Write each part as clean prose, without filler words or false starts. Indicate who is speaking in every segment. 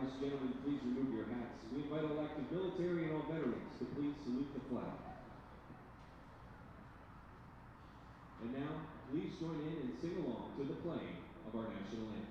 Speaker 1: Irish gentlemen, please remove your hats. We invite all active military and all veterans to please salute the flag. And now, please join in and sing along to the playing of our national anthem.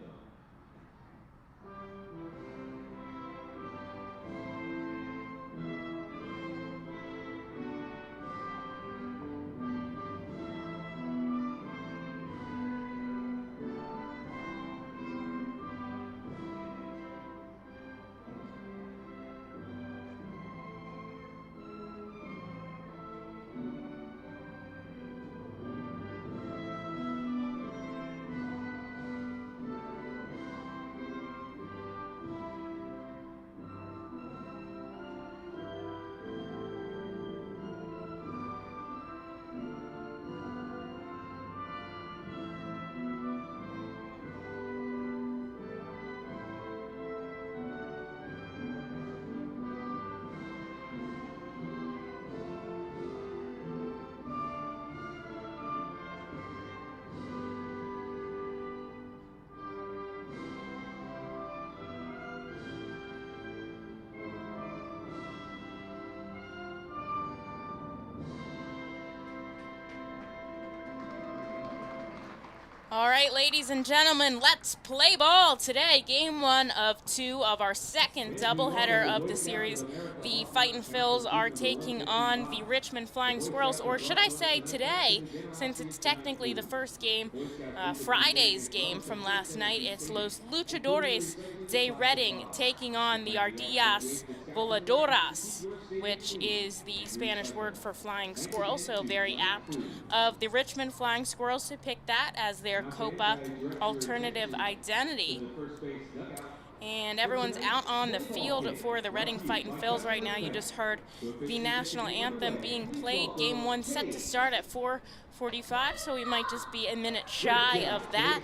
Speaker 2: All right, ladies and gentlemen, let's play ball today. Game 1 of 2 of our second doubleheader of the series. The Fightin Phils are taking on the Richmond Flying Squirrels, or should I say today, since it's technically the first game, Friday's game from last night. It's Los Luchadores de Reading taking on the Ardillas Voladoras, which is the Spanish word for flying squirrel, so very apt of the Richmond Flying Squirrels to pick that as their Copa alternative identity. And everyone's out on the field for the Reading Fightin Phils right now. You just heard the national anthem being played. Game 1 set to start at 4:45, so we might just be a minute shy of that.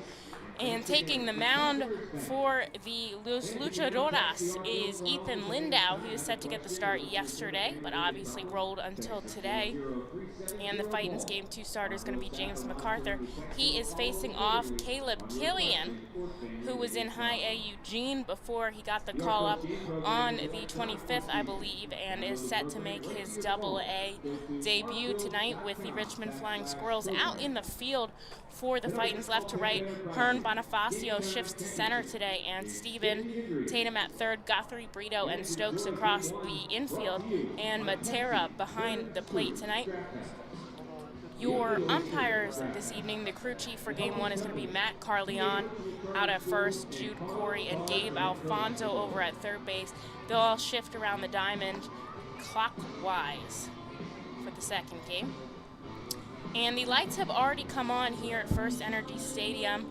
Speaker 2: And taking the mound for the Los Luchadoras is Ethan Lindau, who is set to get the start yesterday, but obviously rolled until today. And the Fightin's Game 2 starter is going to be James MacArthur. He is facing off Caleb Killian, who was in High A Eugene before he got the call up on the 25th, I believe, and is set to make his Double A debut tonight with the Richmond Flying Squirrels out in the field for the Fightins. Left to right, Hearn Bonifacio shifts to center today, and Stephen Tatum at third, Guthrie, Brito, and Stokes across the infield, and Matera behind the plate tonight. Your umpires this evening, the crew chief for Game 1 is going to be Matt Carleon out at first, Jude Corey and Gabe Alfonso over at third base. They'll all shift around the diamond clockwise for the second game. And the lights have already come on here at First Energy Stadium.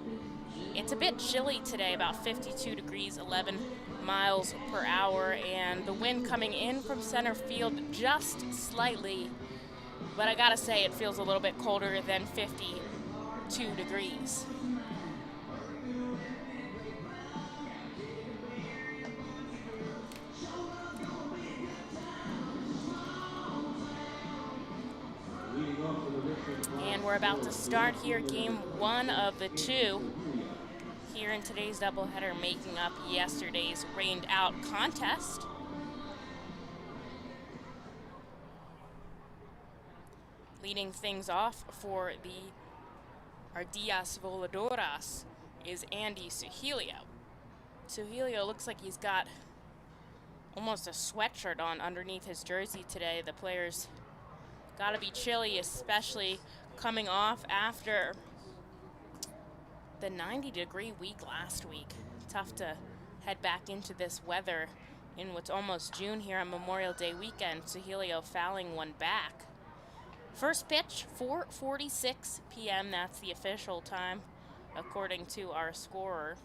Speaker 2: It's a bit chilly today, about 52 degrees, 11 miles per hour, and the wind coming in from center field just slightly. But I gotta say, it feels a little bit colder than 52 degrees. And we're about to start here, Game 1 of the 2 here in today's doubleheader, making up yesterday's rained out contest. Leading things off for the Ardillas Voladoras is Andy Suhilio. Suhilio looks like he's got almost a sweatshirt on underneath his jersey today. The players gotta be chilly, especially coming off after the 90-degree week last week. Tough to head back into this weather in what's almost June here on Memorial Day weekend. Suhilio fouling one back. First pitch, 4:46 p.m. That's the official time, according to our scorer.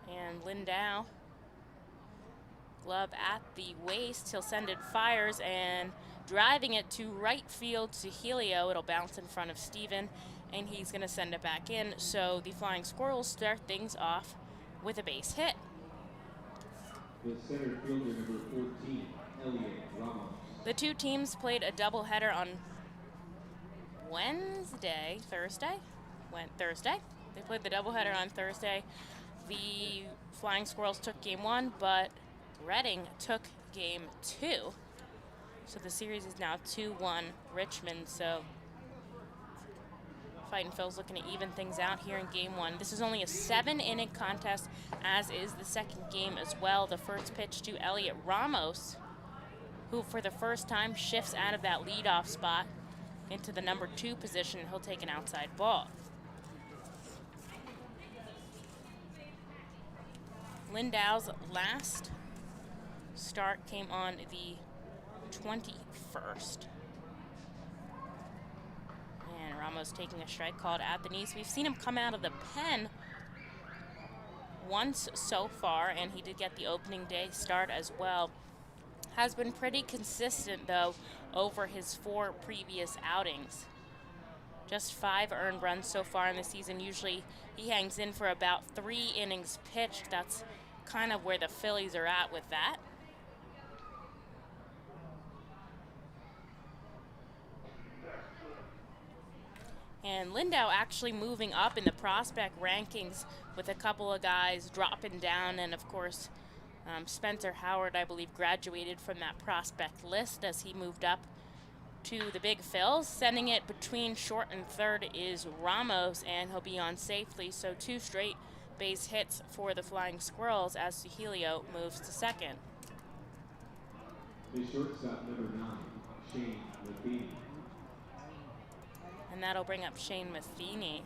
Speaker 2: And Lindau, glove at the waist. He'll send it, fires, and driving it to right field to Helio. It'll bounce in front of Steven, and he's going to send it back in. So the Flying Squirrels start things off with a base hit.
Speaker 1: The center fielder, number 14, Elliot Ramos.
Speaker 2: The two teams played a doubleheader on Thursday. They played the doubleheader on Thursday. The Flying Squirrels took game 1, but Reading took game 2. So the series is now 2-1 Richmond. So Fightin Phil's looking to even things out here in game 1. This is only a 7-inning contest, as is the second game as well. The first pitch to Elliot Ramos, who for the first time shifts out of that leadoff spot into the number 2 position. He'll take an outside ball. Lindau's last start came on the 21st. And Ramos taking a strike called at the knees. We've seen him come out of the pen once so far, and he did get the opening day start as well. Has been pretty consistent, though, over his 4 previous outings. Just 5 earned runs so far in the season. Usually he hangs in for about 3 innings pitched. That's kind of where the Phillies are at with that. And Lindau actually moving up in the prospect rankings, with a couple of guys dropping down. And of course, Spencer Howard, I believe, graduated from that prospect list as he moved up to the Big Phils. Sending it between short and third is Ramos, and he'll be on safely. So 2 straight base hits for the Flying Squirrels as Suhelio moves to second.
Speaker 1: The shortstop, number 9, Shane Matheny.
Speaker 2: And that'll bring up Shane Matheny.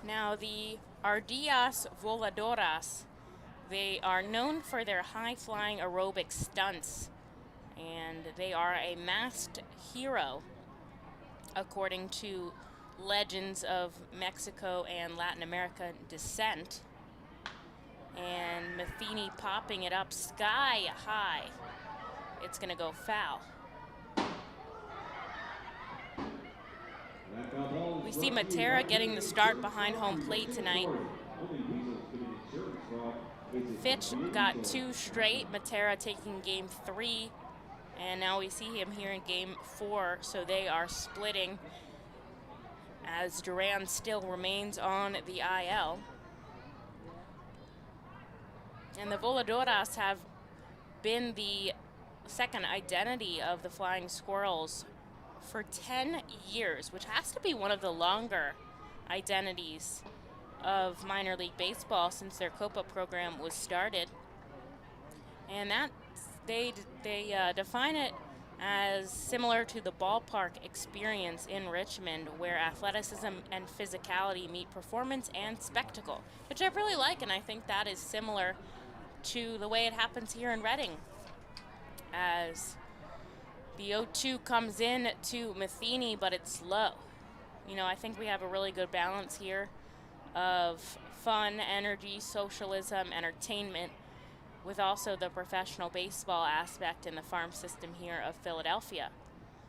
Speaker 2: Now the Ardillas Voladoras, they are known for their high-flying aerobic stunts, and they are a masked hero, according to legends of Mexico and Latin American descent. And Matheny popping it up sky high. It's going to go foul. We see Matera getting the start behind home plate tonight. Fitch got 2 straight. Matera taking game 3. And now we see him here in game 4. So they are splitting as Duran still remains on the IL. And the Voladoras have been the second identity of the Flying Squirrels for 10 years, which has to be one of the longer identities of minor league baseball since their Copa program was started. And that they define it as similar to the ballpark experience in Richmond, where athleticism and physicality meet performance and spectacle, which I really like, and I think that is similar to the way it happens here in Reading, as the 0-2 comes in to Matheny, but it's low. You know, I think we have a really good balance here of fun, energy, socialism, entertainment, with also the professional baseball aspect in the farm system here of Philadelphia.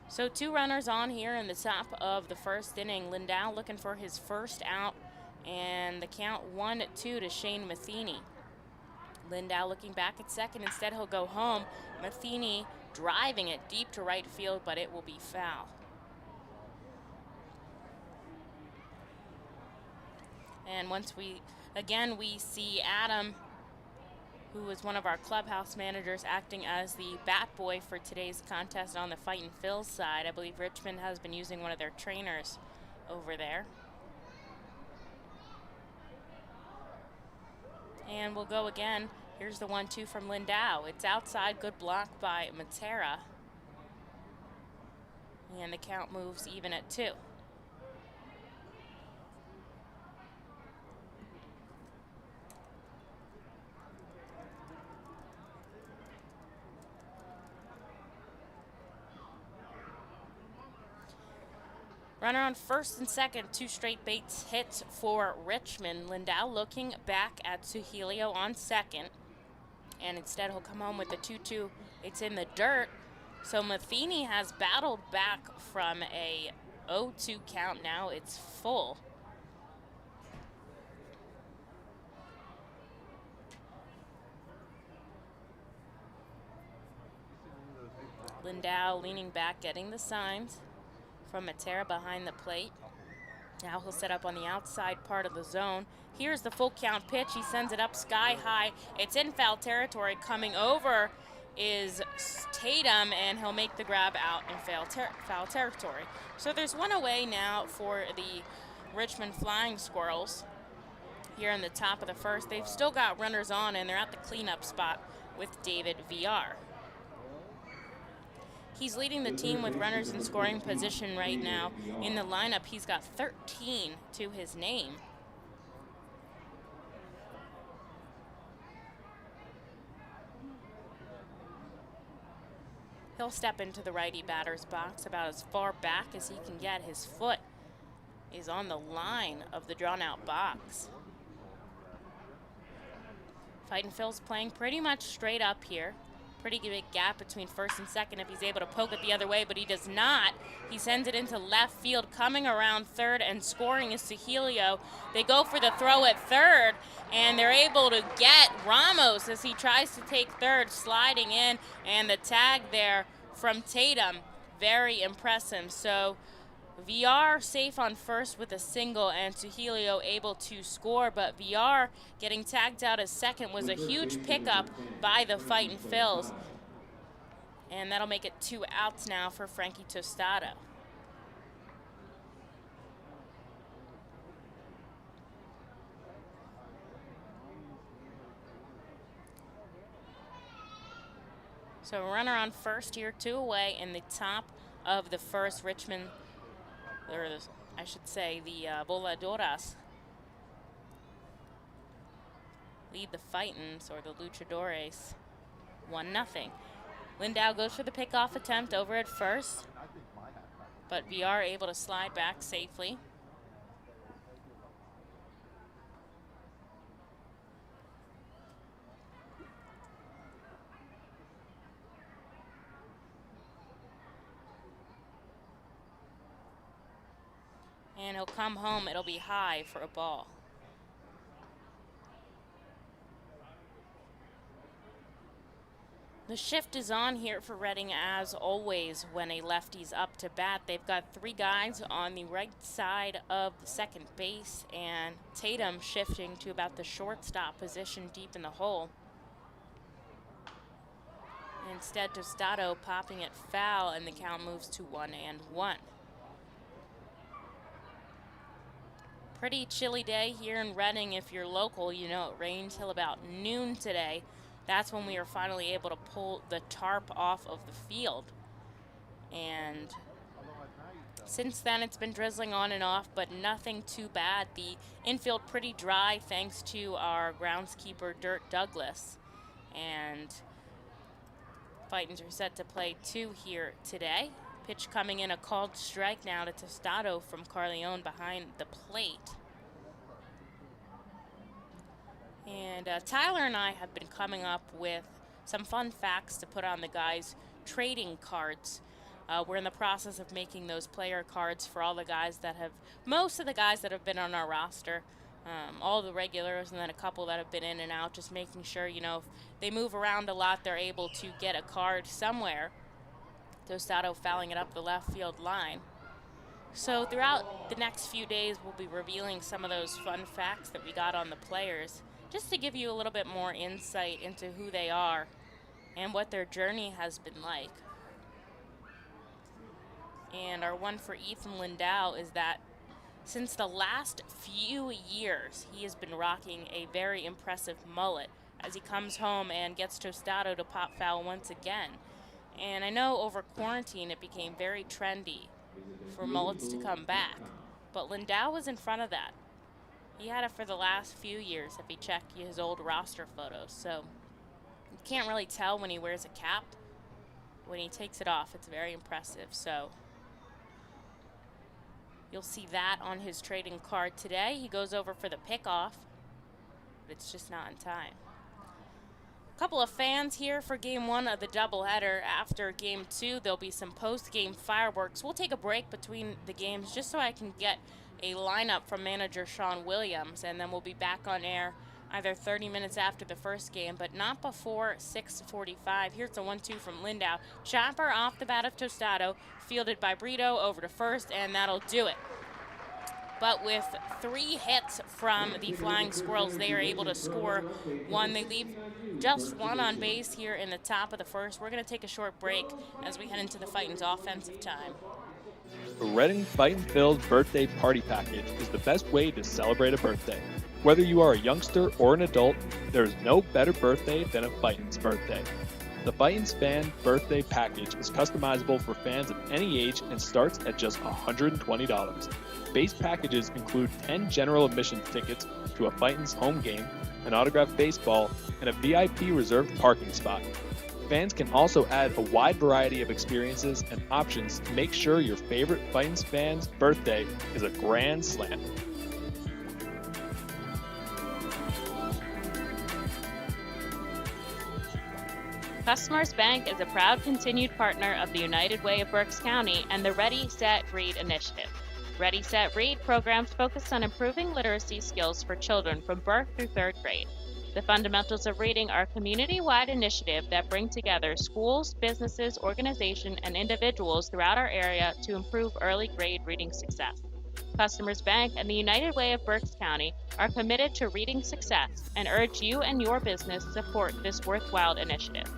Speaker 2: So 2 runners on here in the top of the first inning. Lindau looking for his first out, and the count 1-2 to Shane Matheny. Lindau looking back at second. Instead, he'll go home. Matheny driving it deep to right field, but it will be foul. And once we see Adam, who is one of our clubhouse managers, acting as the bat boy for today's contest on the Fightin Phil's side. I believe Richmond has been using one of their trainers over there. And we'll go again. Here's the 1-2 from Lindau. It's outside, good block by Matera. And the count moves even at 2. Runner on first and second, 2 straight base hits for Richmond. Lindau looking back at Suhelio on second. And instead he'll come home with the 2-2. It's in the dirt. So Matheny has battled back from a 0-2 count. Now it's full. Lindau leaning back, getting the signs from Matera behind the plate. Now he'll set up on the outside part of the zone. Here's the full count pitch. He sends it up sky high. It's in foul territory. Coming over is Tatum, and he'll make the grab out in foul territory. So there's one away now for the Richmond Flying Squirrels. Here in the top of the first, they've still got runners on, and they're at the cleanup spot with David VR. He's leading the team with runners in scoring position right now. In the lineup, he's got 13 to his name. He'll step into the righty batter's box about as far back as he can get. His foot is on the line of the drawn-out box. Fightin Phil's playing pretty much straight up here. Pretty big gap between first and second if he's able to poke it the other way, but he does not. He sends it into left field, coming around third and scoring is Sahilio. They go for the throw at third, and they're able to get Ramos as he tries to take third, sliding in, and the tag there from Tatum, very impressive. So VR safe on first with a single, and Sahilio able to score, but VR getting tagged out as second was a huge pickup by the Fightin Phils. And that'll make it 2 outs now for Frankie Tostado. So runner on first here, 2 away in the top of the first. Richmond, or I should say the Voladoras, lead the Fightins, or the Luchadores, 1-0. Lindau goes for the pickoff attempt over at first, but VR able to slide back safely. And he'll come home. It'll be high for a ball. The shift is on here for Reading as always when a lefty's up to bat. They've got 3 guys on the right side of the second base, and Tatum shifting to about the shortstop position deep in the hole. Instead, Tostado popping it foul, and the count moves to 1-1. Pretty chilly day here in Reading. If you're local, you know it rained till about noon today. That's when we were finally able to pull the tarp off of the field. And since then, it's been drizzling on and off, but nothing too bad. The infield pretty dry thanks to our groundskeeper, Dirt Douglas. And Fightins are set to play 2 here today. Pitch coming in, a called strike now to Tostado from Carleone behind the plate. And Tyler and I have been coming up with some fun facts to put on the guys' trading cards. We're in the process of making those player cards for all the guys that have, most of the guys that have been on our roster, all the regulars, and then a couple that have been in and out, just making sure, you know, if they move around a lot, they're able to get a card somewhere. Tostado fouling it up the left field line. So throughout the next few days, we'll be revealing some of those fun facts that we got on the players, just to give you a little bit more insight into who they are and what their journey has been like. And our one for Ethan Lindau is that since the last few years, he has been rocking a very impressive mullet as he comes home and gets Tostado to pop foul once again. And I know over quarantine it became very trendy for mullets to come back, but Lindau was in front of that. He had it for the last few years if you check his old roster photos, so you can't really tell when he wears a cap. When he takes it off, it's very impressive. So you'll see that on his trading card today. He goes over for the pickoff, but it's just not in time. Couple of fans here for game 1 of the doubleheader. After game 2, there'll be some post-game fireworks. We'll take a break between the games just so I can get a lineup from manager Sean Williams, and then we'll be back on air either 30 minutes after the first game, but not before 6:45. Here's the 1-2 from Lindau. Chopper off the bat of Tostado, fielded by Brito over to first, and that'll do it. But with 3 hits from the Flying Squirrels, they are able to score 1. They leave just 1 on base here in the top of the first. We're going to take a short break as we head into the Fightin's offensive time.
Speaker 3: The Reading Fightin Phil's birthday party package is the best way to celebrate a birthday. Whether you are a youngster or an adult, there is no better birthday than a Fightin's birthday. The Fightin's Fan Birthday Package is customizable for fans of any age and starts at just $120. Base packages include 10 general admission tickets to a Fightin's home game, an autographed baseball, and a VIP reserved parking spot. Fans can also add a wide variety of experiences and options to make sure your favorite Fightin's fan's birthday is a grand slam.
Speaker 4: Customers Bank is a proud continued partner of the United Way of Berks County and the Ready, Set, Read initiative. Ready, Set, Read programs focus on improving literacy skills for children from birth through 3rd grade. The Fundamentals of Reading are a community-wide initiative that bring together schools, businesses, organizations, and individuals throughout our area to improve early grade reading success. Customers Bank and the United Way of Berks County are committed to reading success and urge you and your business to support this worthwhile initiative.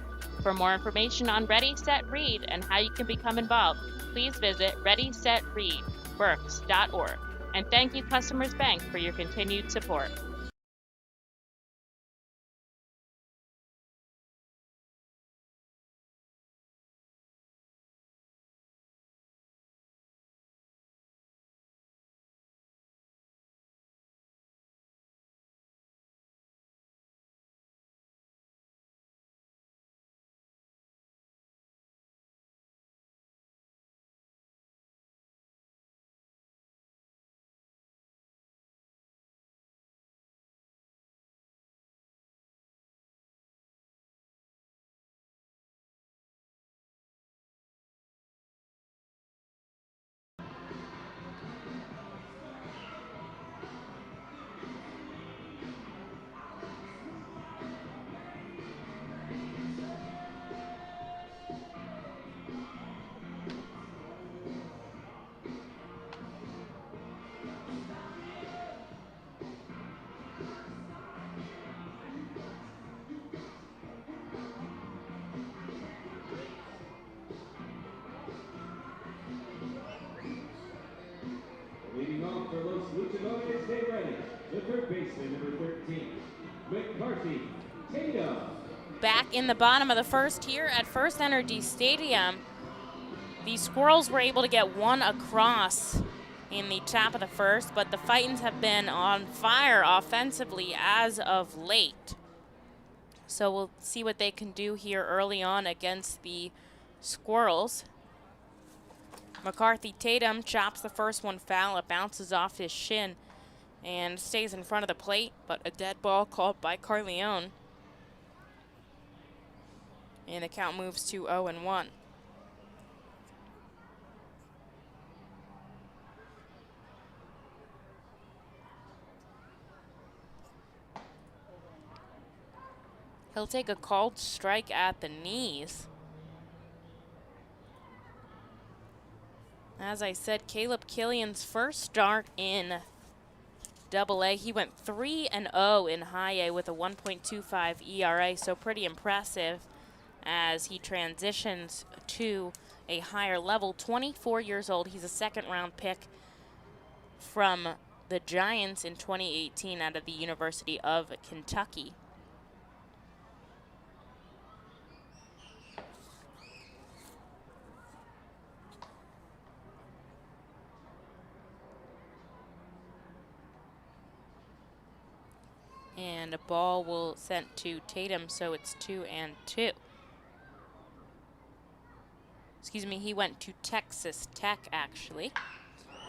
Speaker 4: For more information on Ready, Set, Read and how you can become involved, please visit readysetreadberks.org. And thank you, Customers Bank, for your continued support.
Speaker 1: Leading off for Los Luchadores, stay ready. The 3rd baseman, number 13, McCarthy Tatum.
Speaker 2: Back in the bottom of the first here at First Energy Stadium, the Squirrels were able to get 1 across in the top of the first, but the Fightins have been on fire offensively as of late. So we'll see what they can do here early on against the Squirrels. McCarthy Tatum chops the first one foul. It bounces off his shin and stays in front of the plate, but a dead ball called by Carleone. And the count moves to 0-1. He'll take a called strike at the knees. As I said, Caleb Killian's first start in Double-A. He went 3-0 in High A with a 1.25 ERA, so pretty impressive as he transitions to a higher level. 24 years old. He's a 2nd-round pick from the Giants in 2018 out of the University of Kentucky. And a ball will sent to Tatum, so it's 2-2. Excuse me, he went to Texas Tech, actually.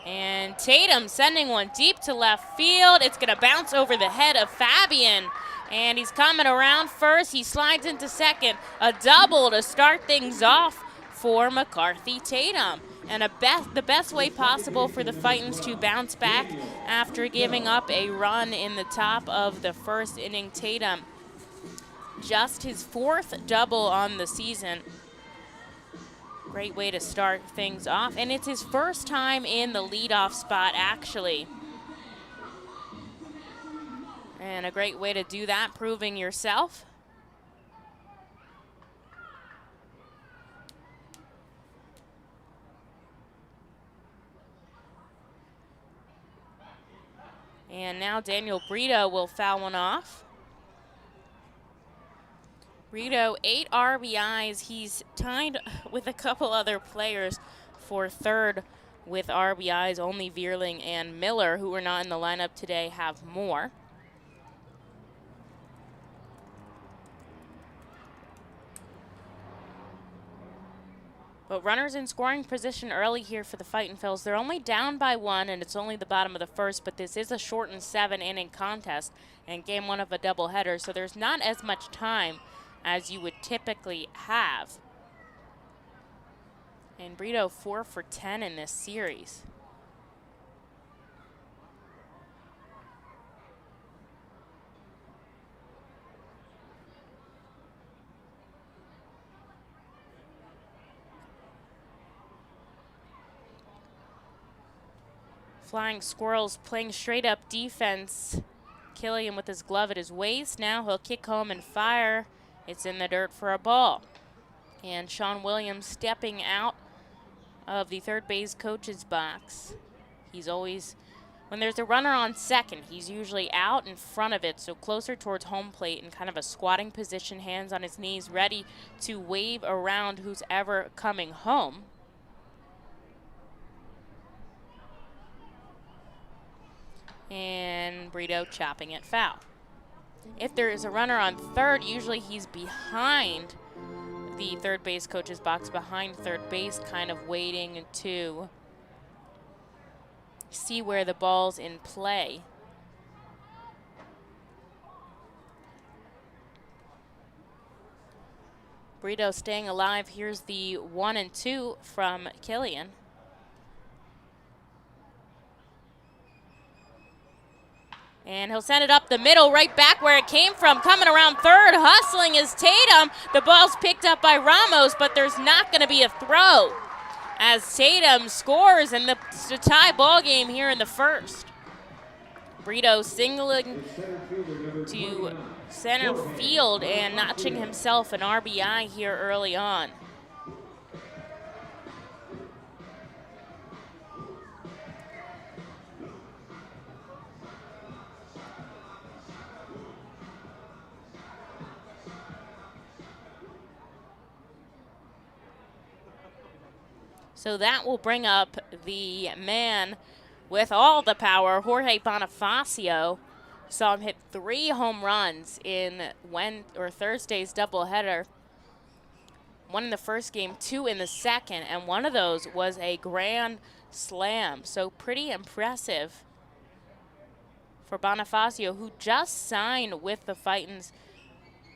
Speaker 2: And Tatum sending one deep to left field. It's going to bounce over the head of Fabian. And he's coming around first. He slides into second. A double to start things off for McCarthy Tatum. And the best way possible for the Fightins to bounce back after giving up a run in the top of the first inning. Tatum, just his 4th double on the season. Great way to start things off. And it's his first time in the leadoff spot, actually. And a great way to do that, proving yourself. And now Daniel Brito will foul one off. Brito, 8 RBIs. He's tied with a couple other players for 3rd with RBIs. Only Vierling and Miller, who were not in the lineup today, have more. But runners in scoring position early here for the Fightin' Phils. They're only down by 1, and it's only the bottom of the first, but this is a shortened 7-inning contest and game 1 of a doubleheader, so there's not as much time as you would typically have. And Brito 4 for 10 in this series. Flying Squirrels playing straight up defense. Killian with his glove at his waist. Now he'll kick home and fire. It's in the dirt for a ball. And Sean Williams stepping out of the third base coach's box. He's always, when there's a runner on second, he's usually out in front of it, so closer towards home plate in kind of a squatting position, hands on his knees, ready to wave around who's ever coming home. And Brito chopping it foul. If there is a runner on third, usually he's behind the third base coach's box, behind third base, kind of waiting to see where the ball's in play. Brito staying alive. Here's the 1-2 from Killian. And he'll send it up the middle, right back where it came from. Coming around third, hustling is Tatum. The ball's picked up by Ramos, but there's not going to be a throw as Tatum scores in the tie ball game here in the first. Brito singling to center field and notching himself an RBI here early on. So that will bring up the man with all the power, Jorge Bonifacio. Saw him hit 3 home runs in Thursday's doubleheader. 1 in the first game, 2 in the second, and one of those was a grand slam. So pretty impressive for Bonifacio, who just signed with the Fightins,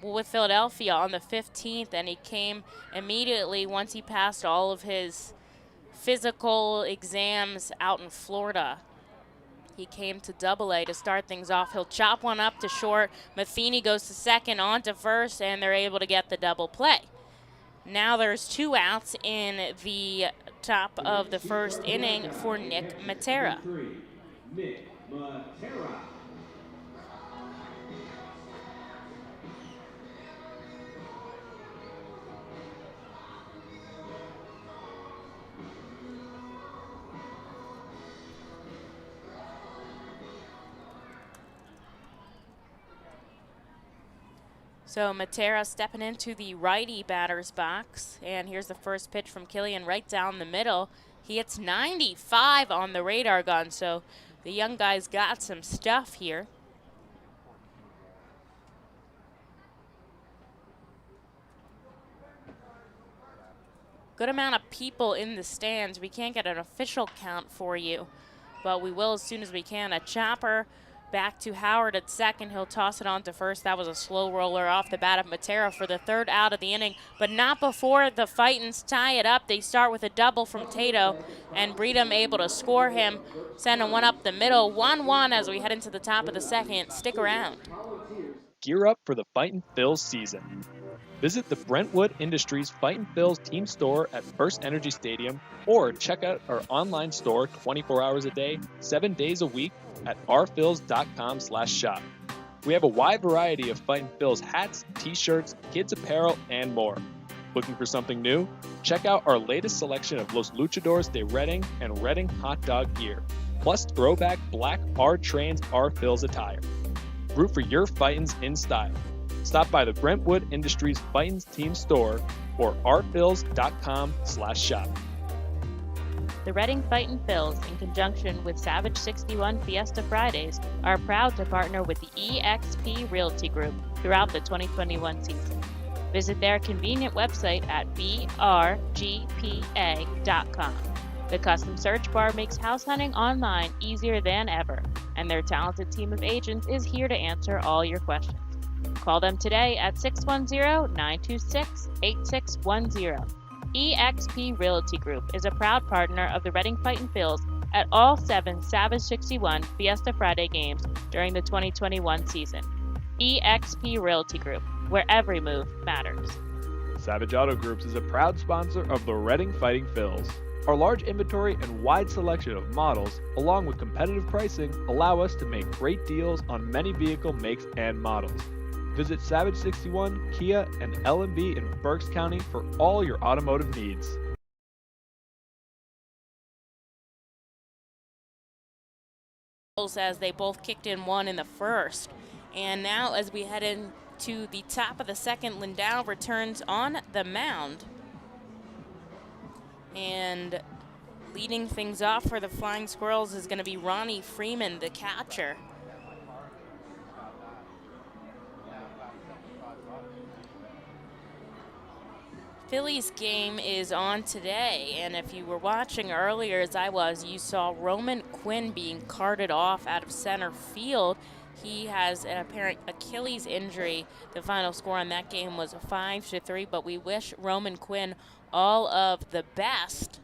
Speaker 2: with Philadelphia on the 15th, and he came immediately once he passed all of his physical exams out in Florida. He came to Double-A to start things off. He'll chop one up to short. Matheny goes to second, on to first, and they're able to get the double play. Now there's 2 outs in the top of the first inning for Nick Matera.
Speaker 1: Nick Matera.
Speaker 2: So Matera stepping into the righty batter's box. And here's the first pitch from Killian right down the middle. He hits 95 on the radar gun, so the young guy's got some stuff here. Good amount of people in the stands. We can't get an official count for you, but we will as soon as we can. A chopper Back to Howard at second. He'll toss it on to first. That was a slow roller off the bat of Matera for the third out of the inning, but not before the Fightins tie it up. They start with a double from Tato, and Breedham able to score him, sending one up the middle. 1-1 as we head into the top of the second. Stick around.
Speaker 3: Gear up for the Fightin Phils season. Visit the Brentwood Industries Fightin Phils team store at First Energy Stadium, or check out our online store 24 hours a day, 7 days a week at rphils.com/shop. We have a wide variety of Fightin Phils hats, t-shirts, kids apparel, and more. Looking for something new? Check out our latest selection of Los Luchadores de Reading and Reading hot dog gear, plus throwback black R-Trains R-Phils attire. Root for your Fightins in style. Stop by the Brentwood Industries Fightins team store or rphils.com/shop.
Speaker 4: The Reading Fightin Phils, in conjunction with Savage 61 Fiesta Fridays, are proud to partner with the EXP Realty Group throughout the 2021 season. Visit their convenient website at brgpa.com. The custom search bar makes house hunting online easier than ever, and their talented team of agents is here to answer all your questions. Call them today at 610-926-8610. EXP Realty Group is a proud partner of the Reading Fightin Phils at all 7 Savage 61 Fiesta Friday games during the 2021 season. EXP Realty Group, where every move matters.
Speaker 3: Savage Auto Groups is a proud sponsor of the Reading Fightin Phils. Our large inventory and wide selection of models, along with competitive pricing, allow us to make great deals on many vehicle makes and models. Visit Savage 61, Kia, and L&B in Berks County for all your automotive needs.
Speaker 2: As they both kicked in one in the first. And now as we head into the top of the second, Lindau returns on the mound. And leading things off for the Flying Squirrels is going to be Ronnie Freeman, the catcher. Phillies game is on today, and if you were watching earlier as I was, you saw Roman Quinn being carted off out of center field. He has an apparent Achilles injury. The final score on that game was 5-3, but we wish Roman Quinn all of the best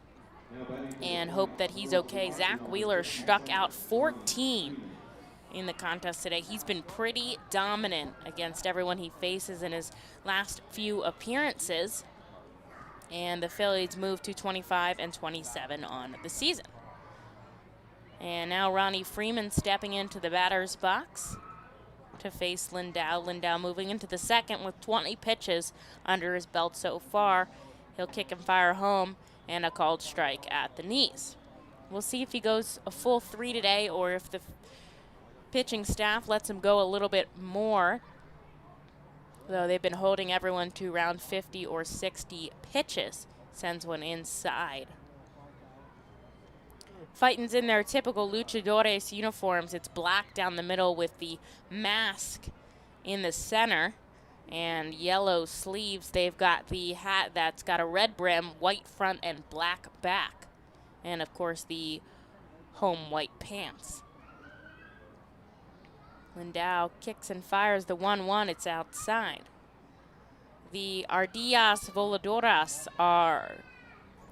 Speaker 2: and hope that he's okay. Zach Wheeler struck out 14 in the contest today. He's been pretty dominant against everyone he faces in his last few appearances. And the Phillies move to 25-27 on the season. And now Ronnie Freeman stepping into the batter's box to face Lindau. Lindau moving into the second with 20 pitches under his belt so far. He'll kick and fire home and a called strike at the knees. We'll see if he goes a full 3 today or if the pitching staff lets him go a little bit more, though they've been holding everyone to around 50 or 60 pitches. Sends one inside. Fightin's in their typical luchadores uniforms. It's black down the middle with the mask in the center and yellow sleeves. They've got the hat that's got a red brim, white front, and black back. And of course the home white pants. Lindau kicks and fires the 1-1. It's outside. The Ardillas Voladoras are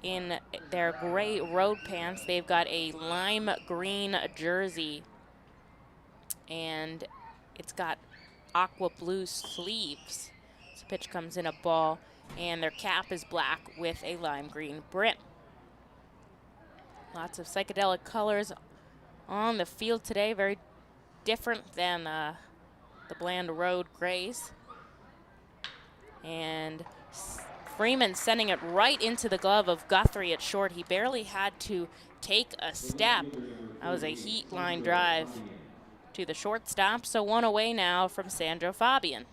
Speaker 2: in their gray road pants. They've got a lime green jersey, and it's got aqua blue sleeves. This pitch comes in a ball, and their cap is black with a lime green brim. Lots of psychedelic colors on the field today. Very different than the bland road grays. And Freeman sending it right into the glove of Guthrie at short. He barely had to take a step. That was a heat line drive to the shortstop. So one away now from Sandro Fabian.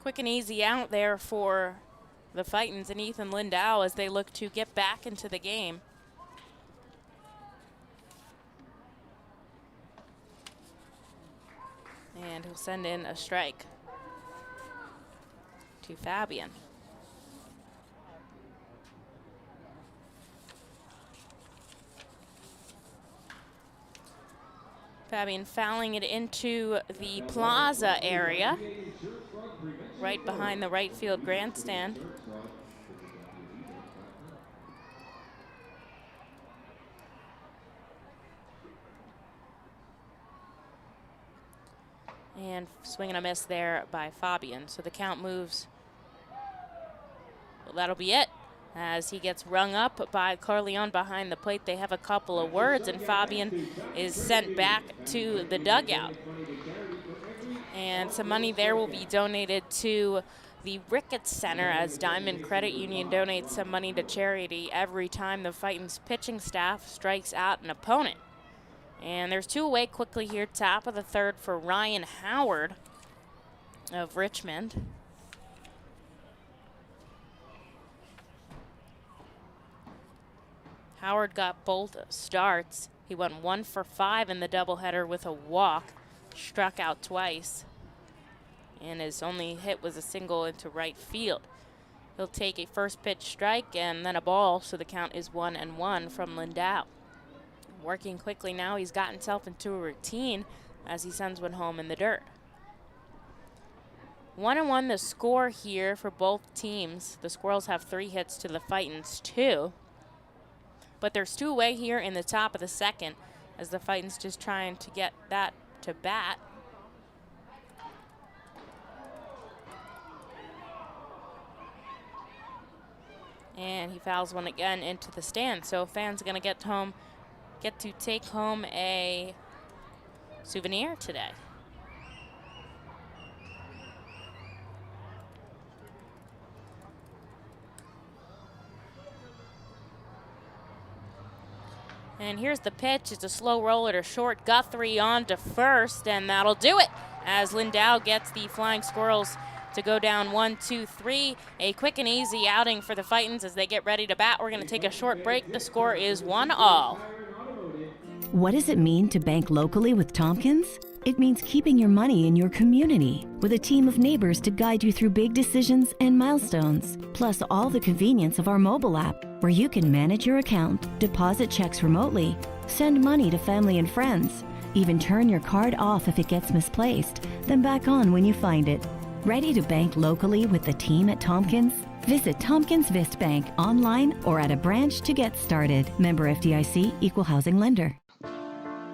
Speaker 2: Quick and easy out there for the Fightins and Ethan Lindau as they look to get back into the game. And he'll send in a strike. to Fabian. Fabian fouling it into the plaza area, right behind the right field grandstand. And swing and a miss there by Fabian. So the count moves. Well, that'll be it, as he gets rung up by Corleone behind the plate. They have a couple of words, and Fabian is sent back to the dugout. And some money there will be donated to the Ricketts Center, as Diamond Credit Union donates some money to charity every time the Fightin's pitching staff strikes out an opponent. And there's two away quickly here, top of the third for Ryan Howard of Richmond. Howard got both starts. He went 1 for 5 in the doubleheader with a walk, struck out twice, and his only hit was a single into right field. He'll take a first pitch strike and then a ball, so the count is 1-1 from Lindau. Working quickly now, he's got himself into a routine as he sends one home in the dirt. 1-1 the score here for both teams. The Squirrels have 3 hits to the Fightins 2. But there's 2 away here in the top of the second, as the Fightins just trying to get that to bat. And he fouls one again into the stand. So fans are going to get to take home a souvenir today. And here's the pitch. It's a slow roller to short. Guthrie on to first, and that'll do it as Lindau gets the Flying Squirrels to go down 1-2-3. A quick and easy outing for the Fightins as they get ready to bat. We're going to take a short break. The score is 1-all.
Speaker 5: What does it mean to bank locally with Tompkins? It means keeping your money in your community with a team of neighbors to guide you through big decisions and milestones, plus all the convenience of our mobile app, where you can manage your account, deposit checks remotely, send money to family and friends, even turn your card off if it gets misplaced, then back on when you find it. Ready to bank locally with the team at Tompkins? Visit Tompkins Vist Bank online or at a branch to get started. Member FDIC, Equal Housing Lender.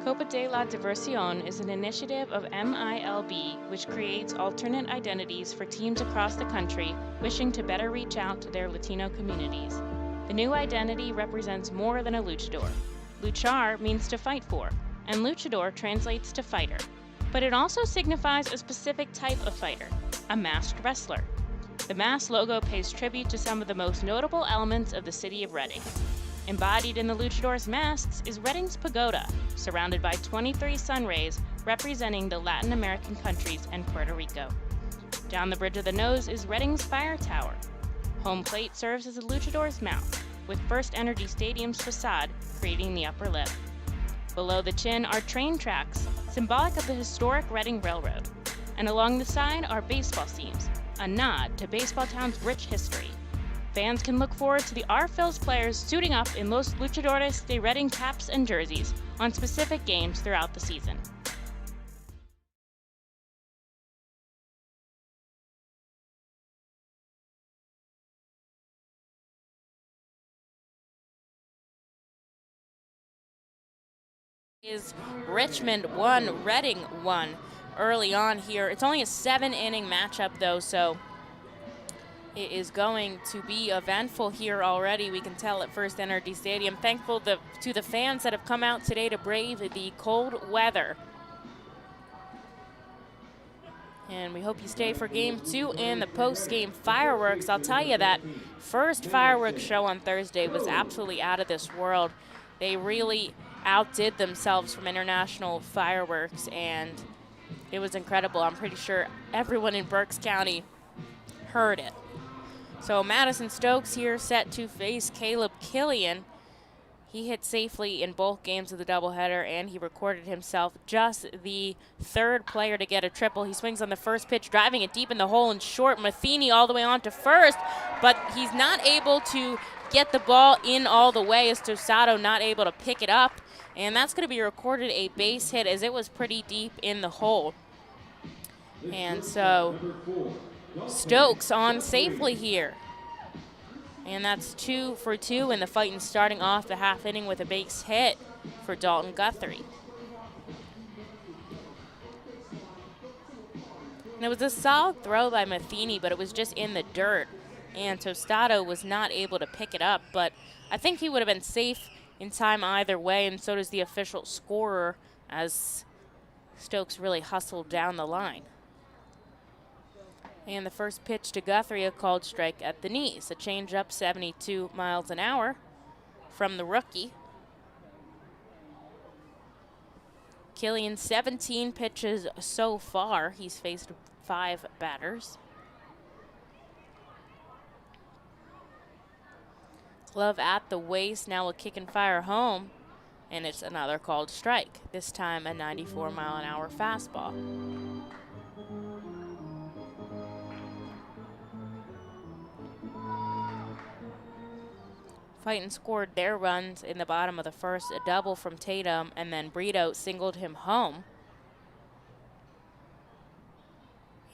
Speaker 2: Copa de la Diversión is an initiative of MILB which creates alternate identities for teams across the country wishing to better reach out to their Latino communities. The new identity represents more than a luchador. Luchar means to fight for, and luchador translates to fighter. But it also signifies a specific type of fighter, a masked wrestler. The mask logo pays tribute to some of the most notable elements of the city of Reading. Embodied in the luchador's masks is Reading's pagoda, surrounded by 23 sun rays representing the Latin American countries and Puerto Rico. Down the bridge of the nose is Reading's fire tower. Home plate serves as a luchador's mouth, with First Energy Stadium's facade creating the upper lip. Below the chin are train tracks, symbolic of the historic Reading Railroad. And along the side are baseball seams, a nod to Baseball Town's rich history. Fans can look forward to the R-Phil's players suiting up in Los Luchadores de Reading caps and jerseys on specific games throughout the season. Is Richmond 1, Reading 1 early on here. It's only a 7-inning matchup though, so it is going to be eventful here already. We can tell at First Energy Stadium. Thankful to the fans that have come out today to brave the cold weather. And we hope you stay for Game 2 and the post-game fireworks. I'll tell you that first fireworks show on Thursday was absolutely out of this world. They really outdid themselves from international fireworks, and it was incredible. I'm pretty sure everyone in Berks County heard it. So Madison Stokes here set to face Caleb Killian. He hit safely in both games of the doubleheader, and he recorded himself just the third player to get a triple. He swings on the first pitch, driving it deep in the hole and short. Matheny all the way on to first, but he's not able to get the ball in all the way as Tosado not able to pick it up, and that's going to be recorded a base hit as it was pretty deep in the hole. And so Stokes on safely here. And that's 2 for 2 in the Fightin, starting off the half inning with a base hit for Dalton Guthrie. And it was a solid throw by Matheny, but it was just in the dirt. And Tostado was not able to pick it up, but I think he would have been safe in time either way, and so does the official scorer as Stokes really hustled down the line. And the first pitch to Guthrie, a called strike at the knees. A changeup, 72 miles an hour from the rookie. Killian, 17 pitches so far. He's faced 5 batters. Glove at the waist, now a kick and fire home. And it's another called strike, this time a 94 mile an hour fastball. Fightin scored their runs in the bottom of the first, a double from Tatum, and then Brito singled him home.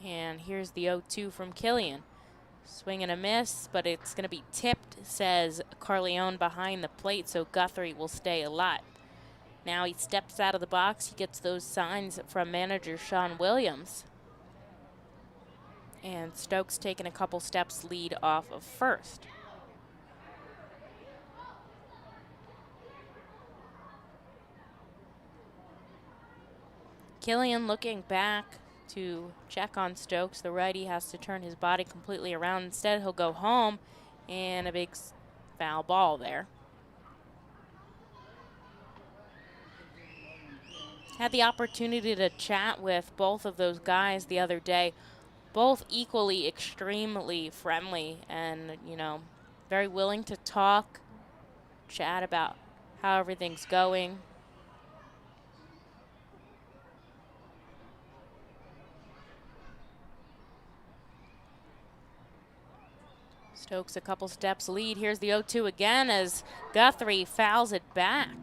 Speaker 2: And here's the 0-2 from Killian. Swing and a miss, but it's going to be tipped, says Carleone behind the plate, so Guthrie will stay alive. Now he steps out of the box. He gets those signs from manager Sean Williams. And Stokes taking a couple steps lead off of first. Killian looking back to check on Stokes. The righty has to turn his body completely around. Instead, he'll go home, and a big foul ball there. Had the opportunity to chat with both of those guys the other day. Both equally extremely friendly and, you know, very willing to talk, chat about how everything's going. Stokes a couple steps lead. Here's the 0-2 again as Guthrie fouls it back.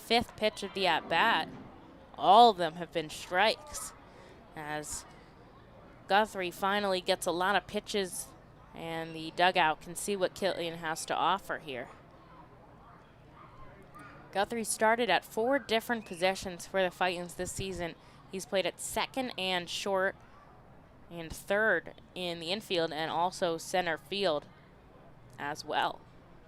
Speaker 2: 5th pitch of the at-bat. All of them have been strikes as Guthrie finally gets a lot of pitches and the dugout can see what Killian has to offer here. Guthrie started at 4 different positions for the Fightins this season. He's played at second and short and third in the infield and also center field as well.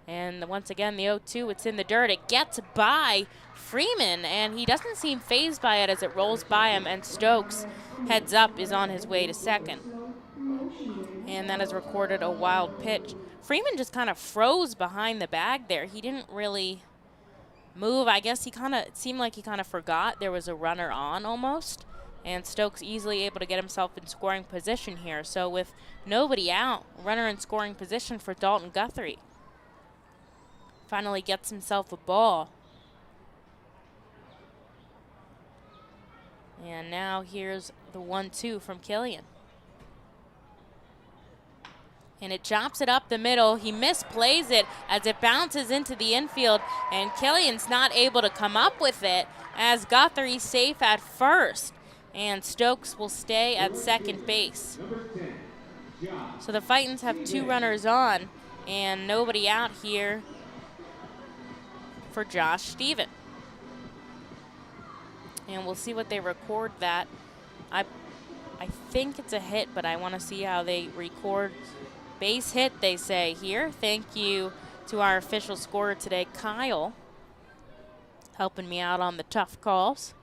Speaker 2: And once again, the 0-2, it's in the dirt. It gets by Freeman, and he doesn't seem fazed by it as it rolls by him, and Stokes, heads up, is on his way to second. And that has recorded a wild pitch. Freeman just kind of froze behind the bag there. He didn't really move. I guess it seemed like he kind of forgot there was a runner on almost. And Stokes easily able to get himself in scoring position here. So with nobody out, runner in scoring position for Dalton Guthrie. Finally gets himself a ball. And now here's the 1-2 from Killian. And it chops it up the middle. He misplays it as it bounces into the infield. And Killian's not able to come up with it as Guthrie's safe at first. And Stokes will stay at second base. So the Fightins have 2 runners on and nobody out here for Josh Stephen. And we'll see what they record that. I think it's a hit, but I want to see how they record. Base hit, they say here. Thank you to our official scorer today, Kyle, helping me out on the tough calls.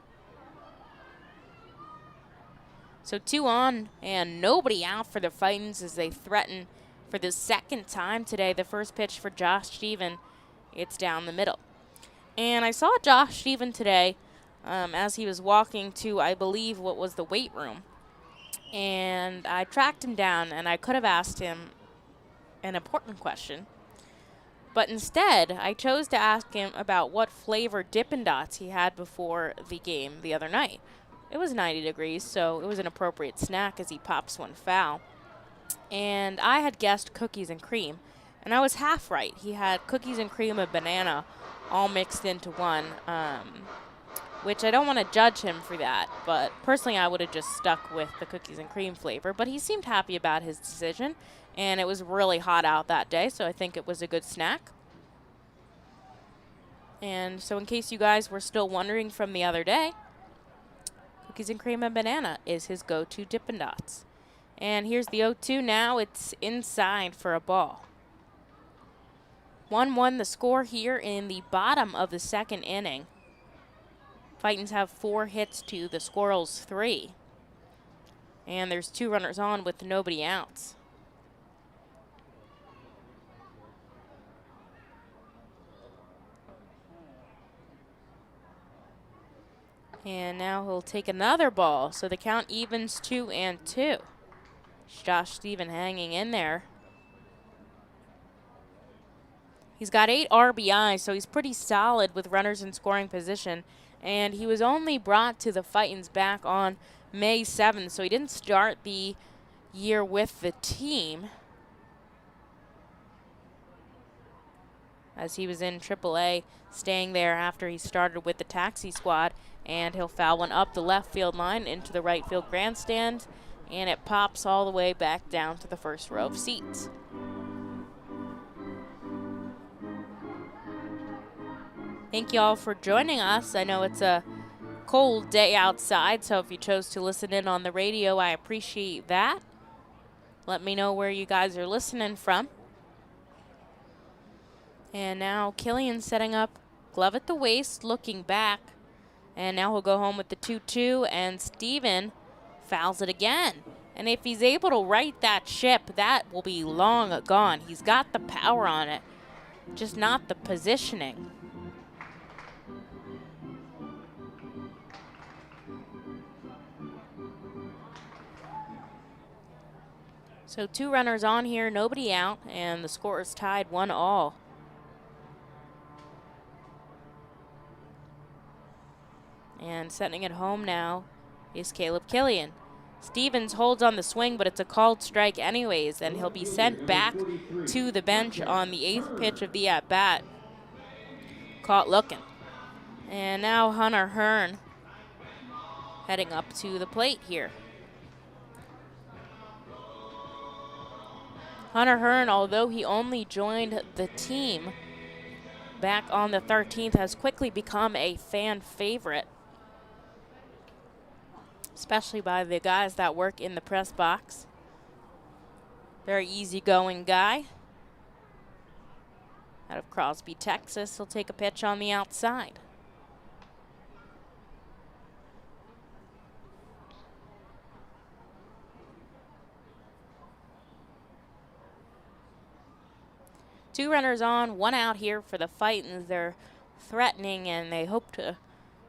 Speaker 2: So 2 on and nobody out for the Fightins as they threaten for the second time today. The first pitch for Josh Stephen, it's down the middle. And I saw Josh Stephen today as he was walking to, I believe, what was the weight room. And I tracked him down and I could have asked him an important question. But instead, I chose to ask him about what flavor Dippin' Dots he had before the game the other night. It was 90 degrees, so it was an appropriate snack as he pops one foul. And I had guessed cookies and cream, and I was half right. He had cookies and cream and banana all mixed into one, which I don't want to judge him for that, but personally I would have just stuck with the cookies and cream flavor. But he seemed happy about his decision, and it was really hot out that day, so I think it was a good snack. And so in case you guys were still wondering from the other day, cookies and cream and banana is his go-to Dippin' Dots. And here's the 0-2 now. It's inside for a ball. 1-1 the score here in the bottom of the second inning. Fightins have 4 hits to the Squirrels 3. And there's 2 runners on with nobody outs. And now he'll take another ball, so the count evens 2-2. Josh Stephen hanging in there. He's got 8 RBIs, so he's pretty solid with runners in scoring position. And he was only brought to the Fightins back on May 7th, so he didn't start the year with the team, as he was in AAA, staying there after he started with the taxi squad. And he'll foul one up the left field line into the right field grandstand, and it pops all the way back down to the first row of seats. Thank you all for joining us. I know it's a cold day outside, so if you chose to listen in on the radio, I appreciate that. Let me know where you guys are listening from. And now Killian setting up, glove at the waist, looking back. And now he'll go home with the 2-2, and Steven fouls it again. And if he's able to right that ship, that will be long gone. He's got the power on it, just not the positioning. So 2 runners on here, nobody out, and the score is tied 1-1. And setting it home now is Caleb Killian. Stevens holds on the swing, but it's a called strike anyways, and he'll be sent back to the bench on the 8th pitch of the at-bat. Caught looking. And now Hunter Hearn heading up to the plate here. Hunter Hearn, although he only joined the team back on the 13th, has quickly become a fan favorite, especially by the guys that work in the press box. Very easygoing guy. Out of Crosby, Texas, he'll take a pitch on the outside. Two runners on, 1 out here for the Fightins. They're threatening, and they hope to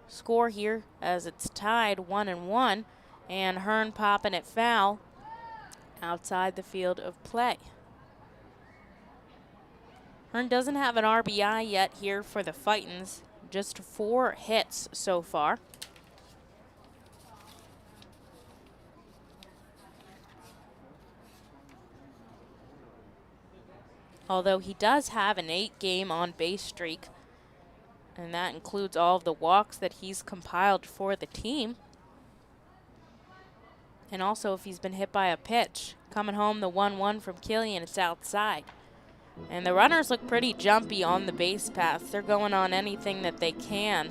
Speaker 2: score here as it's tied 1-1. And Hearn popping it foul outside the field of play. Hearn doesn't have an RBI yet here for the Fightins. Just 4 hits so far. Although he does have an 8-game on-base streak, and that includes all of the walks that he's compiled for the team. And also if he's been hit by a pitch. Coming home the 1-1 from Killian, it's outside. And the runners look pretty jumpy on the base paths. They're going on anything that they can.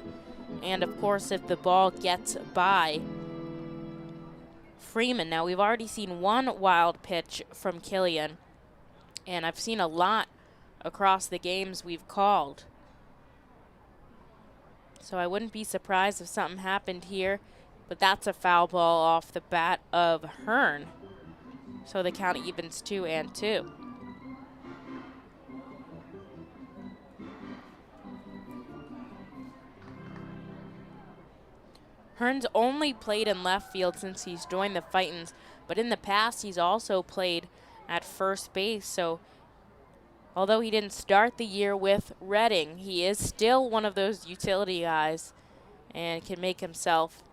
Speaker 2: And of course if the ball gets by Freeman. Now we've already seen 1 wild pitch from Killian, and I've seen a lot across the games we've called. So I wouldn't be surprised if something happened here, but that's a foul ball off the bat of Hearn. So the count evens 2-2. Hearn's only played in left field since he's joined the Fightins, but in the past he's also played at first base, so Although he didn't start the year with Reading, he is still one of those utility guys and can make himself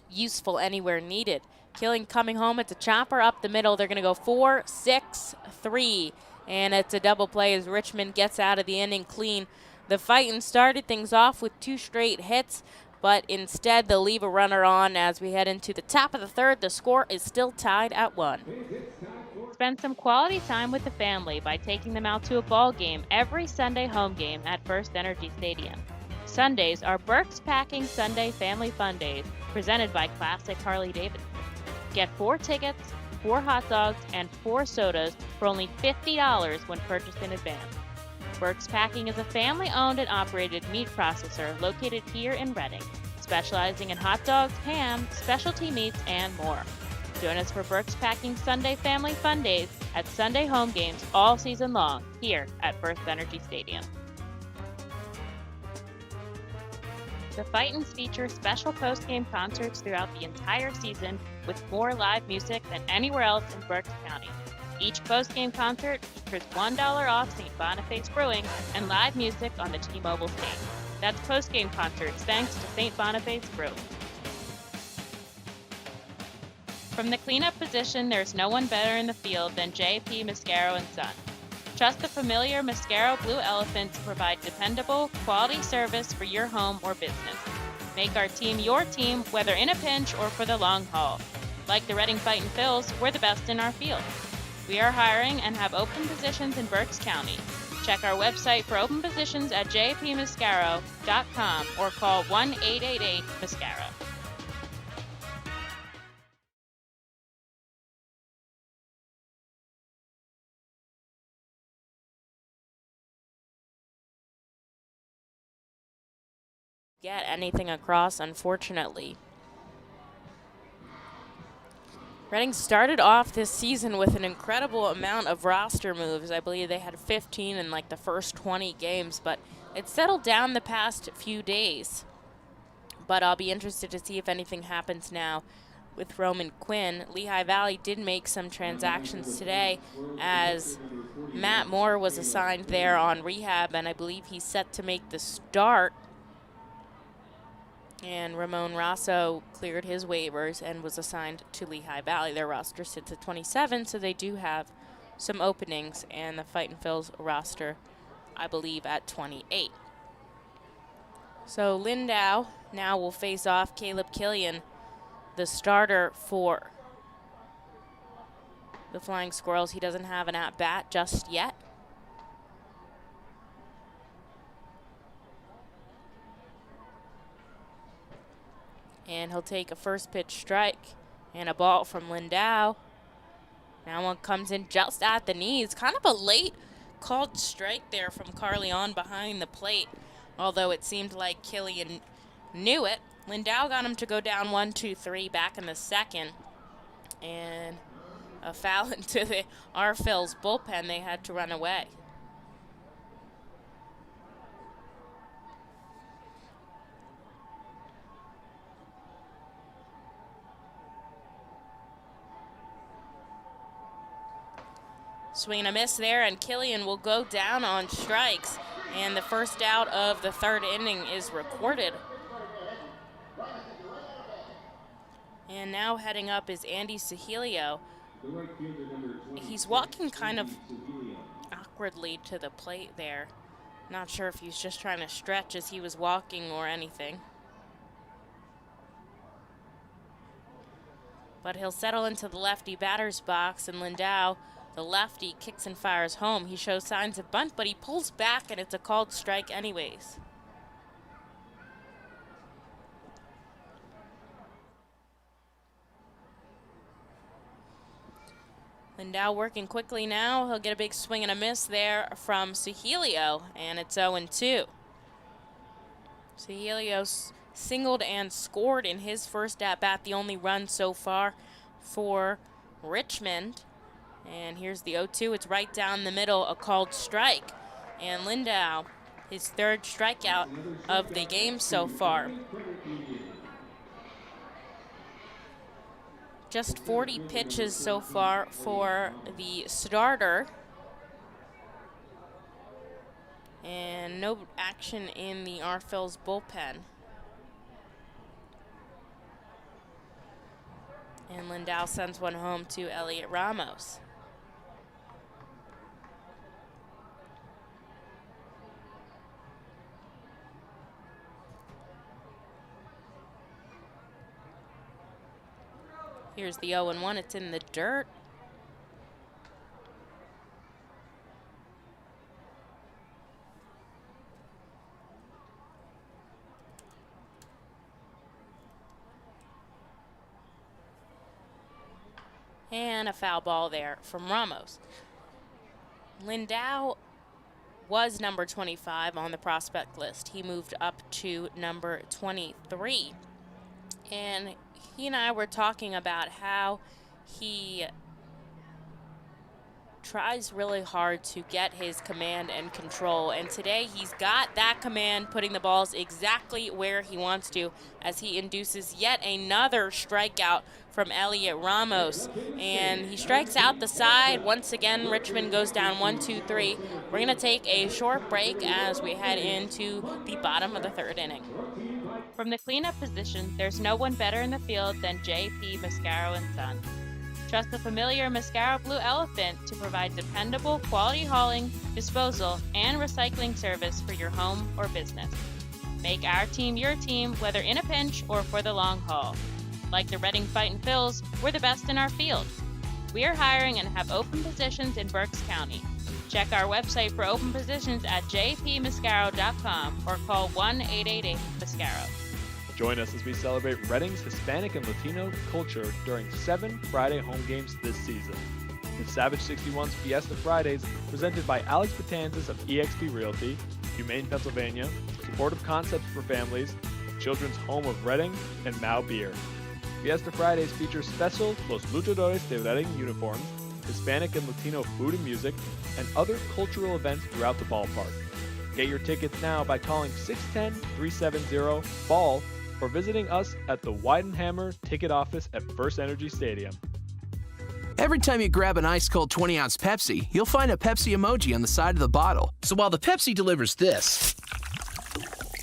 Speaker 2: useful anywhere needed. Killian coming home. It's a chopper up the middle. They're going to go 4-6-3. And it's a double play as Richmond gets out of the inning clean. The Fightin started things off with 2 straight hits, but instead they'll leave a runner on as we head into the top of the third. The score is still tied at 1.
Speaker 4: Spend some quality time with the family by taking them out to a ball game every Sunday home game at First Energy Stadium. Sundays are Burke's Packing Sunday Family Fun Days, presented by Classic Harley-Davidson. Get 4 tickets, 4 hot dogs, and 4 sodas for only $50 when purchased in advance. Burke's Packing is a family-owned and operated meat processor located here in Reading, specializing in hot dogs, ham, specialty meats, and more. Join us for Burke's Packing Sunday Family Fun Days at Sunday home games all season long here at First Energy Stadium. The Fightins feature special post-game concerts throughout the entire season with more live music than anywhere else in Berks County. Each post-game concert features $1 off St. Boniface Brewing and live music on the T-Mobile stage. That's post-game concerts thanks to St. Boniface Brewing. From the cleanup position, there's no one better in the field than J.P. Mascaro & Son. Trust the familiar Mascaro Blue Elephant to provide dependable, quality service for your home or business. Make our team your team, whether in a pinch or for the long haul. Like the Reading Fightin' Phils, we're the best in our field. We are hiring and have open positions in Berks County. Check our website for open positions at jpmascaro.com or call 1-888-MASCARO.
Speaker 2: Get anything across, unfortunately. Reading started off this season with an incredible amount of roster moves. I believe they had 15 in like the first 20 games, but it settled down the past few days. But I'll be interested to see if anything happens now with Roman Quinn. Lehigh Valley did make some transactions today as Matt Moore was assigned there on rehab, and I believe he's set to make the start. And Ramon Rosso cleared his waivers and was assigned to Lehigh Valley. Their roster sits at 27, so they do have some openings, and the Fightin' Phils roster, I believe, at 28. So Lindau now will face off Caleb Killian, the starter for the Flying Squirrels. He doesn't have an at-bat just yet. And he'll take a first pitch strike and a ball from Lindau. Now one comes in just at the knees. Kind of a late called strike there from Carleon behind the plate, although it seemed like Killian knew it. Lindau got him to go down 1-2-3 back in the second. And a foul into the Phils bullpen. They had to run away. Swing and a miss there, and Killian will go down on strikes. And the first out of the third inning is recorded. And now heading up is Andy Sahilio. He's walking kind of awkwardly to the plate there. Not sure if he's just trying to stretch as he was walking or anything. But he'll settle into the lefty batter's box, and Lindau, the lefty, kicks and fires home. He shows signs of bunt, but he pulls back, and it's a called strike anyways. Lindau working quickly now. He'll get a big swing and a miss there from Sahilio, and it's 0-2. Sahilio singled and scored in his first at-bat, the only run so far for Richmond. And here's the 0-2. It's right down the middle, a called strike. And Lindau, his third strikeout of the game so far. Just 40 pitches so far for the starter. And no action in the Phil's bullpen. And Lindau sends one home to Elliot Ramos. Here's the 0-1, it's in the dirt. And a foul ball there from Ramos. Lindau was number 25 on the prospect list. He moved up to number 23. And he and I were talking about how he tries really hard to get his command and control, and today he's got that command, putting the balls exactly where he wants to, as he induces yet another strikeout from Elliot Ramos, and he strikes out the side. Once again, Richmond goes down 1-2-3. We're going to take a short break as we head into the bottom of the third inning.
Speaker 4: From the cleanup position, there's no one better in the field than J.P. Mascaro & Son. Trust the familiar Mascaro Blue Elephant to provide dependable quality hauling, disposal, and recycling service for your home or business. Make our team your team, whether in a pinch or for the long haul. Like the Reading Fightin Phils, we're the best in our field. We are hiring and have open positions in Berks County. Check our website for open positions at jpmascaro.com or call 1-888-MASCARO.
Speaker 3: Join us as we celebrate Reading's Hispanic and Latino culture during 7 Friday home games this season. The Savage 61's Fiesta Fridays, presented by Alex Batanzas of eXp Realty, Humane Pennsylvania, Supportive Concepts for Families, Children's Home of Reading, and Mao Beer. Fiesta Fridays features special Los Luchadores de Reading uniforms, Hispanic and Latino food and music, and other cultural events throughout the ballpark. Get your tickets now by calling 610-370-BALL or visiting us at the Weidenhammer ticket office at First Energy Stadium.
Speaker 6: Every time you grab an ice-cold 20-ounce Pepsi, you'll find a Pepsi emoji on the side of the bottle. So while the Pepsi delivers this,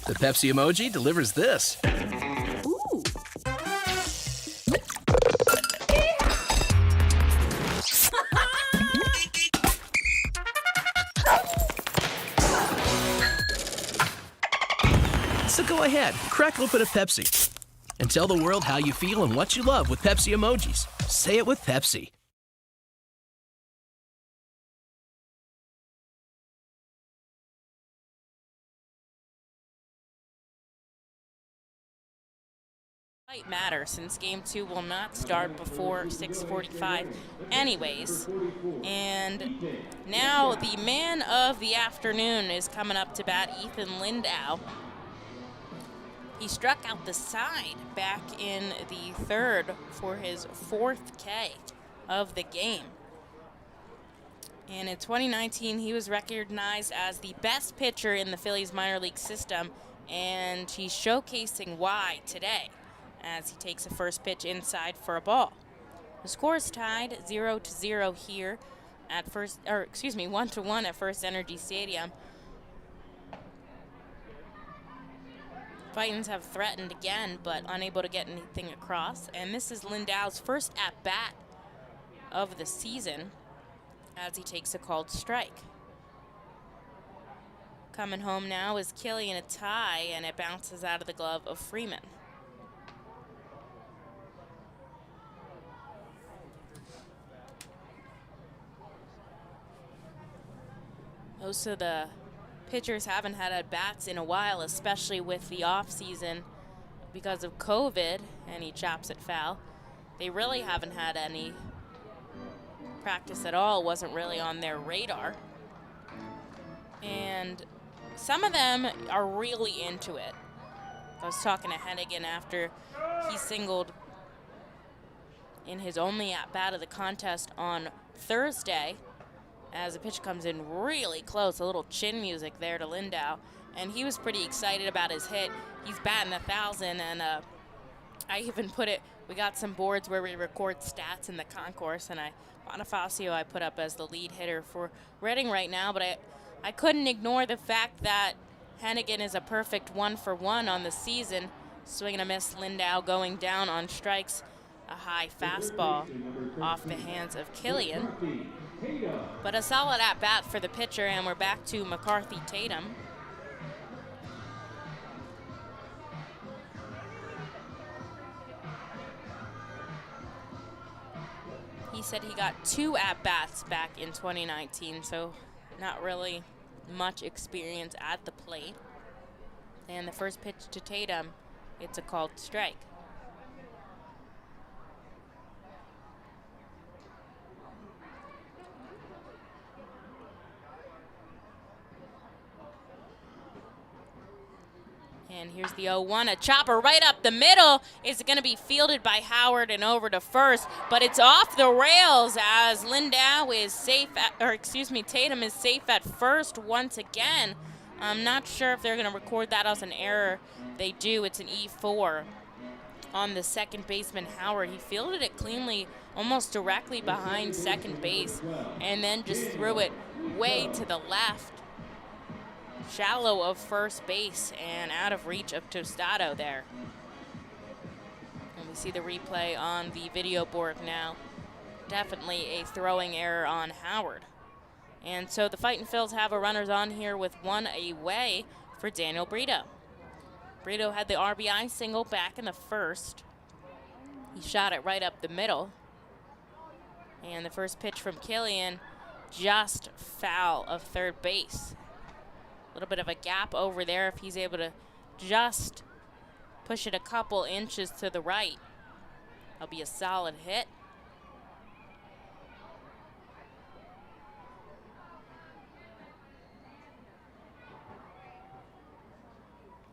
Speaker 6: the Pepsi emoji delivers this.
Speaker 5: Ooh.
Speaker 6: So go ahead, crack open a Pepsi and tell the world how you feel and what you love with Pepsi emojis. Say it with Pepsi.
Speaker 2: Might matter since game 2 will not start before 6:45 anyways. And now the man of the afternoon is coming up to bat, Ethan Lindau. He struck out the side back in the third for his 4th K of the game. And in 2019, he was recognized as the best pitcher in the Phillies minor league system, and he's showcasing why today as he takes a first pitch inside for a ball. The score is tied 0-0 here at 1-1 at First Energy Stadium. Fightins have threatened again, but unable to get anything across. And this is Lindau's first at-bat of the season as he takes a called strike. Coming home now is Killian a tie, and it bounces out of the glove of Freeman. Most of the pitchers haven't had at-bats in a while, especially with the off-season because of COVID, and he chops it foul. They really haven't had any practice at all, wasn't really on their radar. And some of them are really into it. I was talking to Hennigan after he singled in his only at-bat of the contest on Thursday, as the pitch comes in really close, a little chin music there to Lindau, and he was pretty excited about his hit. He's batting 1,000, and I even put it, we got some boards where we record stats in the concourse, and Bonifacio I put up as the lead hitter for Reading right now, but I couldn't ignore the fact that Hennigan is a perfect 1-for-1 on the season. Swing and a miss, Lindau going down on strikes. A high fastball off the hands of Killian. But a solid at-bat for the pitcher, and we're back to McCarthy Tatum. He said he got 2 at-bats back in 2019, so not really much experience at the plate. And the first pitch to Tatum, it's a called strike. And here's the 0-1, a chopper right up the middle. Is going to be fielded by Howard and over to first, but it's off the rails as Lindau is safe at, Tatum is safe at first once again. I'm not sure if they're going to record that as an error. They do. It's an E4 on the second baseman, Howard. He fielded it cleanly, almost directly behind second base, and then just threw it way to the left, shallow of first base and out of reach of Tostado there. And we see the replay on the video board now. Definitely a throwing error on Howard. And so the Fightin' Phils have a runners on here with 1 away for Daniel Brito. Brito had the RBI single back in the first. He shot it right up the middle. And the first pitch from Killian, just foul of third base. A little bit of a gap over there if he's able to just push it a couple inches to the right. That'll be a solid hit.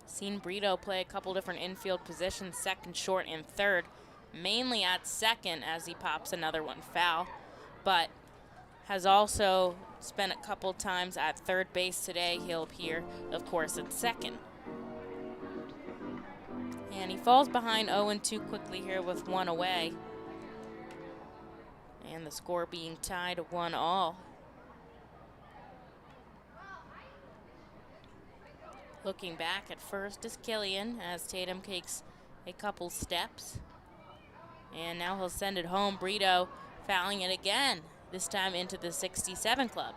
Speaker 2: Seen Brito play a couple different infield positions, second, short, and third, mainly at second as he pops another one foul, but has also spent a couple times at third base today. He'll appear, of course, at second. And he falls behind 0-2 quickly here with 1 away. And the score being tied 1-1. Looking back at first is Killian as Tatum takes a couple steps. And now he'll send it home. Brito fouling it again, this time into the 67 club.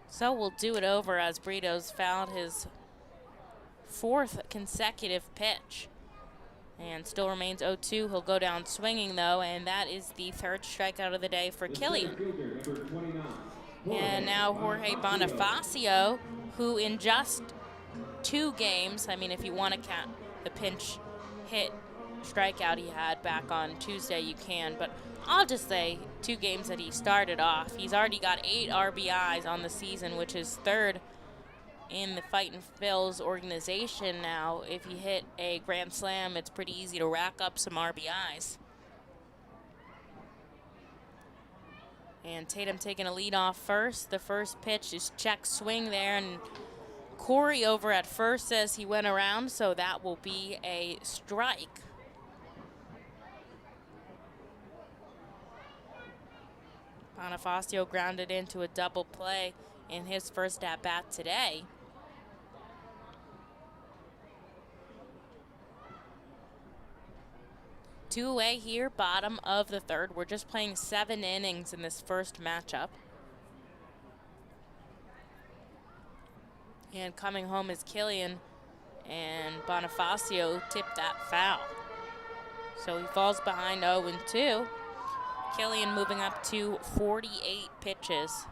Speaker 2: So we'll do it over as Brito's fouled his 4th consecutive pitch. And still remains 0-2. He'll go down swinging, though, and that is the 3rd strikeout of the day for Killian. And now Jorge Bonifacio, who in just 2 games, I mean, if you want to count the pinch hit strikeout he had back on Tuesday, you can, but I'll just say 2 games that he started off. He's already got 8 RBIs on the season, which is 3rd in the Fightin' Phils organization now. If you hit a grand slam, it's pretty easy to rack up some RBIs. And Tatum taking a lead off first. The first pitch is check swing there, and Corey over at first says he went around, so that will be a strike. Bonifacio grounded into a double play in his first at-bat today. Two away here, bottom of the 3rd. We're just playing 7 innings in this first matchup. And coming home is Killian, and Bonifacio tipped that foul. So he falls behind 0-2. Killian moving up to 48 pitches.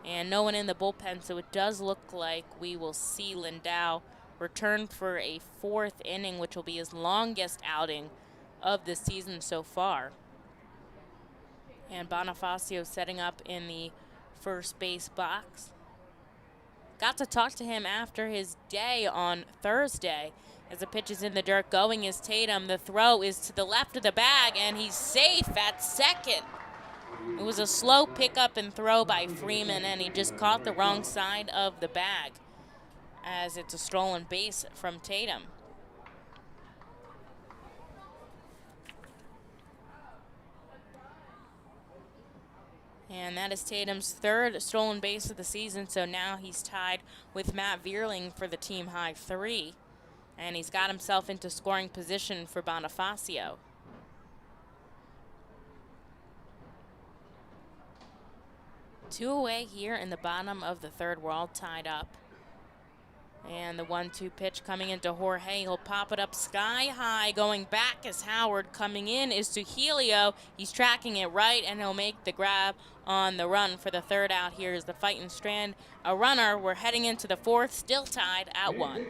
Speaker 2: And no one in the bullpen, so it does look like we will see Lindau return for a 4th inning, which will be his longest outing of the season so far. And Bonifacio setting up in the first base box. Got to talk to him after his day on Thursday. As the pitch is in the dirt, going is Tatum. The throw is to the left of the bag, and he's safe at second. It was a slow pickup and throw by Freeman, and he just caught the wrong side of the bag. as it's a stolen base from Tatum. And that is Tatum's third stolen base of the season, so now he's tied with Matt Vierling for the team high 3. And he's got himself into scoring position for Bonifacio. Two away here in the bottom of the third. We're all tied up. And the 1-2 pitch coming into Jorge. He'll pop it up sky high. Going back is Howard. Coming in is to Helio. He's tracking it right, and he'll make the grab on the run for the third out. Here's the Fightin Strand, a runner. We're heading into the fourth, still tied at 1.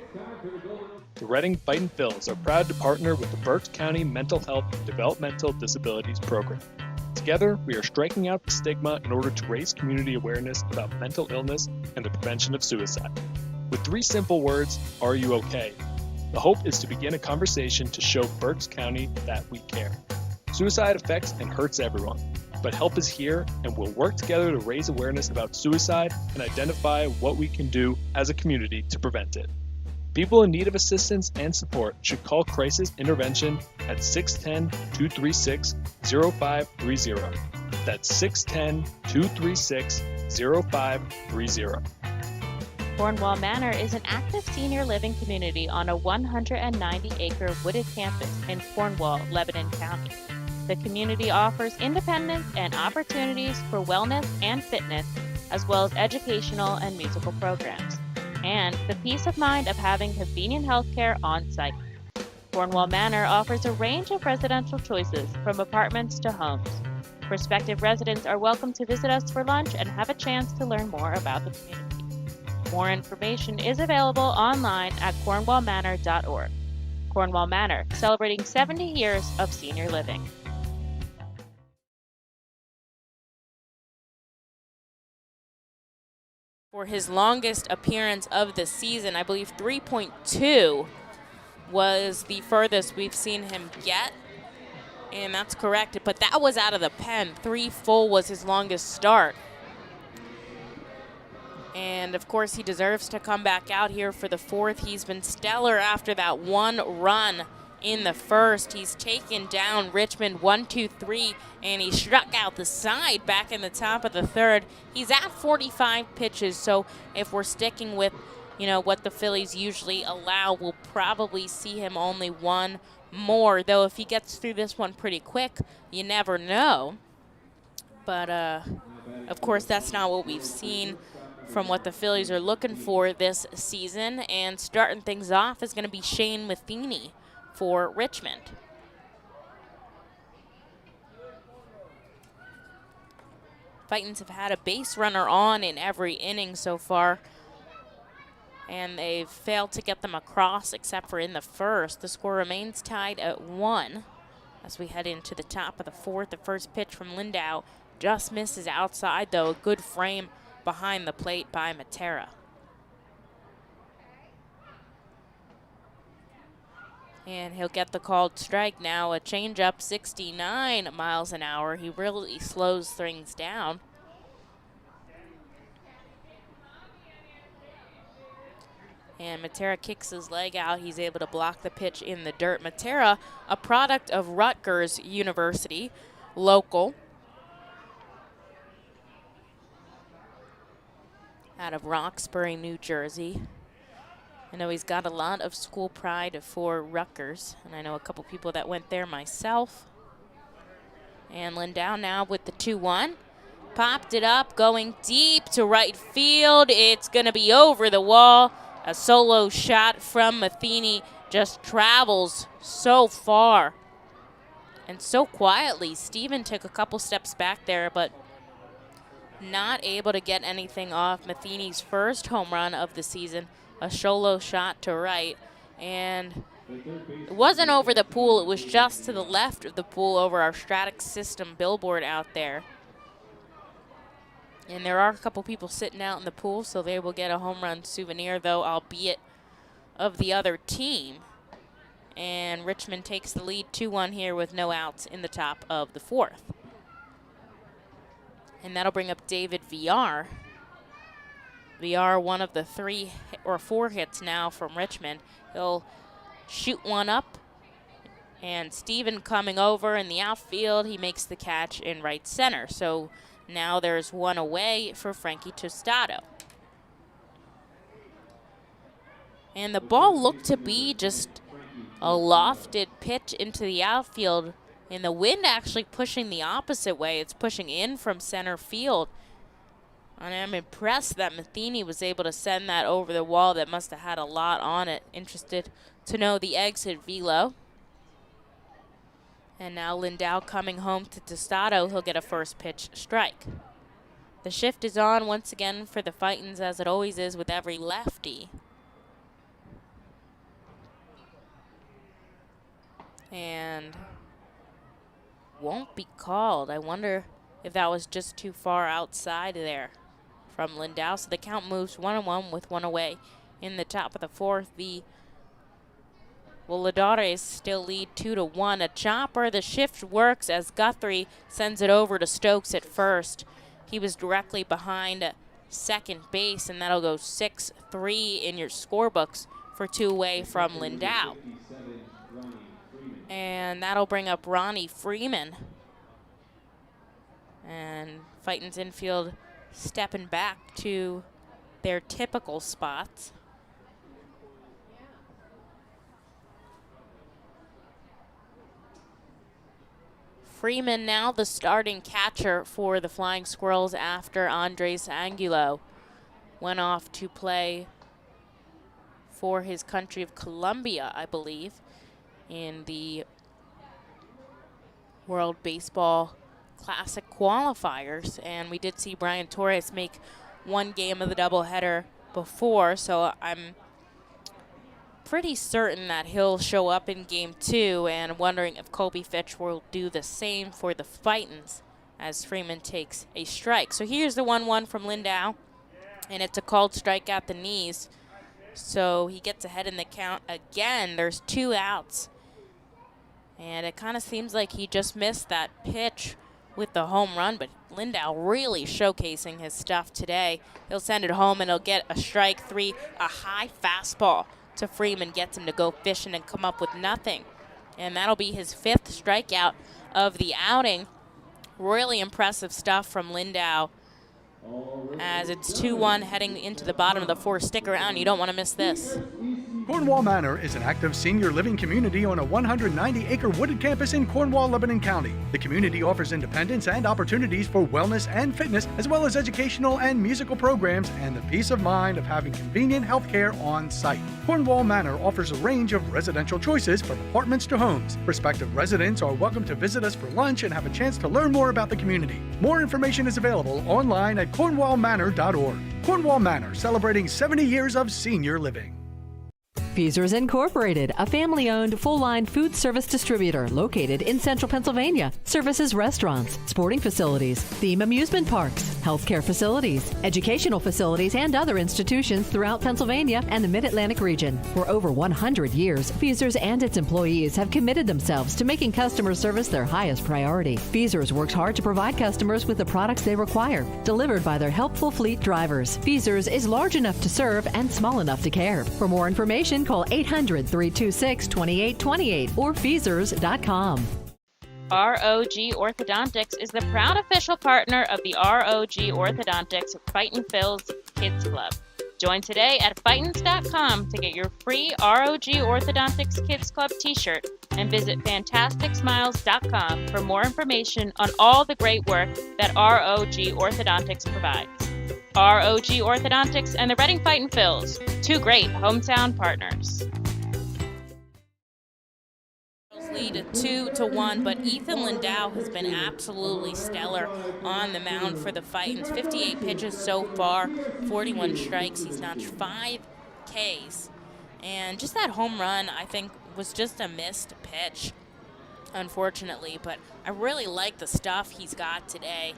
Speaker 3: The Reading Fightin' Phils are proud to partner with the Berks County Mental Health and Developmental Disabilities Program. Together, we are striking out the stigma in order to raise community awareness about mental illness and the prevention of suicide. With 3 simple words, are you okay? The hope is to begin a conversation to show Berks County that we care. Suicide affects and hurts everyone, but help is here, and we'll work together to raise awareness about suicide and identify what we can do as a community to prevent it. People in need of assistance and support should call Crisis Intervention at 610-236-0530. That's 610-236-0530.
Speaker 4: Cornwall Manor is an active senior living community on a 190-acre wooded campus in Cornwall, Lebanon County. The community offers independence and opportunities for wellness and fitness, as well as educational and musical programs, and the peace of mind of having convenient health care on site. Cornwall Manor offers a range of residential choices from apartments to homes. Prospective residents are welcome to visit us for lunch and have a chance to learn more about the community. More information is available online at cornwallmanor.org. Cornwall Manor, celebrating 70 years of senior living.
Speaker 2: For his longest appearance of the season, I believe 3.2 was the furthest we've seen him get. And that's correct, but that was out of the pen. 3 full was his longest start. And of course, he deserves to come back out here for the fourth. He's been stellar after that 1 run in the first. He's taken down Richmond 1-2-3, and he struck out the side back in the top of the third. He's at 45 pitches, so if we're sticking with, what the Phillies usually allow, we'll probably see him only 1 more, though if he gets through this one pretty quick, you never know. But, of course, that's not what we've seen from what the Phillies are looking for this season. And starting things off is going to be Shane Matheny for Richmond. Fightins have had a base runner on in every inning so far, and they've failed to get them across except for in the first. The score remains tied at 1 as we head into the top of the fourth. The first pitch from Lindau just misses outside, though. A good frame behind the plate by Matera. And he'll get the called strike now. A changeup, 69 miles an hour. He really slows things down. And Matera kicks his leg out. He's able to block the pitch in the dirt. Matera, a product of Rutgers University, local, out of Roxbury, New Jersey. I know he's got a lot of school pride for Rutgers, and I know a couple people that went there myself. And Lindau now with the 2-1. Popped it up, going deep to right field. It's going to be over the wall. A solo shot from Matheny just travels so far and so quietly. Steven took a couple steps back there, but not able to get anything off Matheny's first home run of the season. A solo shot to right, and it wasn't over the pool. It was just to the left of the pool over our Stratix System billboard out there. And there are a couple people sitting out in the pool, so they will get a home run souvenir, though, albeit of the other team. And Richmond takes the lead 2-1 here with no outs in the top of the fourth. And that'll bring up David VR. We are one of the 3 or 4 hits now from Richmond. He'll shoot one up, and Steven coming over in the outfield, he makes the catch in right center. So now there's one away for Frankie Tostado. And the ball looked to be just a lofted pitch into the outfield, and the wind actually pushing the opposite way. It's pushing in from center field. And I'm impressed that Matheny was able to send that over the wall. That must have had a lot on it. Interested to know the exit velo. And now Lindau coming home to Tostado. He'll get a first pitch strike. The shift is on once again for the Fightins, as it always is with every lefty. And won't be called. I wonder if that was just too far outside there from Lindau. So the count moves 1-1 with one away. In the top of the 4th, the Voladores still lead 2-1. A chopper, the shift works as Guthrie sends it over to Stokes at first. He was directly behind second base, and that'll go 6-3 in your scorebooks for 2 away from Lindau. And that'll bring up Ronnie Freeman. And Fightin's infield stepping back to their typical spots. Freeman now the starting catcher for the Flying Squirrels after Andres Angulo went off to play for his country of Colombia, I believe, in the World Baseball Classic qualifiers. And we did see Brian Torres make one game of the doubleheader before, so I'm pretty certain that he'll show up in game 2, and wondering if Colby Fitch will do the same for the Fightins as Freeman takes a strike. So here's the 1-1 from Lindau, and it's a called strike at the knees. So he gets ahead in the count again. There's 2 outs. And it kind of seems like he just missed that pitch with the home run, but Lindau really showcasing his stuff today. He'll send it home, and he'll get a strike 3. A high fastball to Freeman gets him to go fishing and come up with nothing. And that'll be his 5th strikeout of the outing. Really impressive stuff from Lindau. As it's 2-1 heading into the bottom of the 4th. Stick around, you don't want to miss this.
Speaker 7: Cornwall Manor is an active senior living community on a 190-acre wooded campus in Cornwall, Lebanon County. The community offers independence and opportunities for wellness and fitness, as well as educational and musical programs, and the peace of mind of having convenient health care on site. Cornwall Manor offers a range of residential choices from apartments to homes. Prospective residents are welcome to visit us for lunch and have a chance to learn more about the community. More information is available online at cornwallmanor.org. Cornwall Manor, celebrating 70 years of senior living.
Speaker 8: Feasers Incorporated, a family-owned full-line food service distributor located in central Pennsylvania. Services restaurants, sporting facilities, theme amusement parks, healthcare facilities, educational facilities, and other institutions throughout Pennsylvania and the Mid-Atlantic region. For over 100 years, Feasers and its employees have committed themselves to making customer service their highest priority. Feasers works hard to provide customers with the products they require, delivered by their helpful fleet drivers. Feasers is large enough to serve and small enough to care. For more information, call 800-326-2828 or Feasers.com.
Speaker 4: ROG Orthodontics is the proud official partner of the ROG Orthodontics Fightin Phil's Kids Club. Join today at Fightins.com to get your free ROG Orthodontics Kids Club t-shirt, and visit FantasticSmiles.com for more information on all the great work that ROG Orthodontics provides. ROG Orthodontics and the Reading Fightin Phils, 2 great hometown partners.
Speaker 2: Lead 2-1, but Ethan Lindau has been absolutely stellar on the mound for the Fightins. 58 pitches so far, 41 strikes. He's notched 5 Ks. And just that home run, I think, was just a missed pitch, unfortunately. But I really like the stuff he's got today,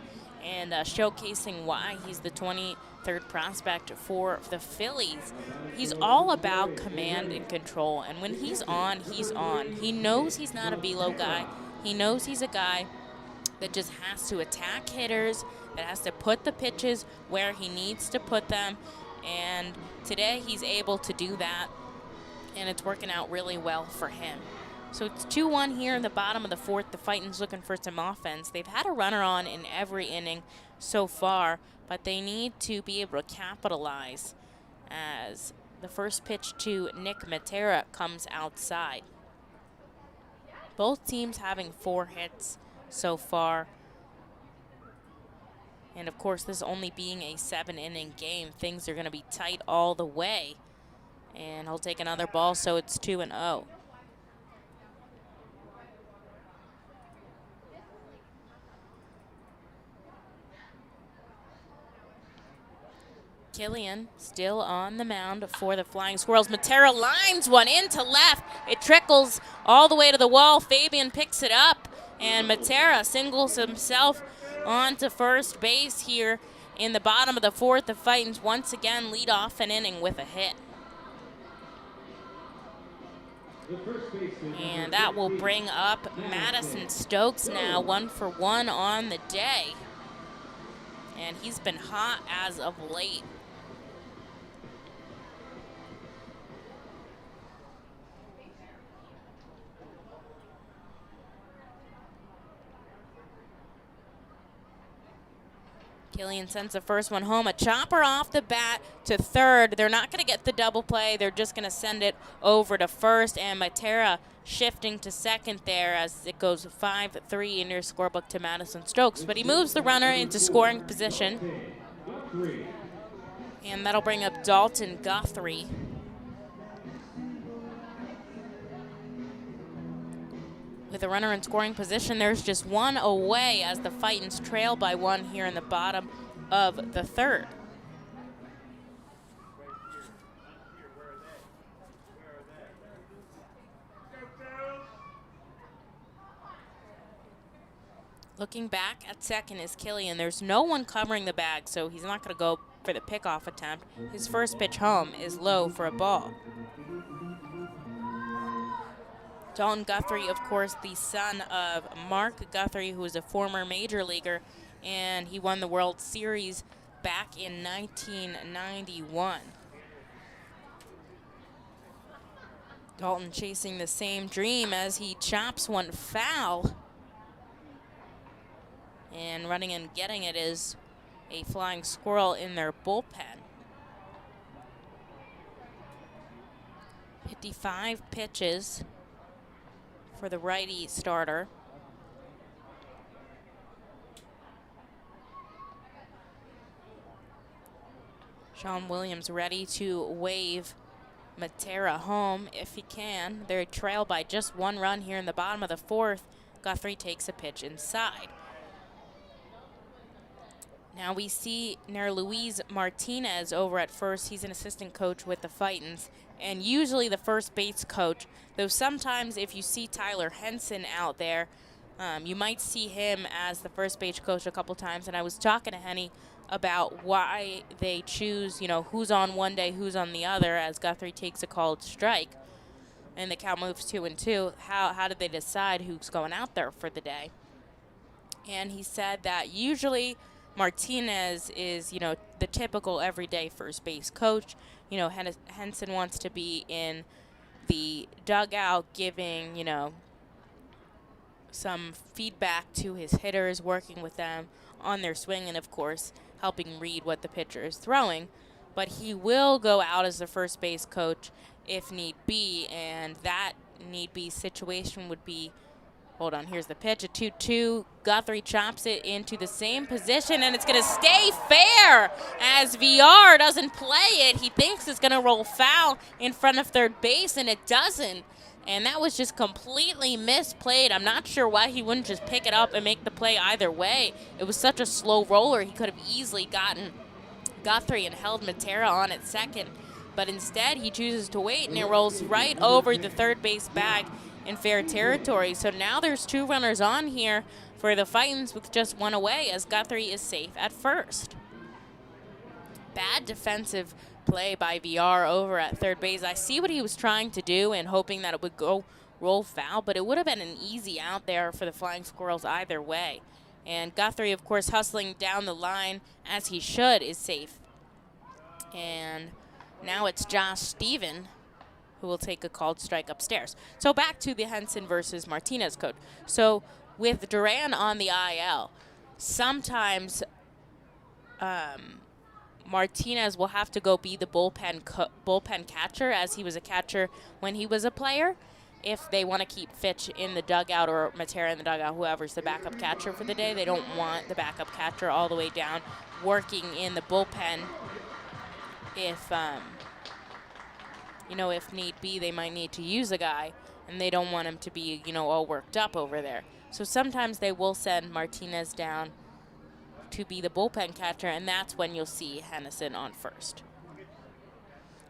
Speaker 2: and showcasing why he's the 23rd prospect for the Phillies. He's all about command and control, and when he's on, he's on. He knows he's not a velo guy. He knows he's a guy that just has to attack hitters, that has to put the pitches where he needs to put them, And today he's able to do that, and it's working out really well for him. So it's 2-1 here in the bottom of the fourth. The Fightin's looking for some offense. They've had a runner on in every inning so far, but they need to be able to capitalize as the first pitch to Nick Matera comes outside. Both teams having 4 hits so far. And of course, this only being a 7-inning game, things are going to be tight all the way. And he'll take another ball, so it's 2-0. Killian still on the mound for the Flying Squirrels. Matera lines one into left. It trickles all the way to the wall. Fabian picks it up, and Matera singles himself onto first base here in the bottom of the fourth. The Fightins once again lead off an inning with a hit. And that will bring up Madison Stokes now, 1 for 1 on the day. And he's been hot as of late. Killian sends the first one home. A chopper off the bat to third. They're not going to get the double play. They're just going to send it over to first. And Matera shifting to second there as it goes 5-3 in your scorebook to Madison Stokes. But he moves the runner into scoring position. And that'll bring up Dalton Guthrie. With a runner in scoring position, there's just 1 away as the Fightins trail by 1 here in the bottom of the third. Looking back at second is Killian. There's no one covering the bag, so he's not going to go for the pickoff attempt. His first pitch home is low for a ball. Dalton Guthrie, of course, the son of Mark Guthrie, who is a former major leaguer, and he won the World Series back in 1991. Dalton chasing the same dream as he chops one foul. And running and getting it is a Flying Squirrel in their bullpen. 55 pitches for the righty starter. Sean Williams ready to wave Matera home if he can. They're trailed by just 1 run here in the bottom of the fourth. Guthrie takes a pitch inside. Now we see Luis Martinez over at first. He's an assistant coach with the Fightins, and usually the first base coach, though sometimes if you see Tyler Henson out there, you might see him as the first base coach a couple times. And I was talking to Henny about why they choose, who's on one day, who's on the other, as Guthrie takes a called strike and the count moves 2-2. How did they decide who's going out there for the day? And he said that usually Martinez is, the typical everyday first base coach. Henson wants to be in the dugout giving, some feedback to his hitters, working with them on their swing, and of course helping read what the pitcher is throwing. But he will go out as the first base coach if need be, and that need be situation would be, hold on, here's the pitch, a 2-2. Guthrie chops it into the same position, and it's going to stay fair as VR doesn't play it. He thinks it's going to roll foul in front of third base, and it doesn't. And that was just completely misplayed. I'm not sure why he wouldn't just pick it up and make the play either way. It was such a slow roller. He could have easily gotten Guthrie and held Matera on at second. But instead, he chooses to wait, and it rolls right over the third base bag in fair territory. So now there's 2 runners on here for the Fightins with just 1 away, as Guthrie is safe at first. Bad defensive play by VR over at third base. I see what he was trying to do and hoping that it would go roll foul, but it would have been an easy out there for the Flying Squirrels either way. And Guthrie, of course, hustling down the line as he should, is safe. And now it's Josh Steven who will take a called strike upstairs. So back to the Henson versus Martinez code. So with Duran on the IL, sometimes Martinez will have to go be the bullpen catcher, as he was a catcher when he was a player, if they want to keep Fitch in the dugout or Matera in the dugout, whoever's the backup catcher for the day. They don't want the backup catcher all the way down working in the bullpen. If, you know, if need be, they might need to use a guy, and they don't want him to be, you know, all worked up over there. So sometimes they will send Martinez down to be the bullpen catcher, and that's when you'll see Hennison on first.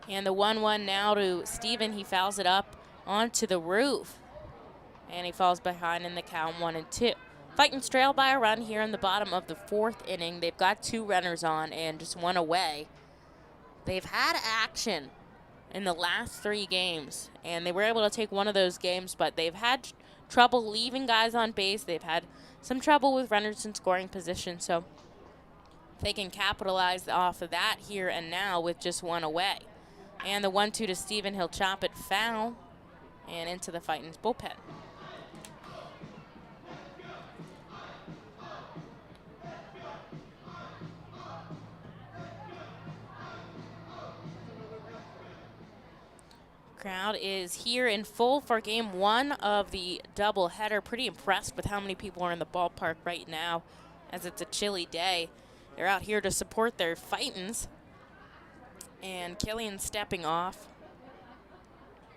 Speaker 2: And the 1-1 now to Steven. He fouls it up onto the roof, and he falls behind in the count 1-2. Fightin's trail by a run here in the bottom of the 4th inning. They've got 2 runners on and just 1 away. They've had action in the last 3 games, and they were able to take one of those games, but they've had trouble leaving guys on base. They've had some trouble with runners in scoring position, so they can capitalize off of that here and now with just 1 away. And the 1-2 to Steven. He'll chop it foul and into the Fightin's bullpen. Crowd is here in full for game 1 of the doubleheader. Pretty impressed with how many people are in the ballpark right now, as it's a chilly day. They're out here to support their Fightins. And Killian stepping off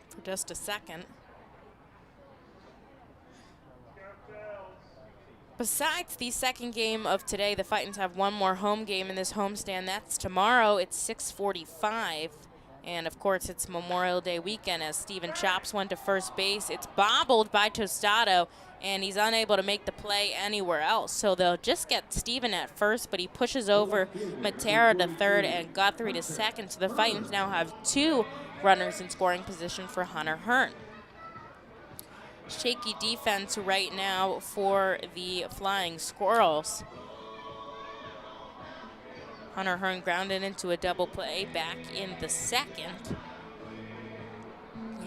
Speaker 2: for just a second. Besides the second game of today, the Fightins have one more home game in this homestand. That's tomorrow. It's 6:45. And, of course, it's Memorial Day weekend as Steven chops one to first base. It's bobbled by Tostado, and he's unable to make the play anywhere else. So they'll just get Steven at first, but he pushes over Matera to third and Guthrie to second. So the Fightins now have 2 runners in scoring position for Hunter Hearn. Shaky defense right now for the Flying Squirrels. Hunter Hearn grounded into a double play back in the 2nd.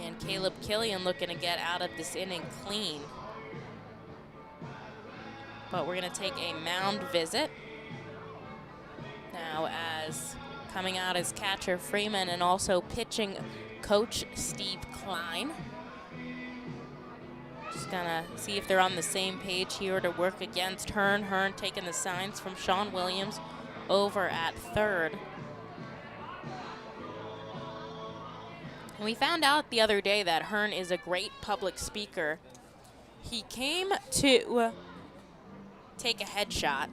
Speaker 2: And Caleb Killian looking to get out of this inning clean. But we're going to take a mound visit. Now as coming out as catcher Freeman and also pitching coach Steve Klein. Just going to see if they're on the same page here to work against Hearn. Hearn taking the signs from Sean Williams over at third. And we found out the other day that Hearn is a great public speaker. He came to take a headshot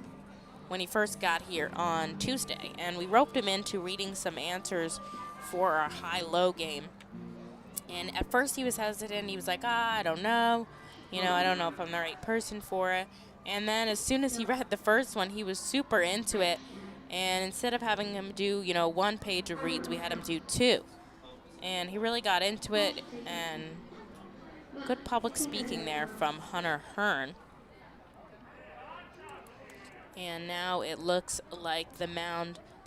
Speaker 2: when he first got here on Tuesday, and we roped him into reading some answers for our high-low game. And at first he was hesitant. He was like, I don't know. You know, I don't know if I'm the right person for it. And then as soon as he read the first one, he was super into it. And instead of having him do, you know, 1 page of reads, we had him do 2. And he really got into it, and good public speaking there from Hunter Hearn. And now it looks like the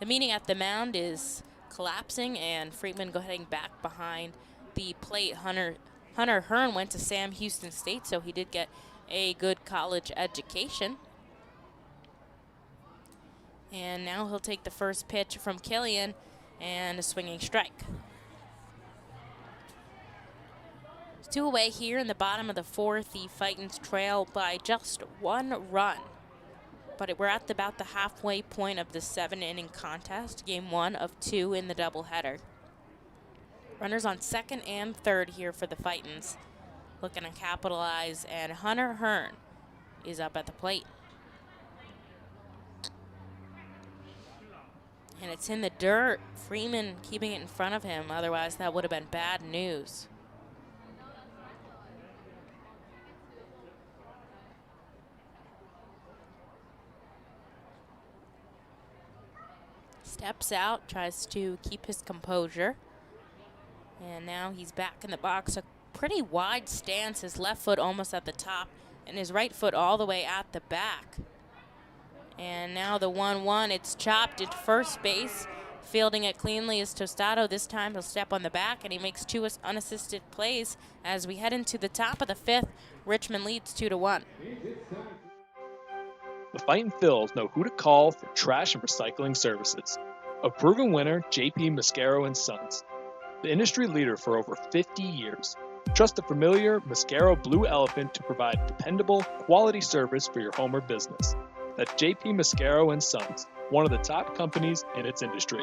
Speaker 2: meeting at the mound is collapsing, and Freeman heading back behind the plate. Hunter Hearn went to Sam Houston State, so he did get a good college education. And now he'll take the first pitch from Killian and a swinging strike. 2 away here in the bottom of the 4th. The Fightins trail by just 1 run. But we're at about the halfway point of the 7-inning contest, game 1 of 2 in the doubleheader. Runners on 2nd and 3rd here for the Fightins, looking to capitalize, and Hunter Hearn is up at the plate. And it's in the dirt. Freeman keeping it in front of him. Otherwise, that would have been bad news. Steps out, tries to keep his composure. And now he's back in the box. A pretty wide stance. His left foot almost at the top and his right foot all the way at the back. And now the 1-1, it's chopped at first base. Fielding it cleanly is Tostado. This time he'll step on the back, and he makes 2 unassisted plays as we head into the top of the 5th. Richmond leads 2-1.
Speaker 3: The Fightin Phils know who to call for trash and recycling services. A proven winner, JP Mascaro & Sons. The industry leader for over 50 years. Trust the familiar Mascaro Blue Elephant to provide dependable, quality service for your home or business. That's JP Mascaro & Sons, one of the top companies in its industry.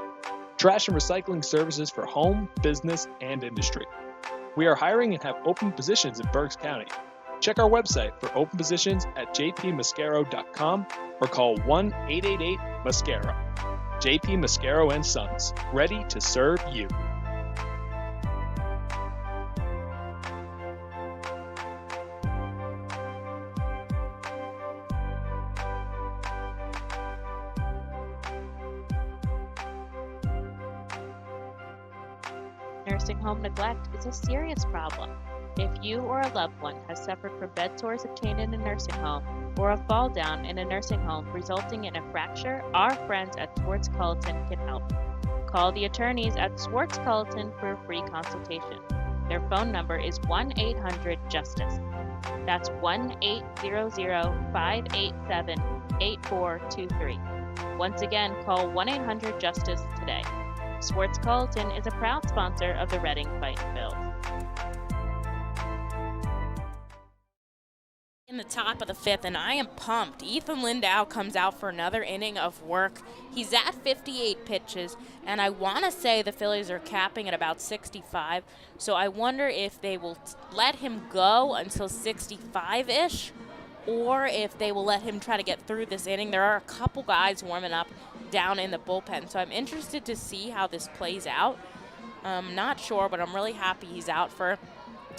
Speaker 3: Trash and recycling services for home, business, and industry. We are hiring and have open positions in Berks County. Check our website for open positions at jpmascaro.com or call 1-888-MASCARO. JP Mascaro & Sons, ready to serve you.
Speaker 4: Nursing home neglect is a serious problem. If you or a loved one has suffered from bed sores obtained in a nursing home or a fall down in a nursing home resulting in a fracture, our friends at Swartz Culleton can help. Call the attorneys at Swartz Culleton for a free consultation. Their phone number is 1-800-JUSTICE. That's 1-800-587-8423. Once again, call 1-800-JUSTICE today. Swartz Culleton is a proud sponsor of the Reading Fightin Phils.
Speaker 2: In the top of the 5th, and I am pumped. Ethan Lindau comes out for another inning of work. He's at 58 pitches, and I want to say the Phillies are capping at about 65, so I wonder if they will let him go until 65-ish, or if they will let him try to get through this inning. There are a couple guys warming up down in the bullpen, so I'm interested to see how this plays out. I'm not sure, but I'm really happy he's out for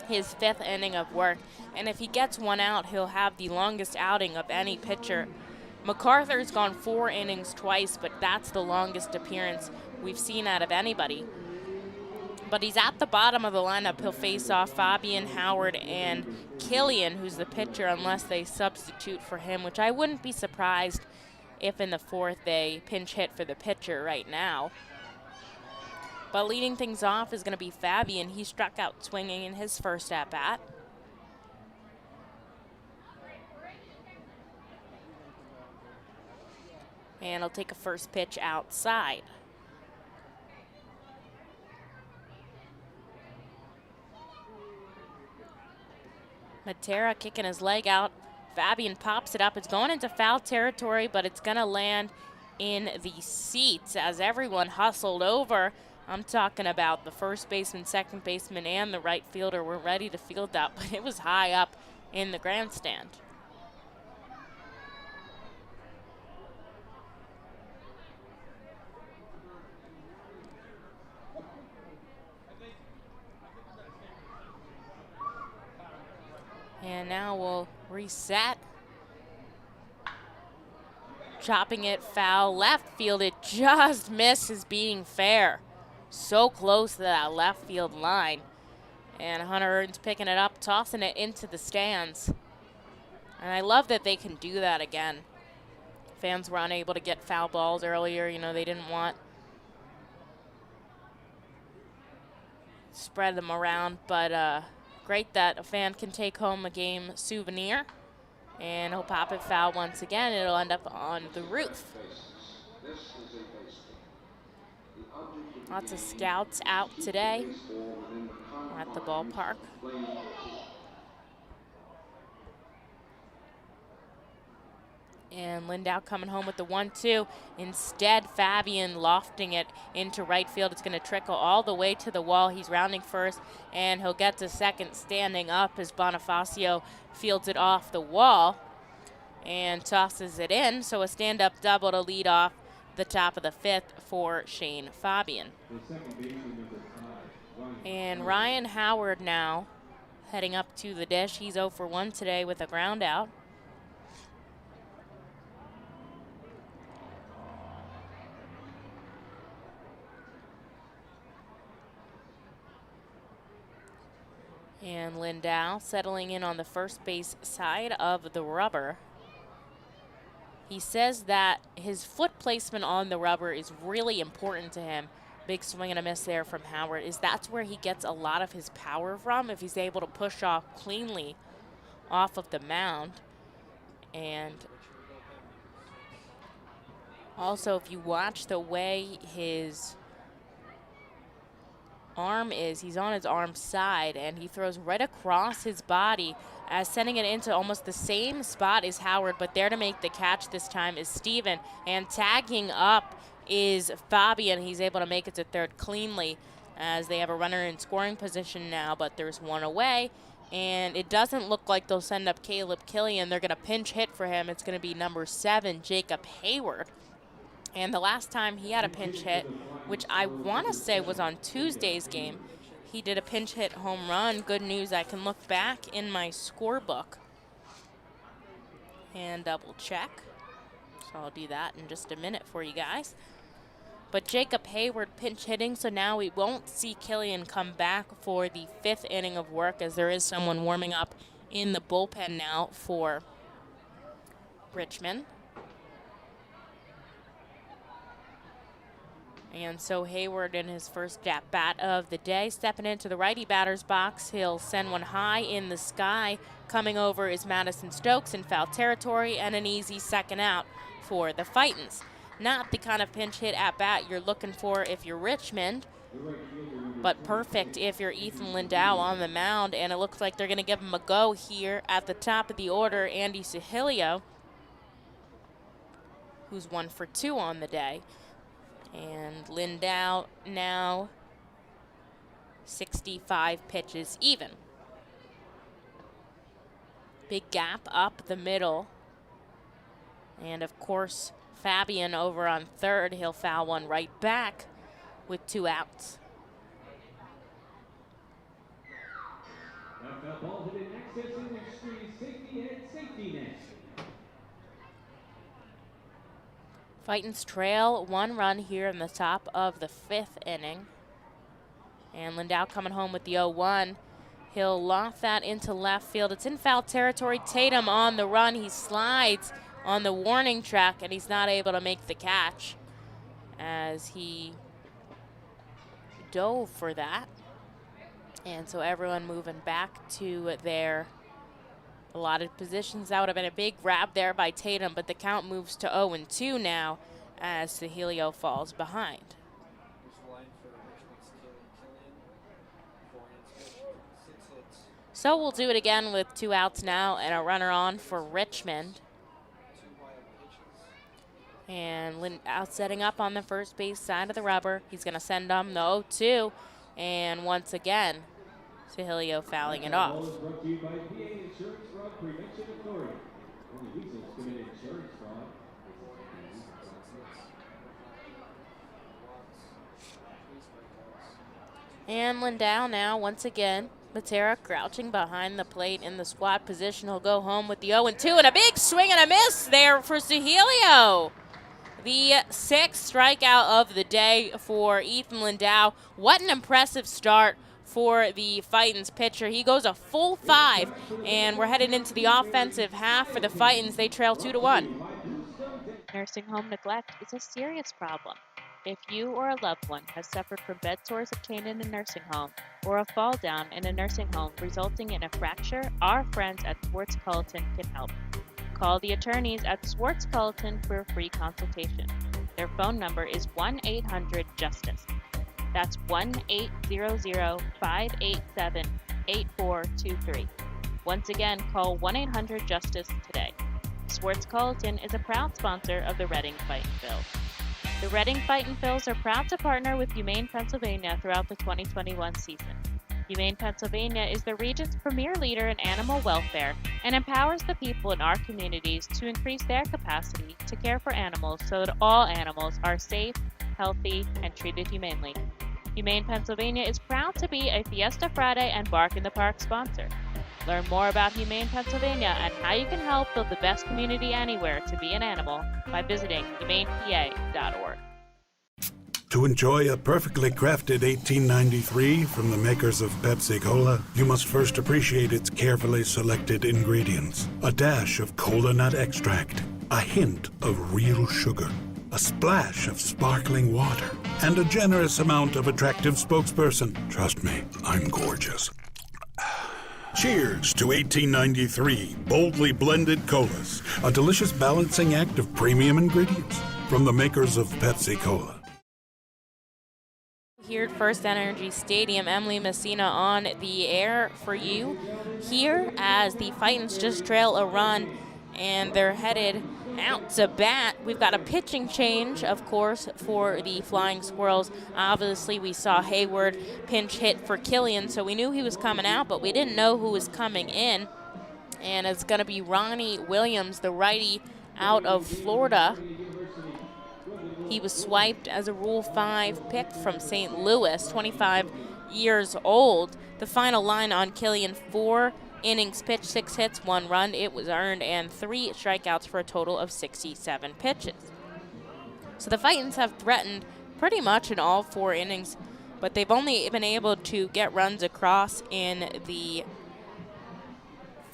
Speaker 2: his 5th inning of work, and if he gets one out, he'll have the longest outing of any pitcher. MacArthur's gone 4 innings twice, but that's the longest appearance we've seen out of anybody. But he's at the bottom of the lineup. He'll face off Fabian, Howard, and Killian, who's the pitcher, unless they substitute for him, which I wouldn't be surprised if in the 4th they pinch hit for the pitcher right now. But leading things off is going to be Fabian. He struck out swinging in his first at-bat. And he'll take a first pitch outside. Matera kicking his leg out. Fabian pops it up. It's going into foul territory, but it's going to land in the seats as everyone hustled over. I'm talking about the first baseman, second baseman, and the right fielder were ready to field that, but it was high up in the grandstand. And now we'll reset. Chopping it foul left field. It just misses being fair. So close to that left field line. And Hunter Earn's picking it up, tossing it into the stands. And I love that they can do that again. Fans were unable to get foul balls earlier. You know, they didn't want to spread them around. But great that a fan can take home a game souvenir. And he'll pop it foul once again. It'll end up on the roof. Lots of scouts out today at the ballpark. And Lindau coming home with the 1-2. Instead, Fabian lofting it into right field. It's going to trickle all the way to the wall. He's rounding first, and he'll get to second standing up as Bonifacio fields it off the wall and tosses it in. So a stand-up double to lead off the top of the 5th for Shane Fabian. And Ryan Howard now heading up to the dish. He's 0 for 1 today with a ground out. And Lindau settling in on the first base side of the rubber. He says that his foot placement on the rubber is really important to him. Big swing and a miss there from Howard. That's where he gets a lot of his power from, if he's able to push off cleanly off of the mound. And also, if you watch the way his arm is, he's on his arm side, and he throws right across his body, as sending it into almost the same spot as Howard, but there to make the catch this time is Steven, and tagging up is Fabian. He's able to make it to third cleanly, as they have a runner in scoring position now, but there's one away, and it doesn't look like they'll send up Caleb Killian. They're going to pinch hit for him. It's going to be number 7, Jacob Hayward. And the last time he had a pinch hit, which I want to say was on Tuesday's game, he did a pinch hit home run. Good news, I can look back in my scorebook and double check. So I'll do that in just a minute for you guys. But Jacob Hayward pinch hitting, so now we won't see Killian come back for the 5th inning of work, as there is someone warming up in the bullpen now for Richmond. And so Hayward, in his first at-bat of the day, stepping into the righty batter's box. He'll send one high in the sky. Coming over is Madison Stokes in foul territory, and an easy second out for the Fightins. Not the kind of pinch hit at-bat you're looking for if you're Richmond, but perfect if you're Ethan Lindau on the mound, and it looks like they're going to give him a go here at the top of the order. Andy Sahilio, who's 1 for 2 on the day. And Lindau now 65 pitches even. Big gap up the middle. And of course, Fabian over on third. He'll foul one right back with 2 outs.
Speaker 1: That ball hit in excess in the extreme safety head safety net.
Speaker 2: Fightins trail 1 run here in the top of the 5th inning. And Lindau coming home with the 0-1. He'll loft that into left field. It's in foul territory. Tatum on the run. He slides on the warning track, and he's not able to make the catch as he dove for that. And so everyone moving back to their allotted positions. That would have been a big grab there by Tatum, but the count moves to 0-2 now as Sahilio falls behind. So we'll do it again with 2 outs now and a runner on for Richmond. And Lindau setting up on the first base side of the rubber. He's going to send them the 0-2, and once again, Sahilio fouling it off.
Speaker 1: Brought to you by PA Insurance Fraud Prevention Authority. Only weasels commit insurance fraud.
Speaker 2: And Lindau now once again. Matera crouching behind the plate in the squat position. He'll go home with the 0-2, and a big swing and a miss there for Sahilio. The 6th strikeout of the day for Ethan Lindau. What an impressive start for the Fightins pitcher. He goes a full 5, and we're headed into the offensive half for the Fightins. They trail 2-1.
Speaker 4: Nursing home neglect is a serious problem. If you or a loved one has suffered from bed sores obtained in a nursing home or a fall down in a nursing home resulting in a fracture, our friends at Swartz Culleton can help. Call the attorneys at Swartz Culleton for a free consultation. Their phone number is 1-800-JUSTICE. That's 1-800-587-8423. Once again, call 1-800-JUSTICE today. Swartz Culleton is a proud sponsor of the Reading Fightin' Phils. The Reading Fightin' Phils are proud to partner with Humane Pennsylvania throughout the 2021 season. Humane Pennsylvania is the region's premier leader in animal welfare and empowers the people in our communities to increase their capacity to care for animals so that all animals are safe, healthy, and treated humanely. Humane Pennsylvania is proud to be a Fiesta Friday and Bark in the Park sponsor. Learn more about Humane Pennsylvania and how you can help build the best community anywhere to be an animal by visiting humanepa.org.
Speaker 9: To enjoy a perfectly crafted 1893 from the makers of Pepsi Cola, you must first appreciate its carefully selected ingredients. A dash of cola nut extract, A hint of real sugar, a splash of sparkling water, and a generous amount of attractive spokesperson. Trust me, I'm gorgeous. Cheers to 1893 boldly blended colas, a delicious balancing act of premium ingredients from the makers of Pepsi Cola.
Speaker 2: Here at First Energy Stadium, Emily Messina on the air for you here as the Fightins just trail a run and they're headed out to bat. We've got a pitching change, of course, for the Flying Squirrels. Obviously, we saw Hayward pinch hit for Killian, so we knew he was coming out, but we didn't know who was coming in. And it's going to be Ronnie Williams, the righty out of Florida. He was swiped as a Rule 5 pick from St. Louis, 25 years old. The final line on Killian: 4 innings pitched, 6 hits, 1 run. It was earned, and 3 strikeouts for a total of 67 pitches. So the Fightins have threatened pretty much in all 4 innings, but they've only been able to get runs across in the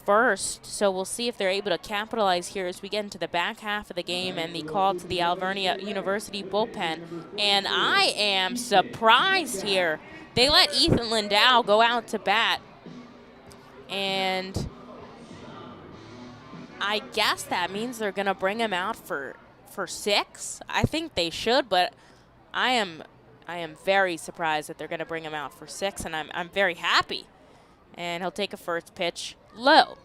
Speaker 2: first, so we'll see if they're able to capitalize here as we get into the back half of the game and the call to the Alvernia University bullpen. And I am surprised here. They let Ethan Lindau go out to bat, and I guess that means they're going to bring him out for 6. I think they should, but I am very surprised that they're going to bring him out for 6, and I'm very happy. And he'll take a first pitch low.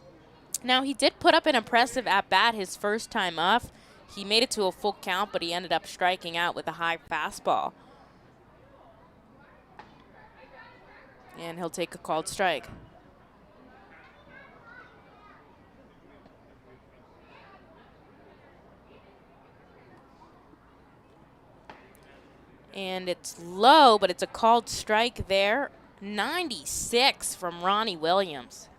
Speaker 2: Now, he did put up an impressive at-bat his first time up. He made it to a full count, but he ended up striking out with a high fastball. And he'll take a called strike. And it's low, but it's a called strike there. 96 from Ronnie Williams.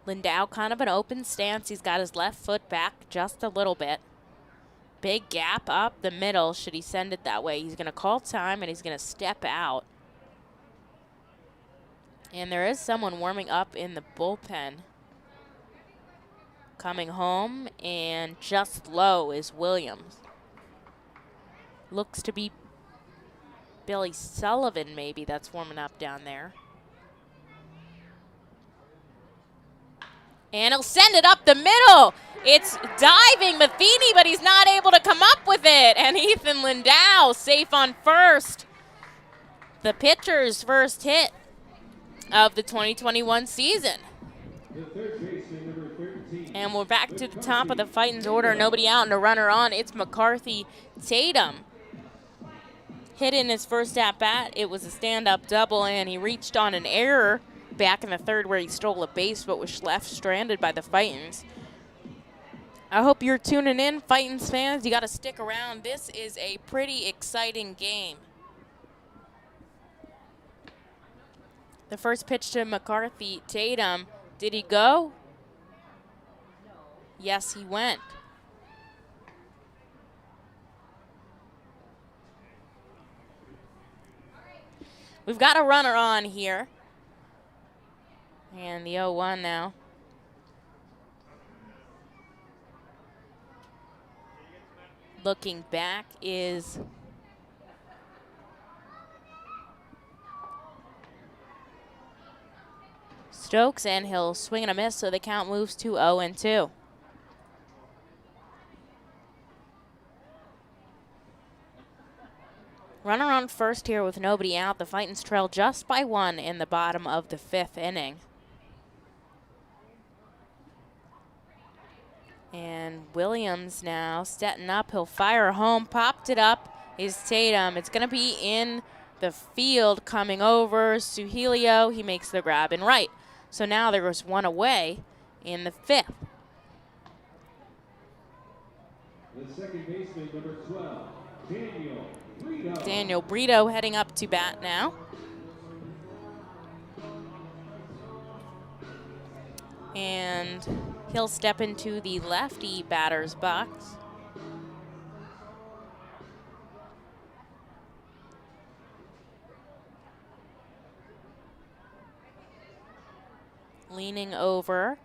Speaker 2: Lindau kind of an open stance. He's got his left foot back just a little bit. Big gap up the middle. Should he send it that way? He's going to call time, and he's going to step out. And there is someone warming up in the bullpen. Coming home, and just low is Williams. Looks to be Billy Sullivan, maybe, that's warming up down there. And he'll send it up the middle. It's diving Matheny, but he's not able to come up with it. And Ethan Lindau safe on first. The pitcher's first hit of the 2021 season. And we're back to the top of the Fightins order. Nobody out and a runner on. It's McCarthy Tatum. Hit in his first at-bat. It was a stand-up double, and he reached on an error back in the third where he stole a base but was left stranded by the Fightins. I hope you're tuning in, Fightins fans. You got to stick around. This is a pretty exciting game. The first pitch to McCarthy Tatum. Did he go? Yes, he went. We've got a runner on here. And the 0-1 now. Looking back is Stokes, and he'll swing and a miss, so the count moves to 0-2. Runner on first here with nobody out. The Fightins trail just by 1 in the bottom of the 5th inning. And Williams now setting up. He'll fire home. Popped it up is Tatum. It's going to be in the field. Coming over, Suhilio. He makes the grab and right. So now there was 1 away in the 5th.
Speaker 1: The second baseman, number 12, Daniel Brito.
Speaker 2: Daniel Brito heading up to bat now. And he'll step into the lefty batter's box. leaning over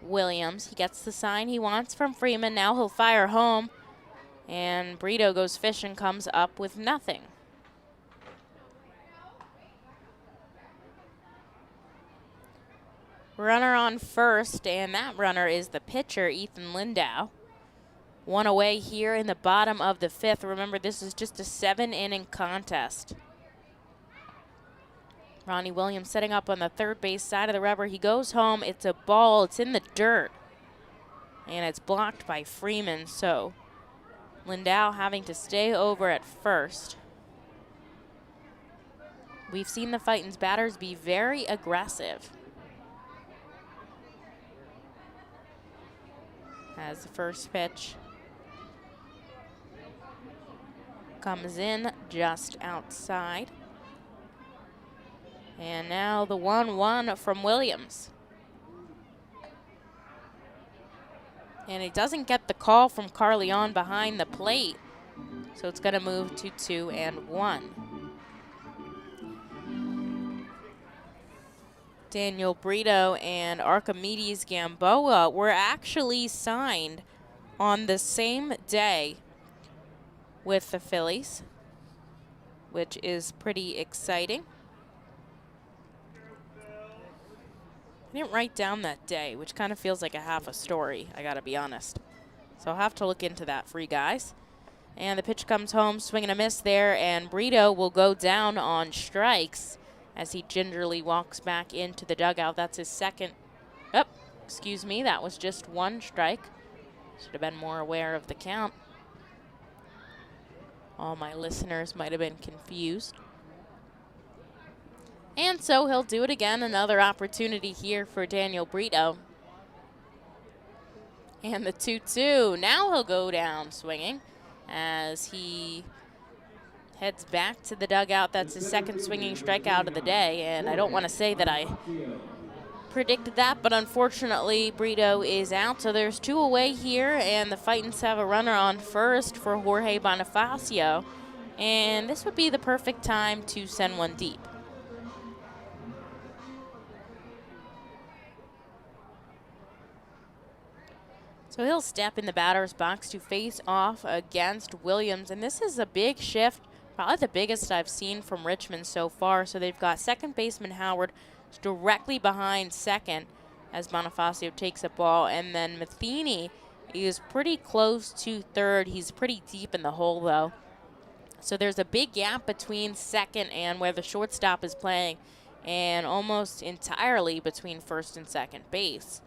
Speaker 2: Williams. He gets the sign he wants from Freeman. Now he'll fire home. And Brito goes fish and comes up with nothing. Runner on first, and that runner is the pitcher, Ethan Lindau. One away here in the bottom of the fifth. Remember, this is just a 7-inning contest. Ronnie Williams setting up on the third base side of the rubber. He goes home. It's a ball. It's in the dirt. And it's blocked by Freeman, so Lindau having to stay over at first. We've seen the Fightin's batters be very aggressive. As the first pitch comes in just outside. And now the 1-1 from Williams. And he doesn't get the call from Carleon behind the plate. So it's going to move to 2-1. Daniel Brito and Archimedes Gamboa were actually signed on the same day with the Phillies, which is pretty exciting. I didn't write down that day, which kind of feels like a half a story, I gotta be honest. So I'll have to look into that for you guys. And the pitch comes home, swing and a miss there, and Brito will go down on strikes as he gingerly walks back into the dugout. That's his second. Oh, excuse me, that was just one strike. Should have been more aware of the count. All my listeners might have been confused. And so he'll do it again. Another opportunity here for Daniel Brito. And the 2-2. Now he'll go down swinging as he heads back to the dugout. That's his second swinging strikeout of the day. And I don't want to say that I predicted that, but unfortunately Brito is out. So there's two away here, and the Fightins have a runner on first for Jorge Bonifacio. And this would be the perfect time to send one deep. So he'll step in the batter's box to face off against Williams. And this is a big shift, probably the biggest I've seen from Richmond so far. So they've got second baseman Howard directly behind second as Bonifacio takes a ball. And then Matheny is pretty close to third. He's pretty deep in the hole, though. So there's a big gap between second and where the shortstop is playing, and almost entirely between first and second base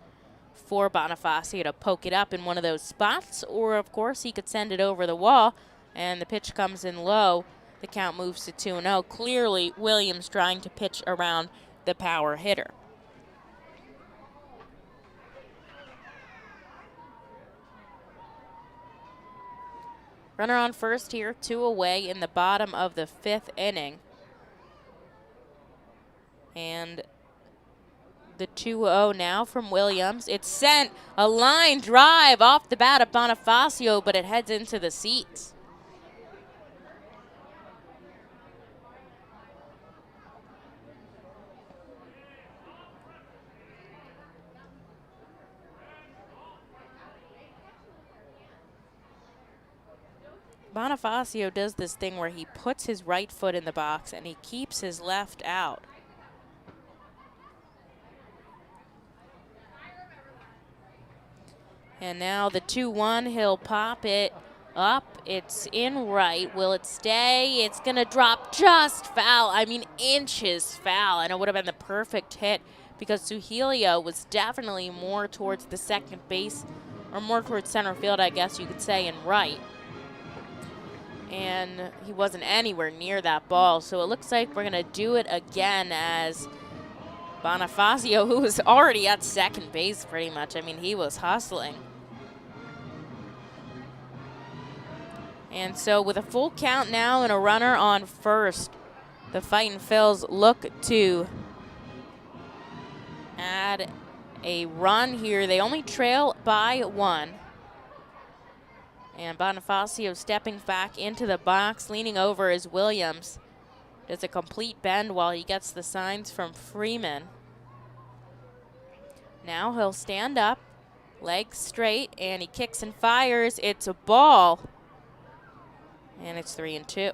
Speaker 2: for Bonifacio to poke it up in one of those spots, or of course he could send it over the wall, and the pitch comes in low. The count moves to 2-0. Clearly Williams trying to pitch around the power hitter. Runner on first here, two away in the bottom of the fifth inning. And the 2-0 now from Williams. It's sent a line drive off the bat of Bonifacio, but it heads into the seats. Bonifacio does this thing where he puts his right foot in the box and he keeps his left out. And now the 2-1, he'll pop it up. It's in right. Will it stay? It's going to drop just foul. I mean, inches foul. And it would have been the perfect hit because Suhilio was definitely more towards the second base, or more towards center field, I guess you could say, in right. And he wasn't anywhere near that ball. So it looks like we're going to do it again as Bonifacio, who was already at second base pretty much. I mean, he was hustling. And so with a full count now and a runner on first, the Fightin' Phils look to add a run here. They only trail by one. And Bonifacio stepping back into the box, leaning over is Williams. Does a complete bend while he gets the signs from Freeman. Now he'll stand up, legs straight, and he kicks and fires. It's a ball, and it's 3-2.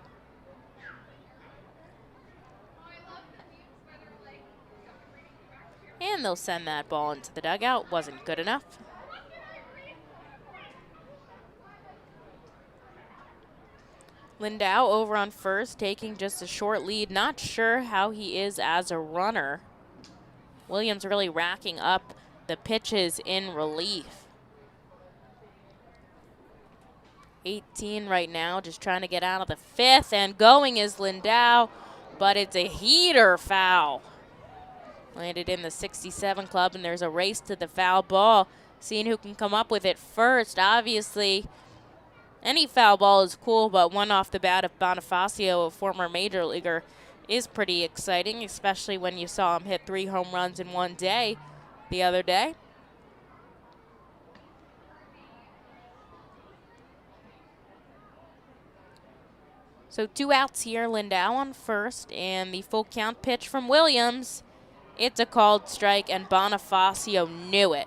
Speaker 2: And they'll send that ball into the dugout. Wasn't good enough. Lindau over on first, taking just a short lead. Not sure how he is as a runner. Williams really racking up the pitches in relief. 18 right now, just trying to get out of the fifth, and going is Lindau, but it's a heater foul. Landed in the 67 club, and there's a race to the foul ball. Seeing who can come up with it first. Obviously, any foul ball is cool, but one off the bat of Bonifacio, a former major leaguer, is pretty exciting, especially when you saw him hit 3 home runs in one day the other day. So 2 outs here, Lindau on first, and the full count pitch from Williams. It's a called strike, and Bonifacio knew it.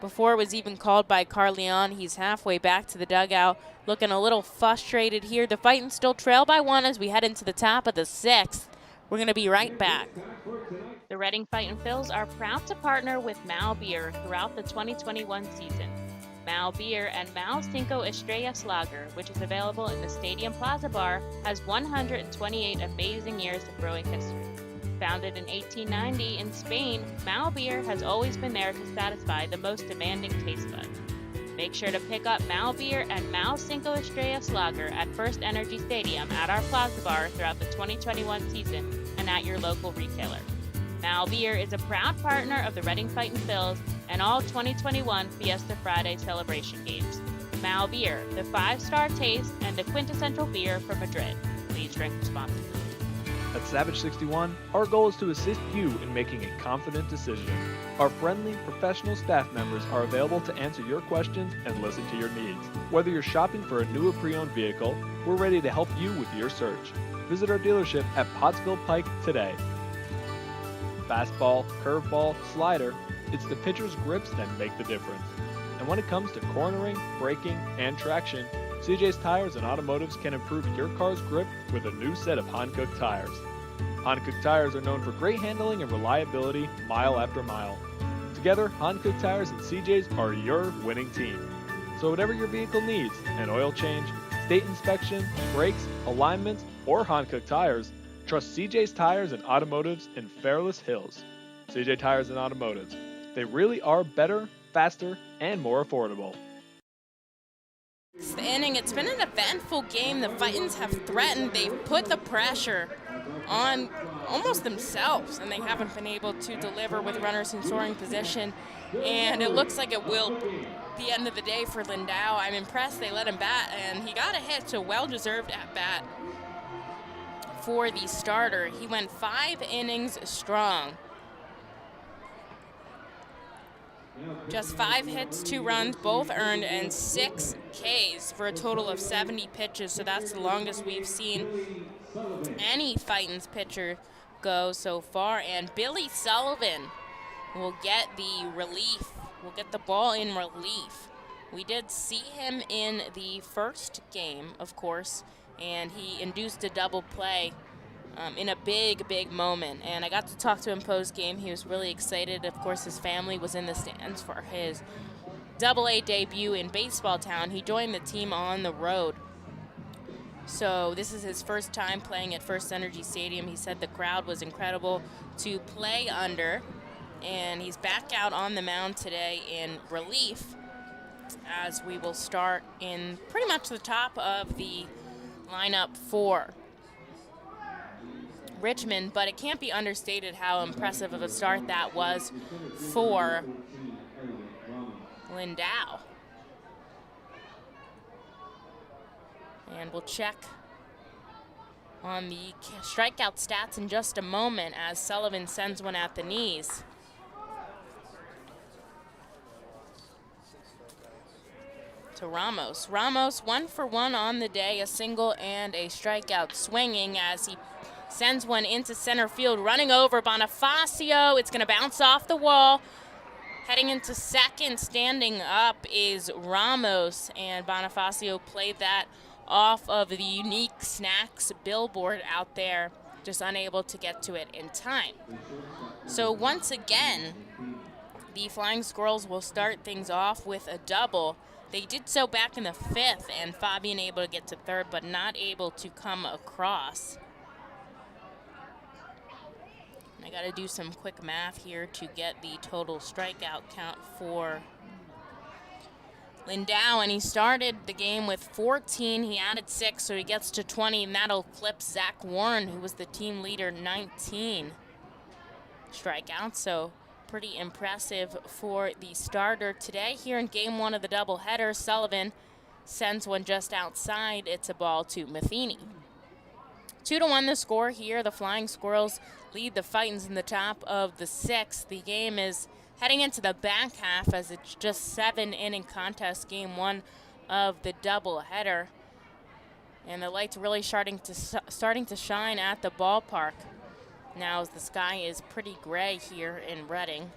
Speaker 2: Before it was even called by Carleon, he's halfway back to the dugout, looking a little frustrated here. The Fightin still trail by 1 as we head into the top of the 6th. We're going to be right back.
Speaker 4: The Reading Fightin Phils are proud to partner with Mao Beer throughout the 2021 season. Mao Beer and Mao Cinco Estrellas Lager, which is available in the Stadium Plaza Bar, has 128 amazing years of brewing history. Founded in 1890 in Spain, Mao Beer has always been there to satisfy the most demanding taste buds. Make sure to pick up Mao Beer and Mao Cinco Estrellas Lager at First Energy Stadium at our Plaza Bar throughout the 2021 season and at your local retailer. Mao Beer is a proud partner of the Reading Fightin Phils and all 2021 Fiesta Friday celebration games. Mao Beer, the 5-star taste and the quintessential beer from Madrid. Please drink responsibly.
Speaker 3: At Savage 61, our goal is to assist you in making a confident decision. Our friendly, professional staff members are available to answer your questions and listen to your needs. Whether you're shopping for a new or pre-owned vehicle, we're ready to help you with your search. Visit our dealership at Pottsville Pike today. Fastball, curveball, slider, it's the pitcher's grips that make the difference. And when it comes to cornering, braking, and traction, CJ's Tires and Automotives can improve your car's grip with a new set of Hankook tires. Hankook tires are known for great handling and reliability mile after mile. Together, Hankook Tires and CJ's are your winning team. So whatever your vehicle needs, an oil change, state inspection, brakes, alignments, or Hankook tires, trust CJ's Tires and Automotives in Fairless Hills. CJ Tires and Automotives. They really are better, faster, and more affordable.
Speaker 2: It's the inning. It's been an eventful game. The Fightins have threatened. They've put the pressure on almost themselves, and they haven't been able to deliver with runners in scoring position. And it looks like it will be the end of the day for Lindau. I'm impressed they let him bat, and he got a hit, so well-deserved at bat for the starter. He went 5 innings strong. Just 5 hits, 2 runs, both earned, and 6 Ks for a total of 70 pitches. So that's the longest we've seen any Fightins pitcher go so far. And Billy Sullivan will get the relief. Will get the ball in relief. We did see him in the first game, of course, and he induced a double play in a big moment. And I got to talk to him post-game. He was really excited. Of course, his family was in the stands for his Double-A debut in Baseball Town. He joined the team on the road. So this is his first time playing at First Energy Stadium. He said the crowd was incredible to play under. And he's back out on the mound today in relief as we will start in pretty much the top of the lineup for Richmond, but it can't be understated how impressive of a start that was for Lindau. And we'll check on the strikeout stats in just a moment as Sullivan sends one at the knees. To Ramos. Ramos 1 for 1 on the day, a single and a strikeout, swinging as he sends one into center field, running over Bonifacio. It's going to bounce off the wall. Heading into second, standing up is Ramos, and Bonifacio played that off of the Unique Snacks billboard out there, just unable to get to it in time. So once again, the Flying Squirrels will start things off with a double. They did so back in the 5th, and Fabian able to get to 3rd, but not able to come across. I got to do some quick math here to get the total strikeout count for Lindau, and he started the game with 14. He added 6, so he gets to 20, and that'll clip Zach Warren, who was the team leader, 19 strikeouts. So pretty impressive for the starter today. Here in game 1 of the doubleheader, Sullivan sends one just outside. It's a ball to Matheny. 2-1 the score here. The Flying Squirrels lead the Fightins in the top of the 6th. The game is heading into the back half as it's just 7-inning contest, game 1 of the doubleheader. And the lights really starting to shine at the ballpark now as the sky is pretty gray here in Reading.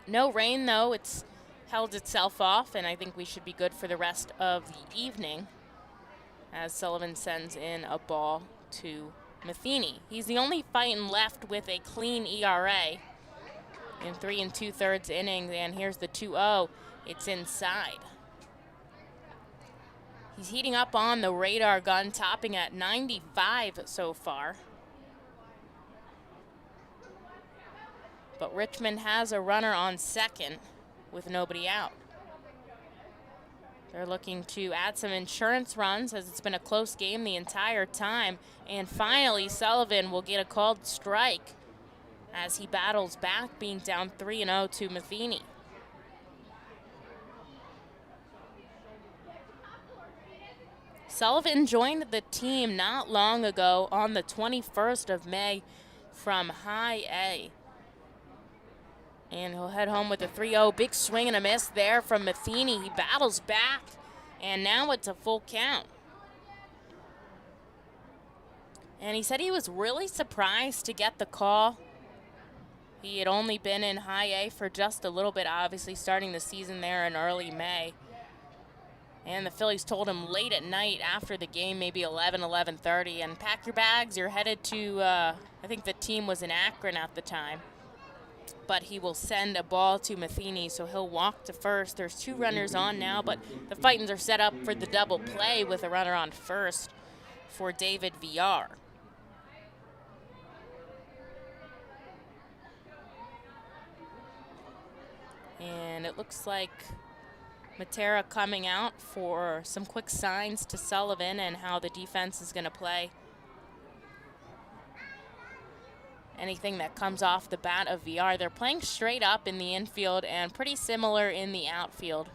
Speaker 2: No rain though, it's held itself off, and I think we should be good for the rest of the evening as Sullivan sends in a ball to Matheny. He's the only Fightin left with a clean ERA in 3 2/3 innings, and here's the 2-0. It's inside. He's heating up on the radar gun, topping at 95 so far. But Richmond has a runner on second with nobody out. They're looking to add some insurance runs as it's been a close game the entire time. And finally, Sullivan will get a called strike as he battles back, being down 3-0 to Matheny. Sullivan joined the team not long ago on the 21st of May from High A. And he'll head home with a 3-0. Big swing and a miss there from Matheny. He battles back, and now it's a full count. And he said he was really surprised to get the call. He had only been in High A for just a little bit, obviously starting the season there in early May. And the Phillies told him late at night after the game, maybe 11:30, and pack your bags, you're headed to, I think the team was in Akron at the time. But he will send a ball to Matheny, so he'll walk to first. There's 2 runners on now, but the Fightins are set up for the double play with a runner on first for David VR. And it looks like Matera coming out for some quick signs to Sullivan and how the defense is going to play anything that comes off the bat of VR. They're playing straight up in the infield and pretty similar in the outfield.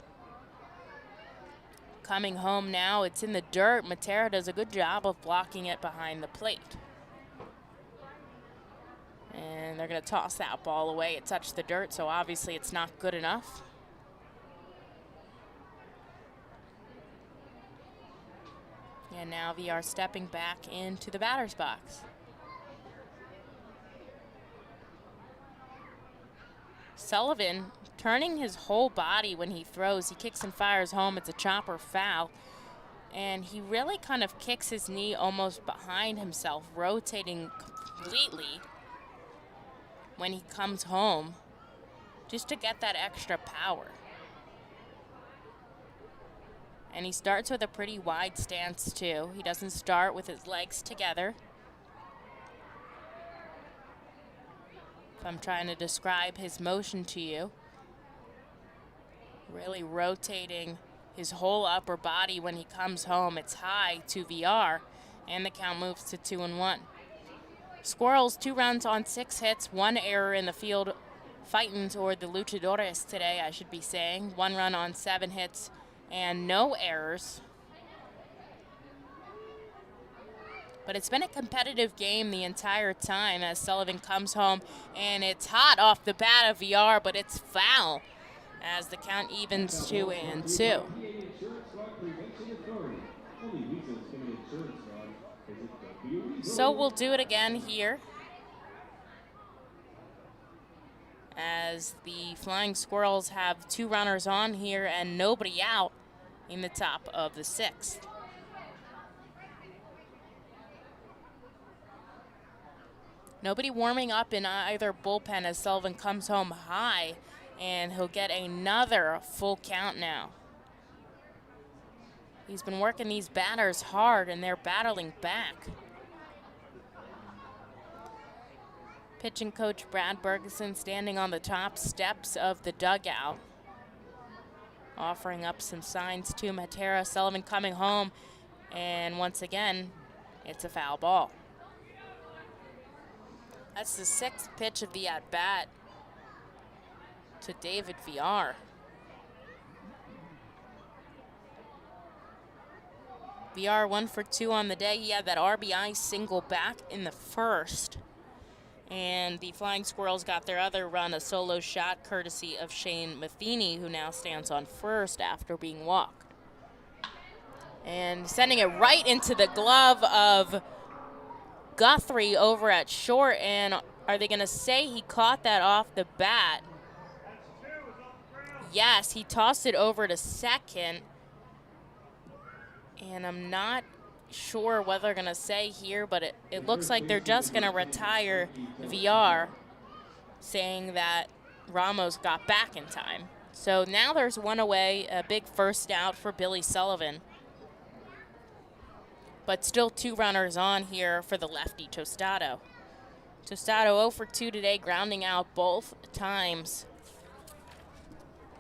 Speaker 2: Coming home now, it's in the dirt. Matera does a good job of blocking it behind the plate. And they're going to toss that ball away. It touched the dirt, so obviously it's not good enough. And now VR stepping back into the batter's box. Sullivan turning his whole body when he throws. He kicks and fires home. It's a chopper foul. And he really kind of kicks his knee almost behind himself, rotating completely when he comes home just to get that extra power. And he starts with a pretty wide stance too. He doesn't start with his legs together. If I'm trying to describe his motion to you, really rotating his whole upper body when he comes home. It's high to VR, and the count moves to 2-1. Squirrels 2 runs on 6 hits, 1 error in the field. Fightins, or the Luchadores today, I should be saying. 1 run on 7 hits and no errors. But it's been a competitive game the entire time as Sullivan comes home, and it's hot off the bat of VR, but it's foul as the count evens 2-2. So we'll do it again here as the Flying Squirrels have 2 runners on here and nobody out in the top of the 6th. Nobody warming up in either bullpen as Sullivan comes home high, and he'll get another full count now. He's been working these batters hard, and they're battling back. Pitching coach Brad Bergeson standing on the top steps of the dugout, offering up some signs to Matera. Sullivan coming home, and once again, it's a foul ball. That's the 6th pitch of the at-bat to David Villar. Villar 1 for 2 on the day. He had that RBI single back in the 1st. And the Flying Squirrels got their other run, a solo shot courtesy of Shane Matheny, who now stands on 1st after being walked. And sending it right into the glove of Guthrie over at short. And are they going to say he caught that off the bat? Yes, he tossed it over to second. And I'm not sure what they're going to say here, but it looks like they're just going to retire Villar, saying that Ramos got back in time. So now there's 1 away, a big first out for Billy Sullivan. But still 2 runners on here for the lefty Tostado. Tostado 0 for 2 today, grounding out both times.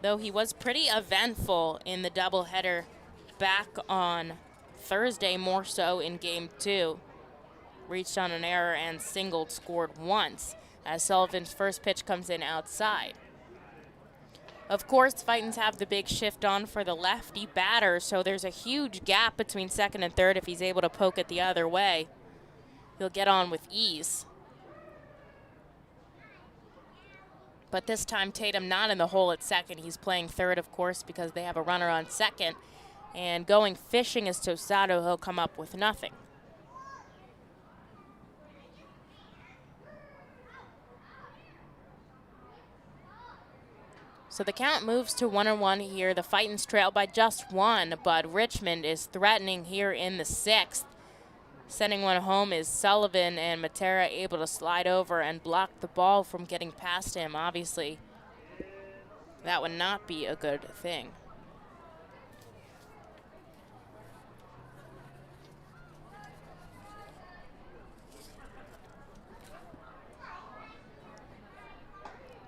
Speaker 2: Though he was pretty eventful in the doubleheader back on Thursday, more so in game 2. Reached on an error and singled, scored once as Sullivan's first pitch comes in outside. Of course, Fightin's have the big shift on for the lefty batter, so there's a huge gap between 2nd and 3rd. If he's able to poke it the other way, he'll get on with ease. But this time, Tatum not in the hole at 2nd. He's playing 3rd, of course, because they have a runner on 2nd. And going fishing is Tostado. He'll come up with nothing. So the count moves to 1-1 here. The Fightins trail by just 1, but Richmond is threatening here in the 6th. Sending one home is Sullivan, and Matera able to slide over and block the ball from getting past him. Obviously, that would not be a good thing.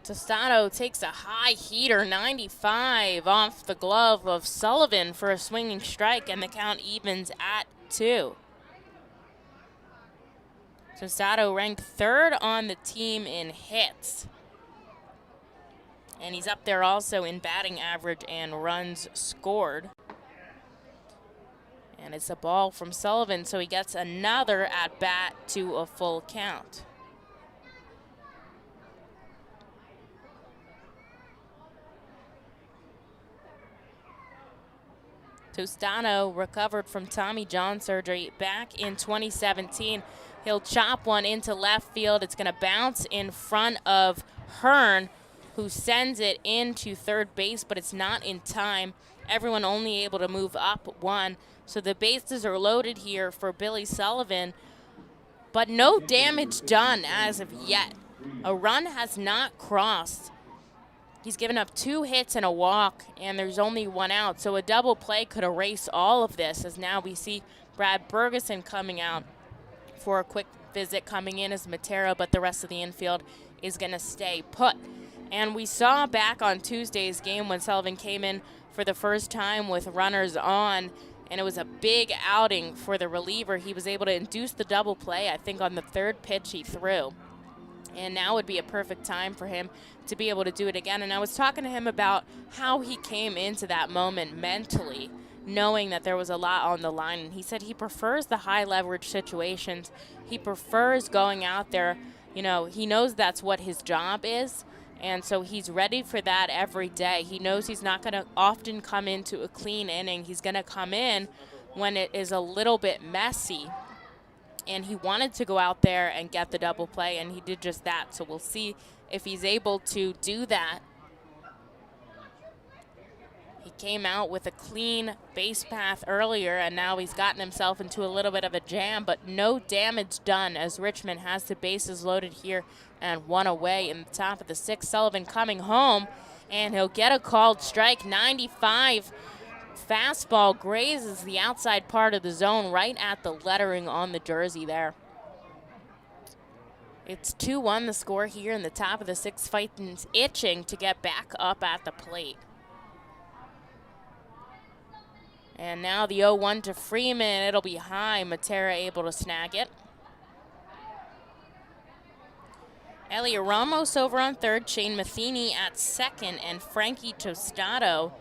Speaker 2: Tostado takes a high heater, 95, off the glove of Sullivan for a swinging strike, and the count evens at 2. Tostado ranked 3rd on the team in hits. And he's up there also in batting average and runs scored. And it's a ball from Sullivan, so he gets another at-bat to a full count. Tostado recovered from Tommy John surgery back in 2017. He'll chop one into left field. It's going to bounce in front of Hearn, who sends it into 3rd base, but it's not in time. Everyone only able to move up 1. So the bases are loaded here for Billy Sullivan, but no damage done as of yet. A run has not crossed. He's given up 2 hits and a walk, and there's only 1 out. So a double play could erase all of this, as now we see Brad Bergeson coming out for a quick visit. Coming in as Matera, but the rest of the infield is going to stay put. And we saw back on Tuesday's game when Sullivan came in for the first time with runners on, and it was a big outing for the reliever. He was able to induce the double play, I think, on the 3rd pitch he threw. And now would be a perfect time for him to be able to do it again. And I was talking to him about how he came into that moment mentally, knowing that there was a lot on the line. And he said he prefers the high leverage situations. He prefers going out there. You know, he knows that's what his job is. And so he's ready for that every day. He knows he's not going to often come into a clean inning. He's going to come in when it is a little bit messy. And he wanted to go out there and get the double play, and he did just that. So we'll see if he's able to do that. He came out with a clean base path earlier, and now he's gotten himself into a little bit of a jam, but no damage done as Richmond has the bases loaded here and one away in the top of the sixth. Sullivan coming home, and he'll get a called strike. 95 fastball grazes the outside part of the zone right at the lettering on the jersey there. It's 2-1 the score here in the top of the sixth. Fightin's itching to get back up at the plate. And now the 0-1 to Freeman. It'll be high. Matera able to snag it. Elliot Ramos over on third. Shane Matheny at second. And Frankie Tostado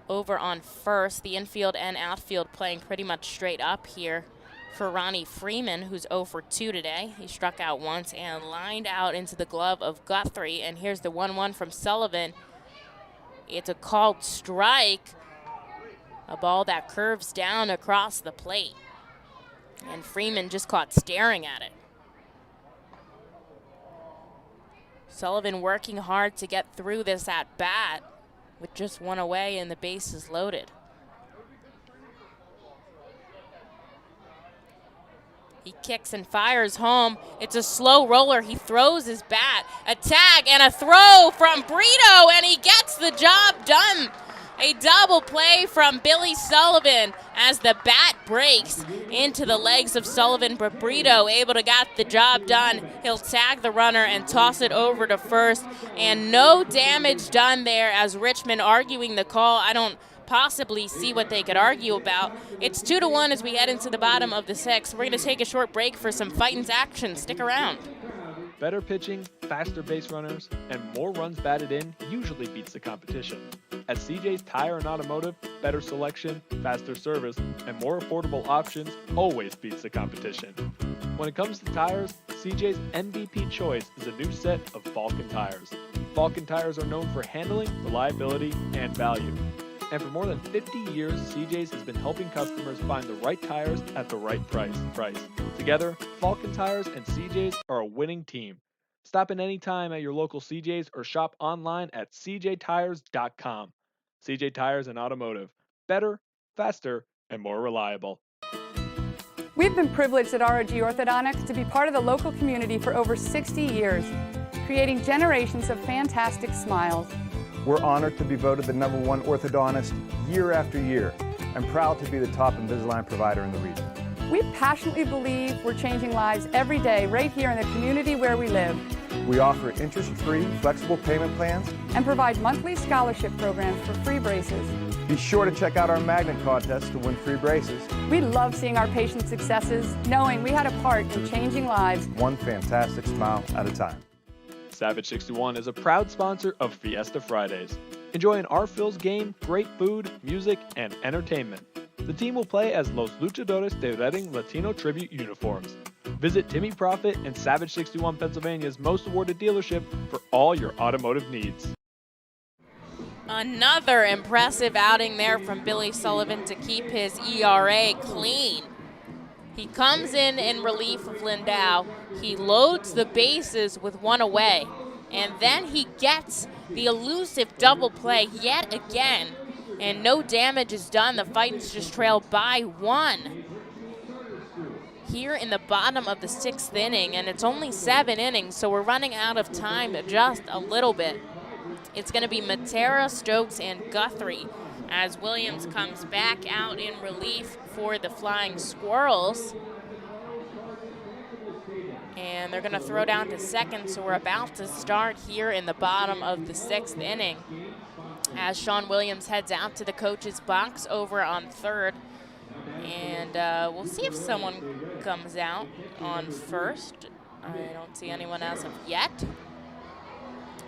Speaker 2: over on first. The infield and outfield playing pretty much straight up here for Ronnie Freeman, who's 0 for 2 today. He struck out once and lined out into the glove of Guthrie. And here's the 1-1 from Sullivan. It's a called strike. A ball that curves down across the plate. And Freeman just caught staring at it. Sullivan working hard to get through this at bat with just one away and the bases loaded. He kicks and fires home. It's a slow roller. He throws his bat. A tag and a throw from Brito, and he gets the job done. A double play from Billy Sullivan as the bat breaks into the legs of Sullivan, but Brito able to get the job done. He'll tag the runner and toss it over to first, and no damage done there as Richmond arguing the call. I don't possibly see what they could argue about. It's 2-1 as we head into the bottom of the sixth. We're going to take a short break for some Fightin's action. Stick around.
Speaker 3: Better pitching, faster base runners, and more runs batted in usually beats the competition. At CJ's Tire and Automotive, better selection, faster service, and more affordable options always beats the competition. When it comes to tires, CJ's MVP choice is a new set of Falken tires. Falken tires are known for handling, reliability, and value. And for more than 50 years, CJ's has been helping customers find the right tires at the right price. Together, Falken Tires and CJ's are a winning team. Stop in any time at your local CJ's or shop online at cjtires.com. CJ Tires and Automotive. Better, faster, and more reliable.
Speaker 10: We've been privileged at ROG Orthodontics to be part of the local community for over 60 years, creating generations of fantastic smiles.
Speaker 11: We're honored to be voted the #1 orthodontist year after year and proud to be the top Invisalign provider in the region.
Speaker 10: We passionately believe we're changing lives every day right here in the community where we live.
Speaker 11: We offer interest-free, flexible payment plans
Speaker 10: and provide monthly scholarship programs for free braces.
Speaker 11: Be sure to check out our magnet contest to win free braces.
Speaker 10: We love seeing our patients' successes, knowing we had a part in changing lives.
Speaker 11: One fantastic smile at a time.
Speaker 3: Savage 61 is a proud sponsor of Fiesta Fridays. Enjoy an R-Phil's game, great food, music, and entertainment. The team will play as Los Luchadores de Reading Latino Tribute uniforms. Visit Timmy Profit and Savage 61 Pennsylvania's most awarded dealership for all your automotive needs.
Speaker 2: Another impressive outing there from Billy Sullivan to keep his ERA clean. He comes in relief of Lindau. He loads the bases with one away, and then he gets the elusive double play yet again, and no damage is done. The Fightins just trail by 1 here in the bottom of the 6th inning, and it's only 7 innings, so we're running out of time just a little bit. It's going to be Matera, Stokes, and Guthrie as Williams comes back out in relief for the Flying Squirrels. And they're going to throw down to second, so we're about to start here in the bottom of the 6th inning as Sean Williams heads out to the coach's box over on third. And we'll see if someone comes out on first. I don't see anyone as of yet.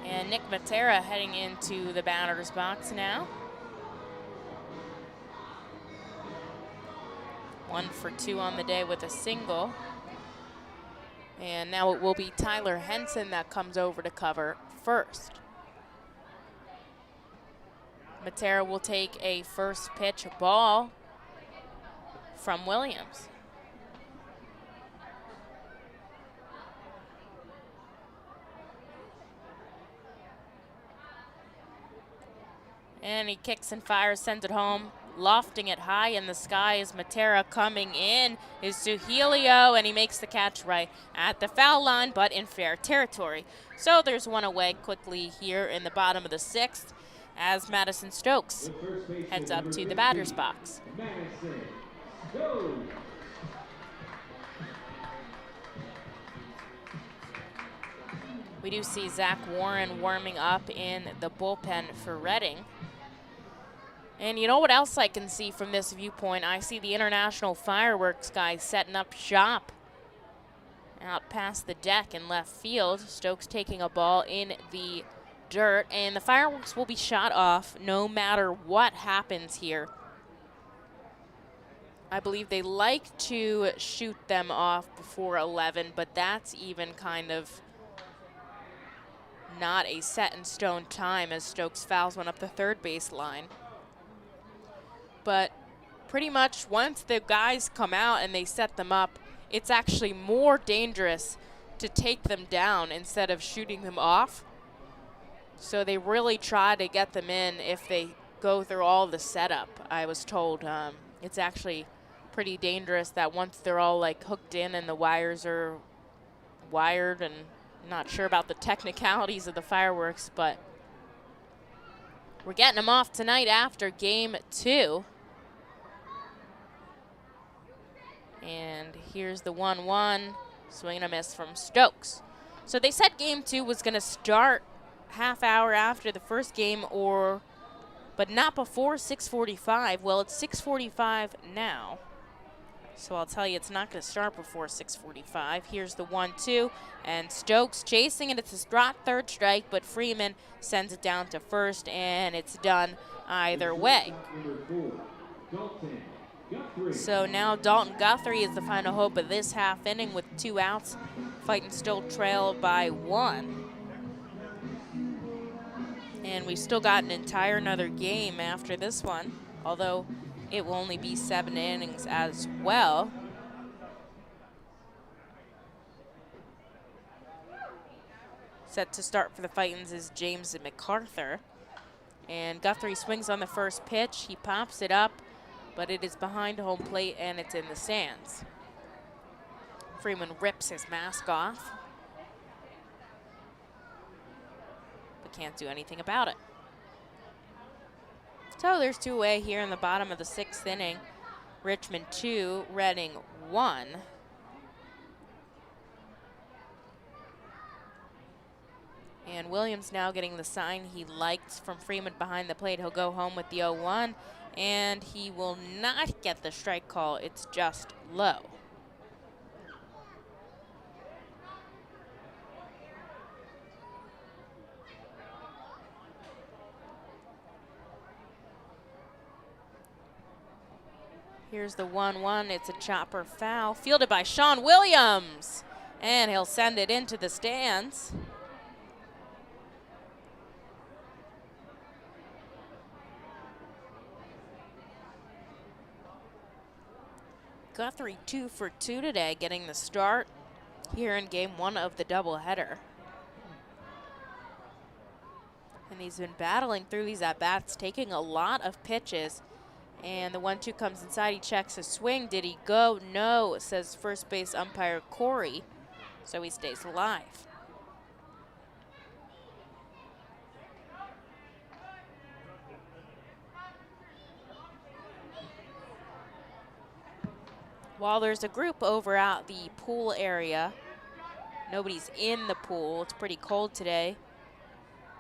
Speaker 2: And Nick Matera heading into the batter's box now. 1 for 2 on the day with a single. And now it will be Tyler Henson that comes over to cover first. Matera will take a first pitch ball from Williams. And he kicks and fires, sends it home. Lofting it high in the sky is Matera. Coming in is Suhelio, and he makes the catch right at the foul line, but in fair territory. So there's one away quickly here in the bottom of the 6th as Madison Stokes heads up to the batter's box.
Speaker 1: Madison Stokes.
Speaker 2: We do see Zach Warren warming up in the bullpen for Reading. And you know what else I can see from this viewpoint? I see the International Fireworks guys setting up shop out past the deck in left field. Stokes taking a ball in the dirt, and the fireworks will be shot off no matter what happens here. I believe they like to shoot them off before 11, but that's even kind of not a set in stone time as Stokes fouls one up the third base line. But pretty much once the guys come out and they set them up, it's actually more dangerous to take them down instead of shooting them off. So they really try to get them in if they go through all the setup. I was told it's actually pretty dangerous that once they're all like hooked in and the wires are wired, and I'm not sure about the technicalities of the fireworks, but we're getting them off tonight after game 2. And here's the 1-1, swing and a miss from Stokes. So they said game 2 was going to start half hour after the first game, but not before 6:45. Well, it's 6:45 now. So I'll tell you it's not going to start before 6:45. Here's the 1-2, and Stokes chasing it. It's a straight third strike, but Freeman sends it down to first, and it's done either way. So now Dalton Guthrie is the final hope of this half inning with 2 outs. Fightin still trail by 1. And we still got an entire another game after this one, although it will only be 7 innings as well. Set to start for the Fightins is James MacArthur. And Guthrie swings on the first pitch. He pops it up, but it is behind home plate and it's in the stands. Freeman rips his mask off, but can't do anything about it. So there's 2 away here in the bottom of the 6th inning. Richmond 2, Reading 1. And Williams now getting the sign he liked from Freeman behind the plate. He'll go home with the 0-1. And he will not get the strike call. It's just low. Here's the 1-1. It's a chopper foul. Fielded by Sean Williams. And he'll send it into the stands. Guthrie 2 for 2 today, getting the start here in game 1 of the doubleheader. And he's been battling through these at-bats, taking a lot of pitches. And the 1-2 comes inside, he checks his swing. Did he go? No, says first base umpire Corey. So he stays alive. While there's a group over at the pool area, nobody's in the pool. It's pretty cold today.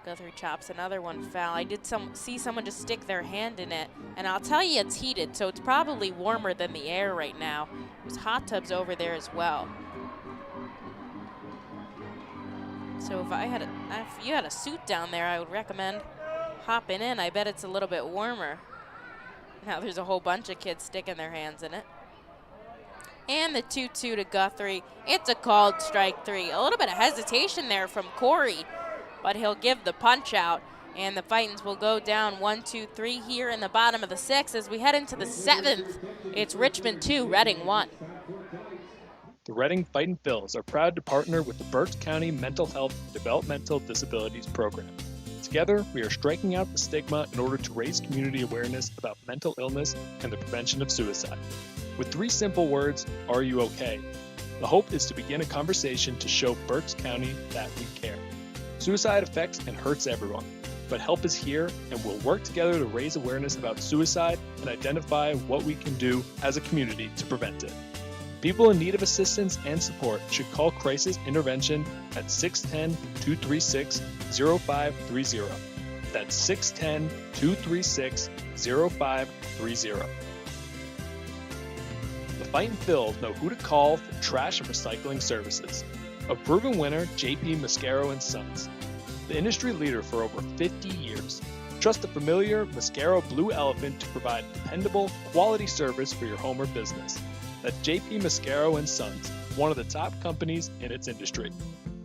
Speaker 2: Guthrie chops another one foul. I did see someone just stick their hand in it, and I'll tell you it's heated, so it's probably warmer than the air right now. There's hot tubs over there as well. So if you had a suit down there, I would recommend hopping in. I bet it's a little bit warmer. Now there's a whole bunch of kids sticking their hands in it. And the 2-2 to Guthrie. It's a called strike 3. A little bit of hesitation there from Corey, but he'll give the punch out. And the Fightins will go down 1-2-3 here in the bottom of the 6th. As we head into the 7th, it's Richmond 2, Reading 1.
Speaker 3: The Reading Fightin Phils are proud to partner with the Berks County Mental Health and Developmental Disabilities Program. Together, we are striking out the stigma in order to raise community awareness about mental illness and the prevention of suicide. With 3 simple words, are you okay? The hope is to begin a conversation to show Berks County that we care. Suicide affects and hurts everyone, but help is here, and we'll work together to raise awareness about suicide and identify what we can do as a community to prevent it. People in need of assistance and support should call Crisis Intervention at 610-236-0530. That's 610-236-0530. The Fightin Phils know who to call for trash and recycling services. A proven winner, JP Mascaro & Sons. The industry leader for over 50 years. Trust the familiar Mascaro Blue Elephant to provide dependable, quality service for your home or business. That's JP Mascaro & Sons, one of the top companies in its industry.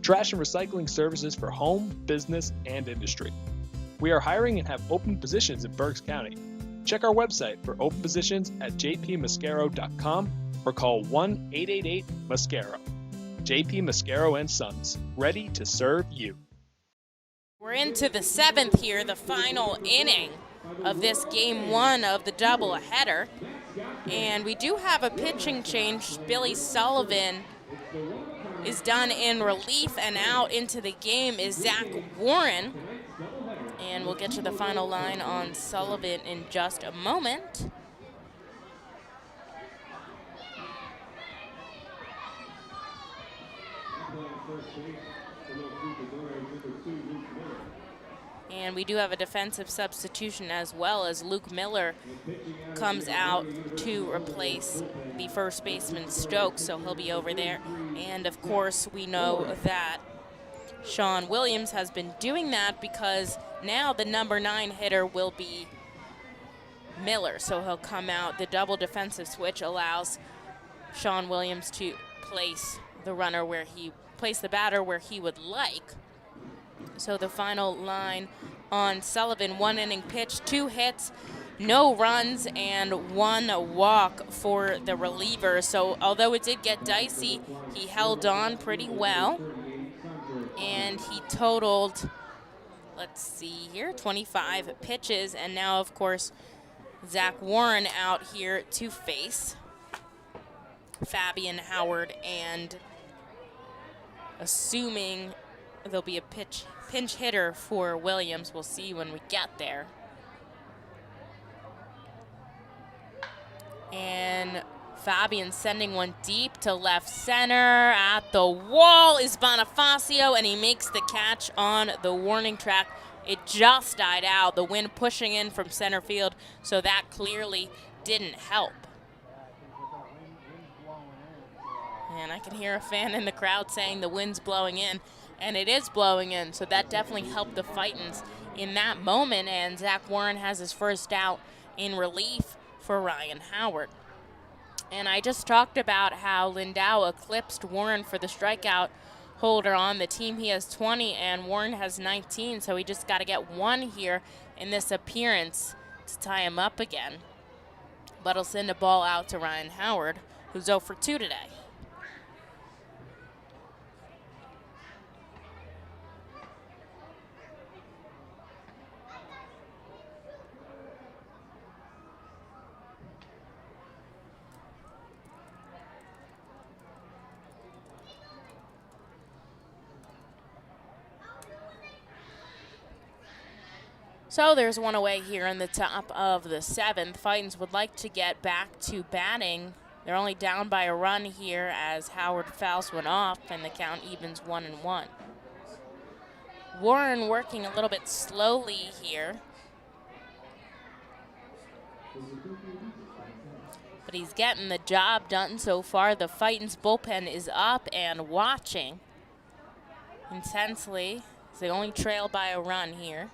Speaker 3: Trash and recycling services for home, business, and industry. We are hiring and have open positions in Berks County. Check our website for open positions at jpmascaro.com or call 1-888-MASCARO. JP Mascaro & Sons, ready to serve you.
Speaker 2: We're into the 7th here, the final inning of this game 1 of the doubleheader. And we do have a pitching change. Billy Sullivan is done in relief, and out into the game is Zach Warren. And we'll get to the final line on Sullivan in just a moment. And we do have a defensive substitution as well, as Luke Miller comes out to replace the first baseman Stokes, so he'll be over there. And of course, we know that Sean Williams has been doing that because now the number 9 hitter will be Miller, so he'll come out. The double defensive switch allows Sean Williams to place the batter where he would like. So the final line on Sullivan: 1 inning pitch, 2 hits, no runs, and 1 walk for the reliever. So although it did get dicey, he held on pretty well. And he totaled, let's see here, 25 pitches. And now, of course, Zach Warren out here to face Fabian Howard, and assuming there'll be a pinch hitter for Williams. We'll see when we get there. And Fabian sending one deep to left center. At the wall is Bonifacio, and he makes the catch on the warning track. It just died out, the wind pushing in from center field, so that clearly didn't help. And I can hear a fan in the crowd saying the wind's blowing in, and it is blowing in, so that definitely helped the Fightins in that moment. And Zach Warren has his first out in relief for Ryan Howard. And I just talked about how Lindau eclipsed Warren for the strikeout holder on the team. He has 20 and Warren has 19, so he just got to get 1 here in this appearance to tie him up again. But he'll send a ball out to Ryan Howard, who's 0 for 2 today. So there's 1 away here in the top of the 7th. Fightins would like to get back to batting. They're only down by a run here as Howard fouls one off, and the count evens 1-1. Warren working a little bit slowly here, but he's getting the job done so far. The Fightins bullpen is up and watching intensely. They only trail by a run here.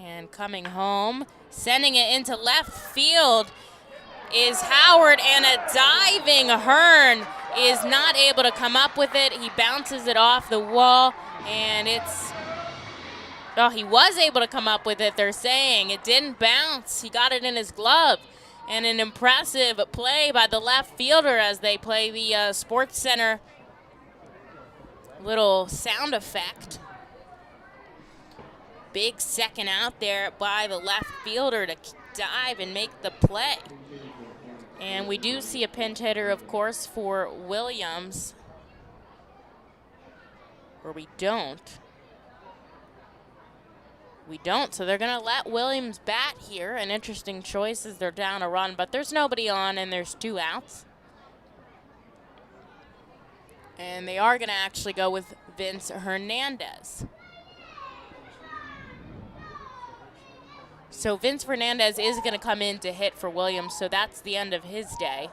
Speaker 2: And coming home, sending it into left field is Howard, and a diving Hearn is not able to come up with it. He bounces it off the wall, and he was able to come up with it, they're saying. It didn't bounce. He got it in his glove, And an impressive play by the left fielder as they play the Sports Center little sound effect. Big second out there by the left fielder to dive and make the play. And we do see a pinch hitter, of course, for Williams. Or we don't. We don't, so they're going to let Williams bat here. An interesting choice as they're down a run, but there's nobody on and there's 2 outs. And they are going to actually go with Vince Hernandez. So Vince Hernandez is going to come in to hit for Williams, so that's the end of his day.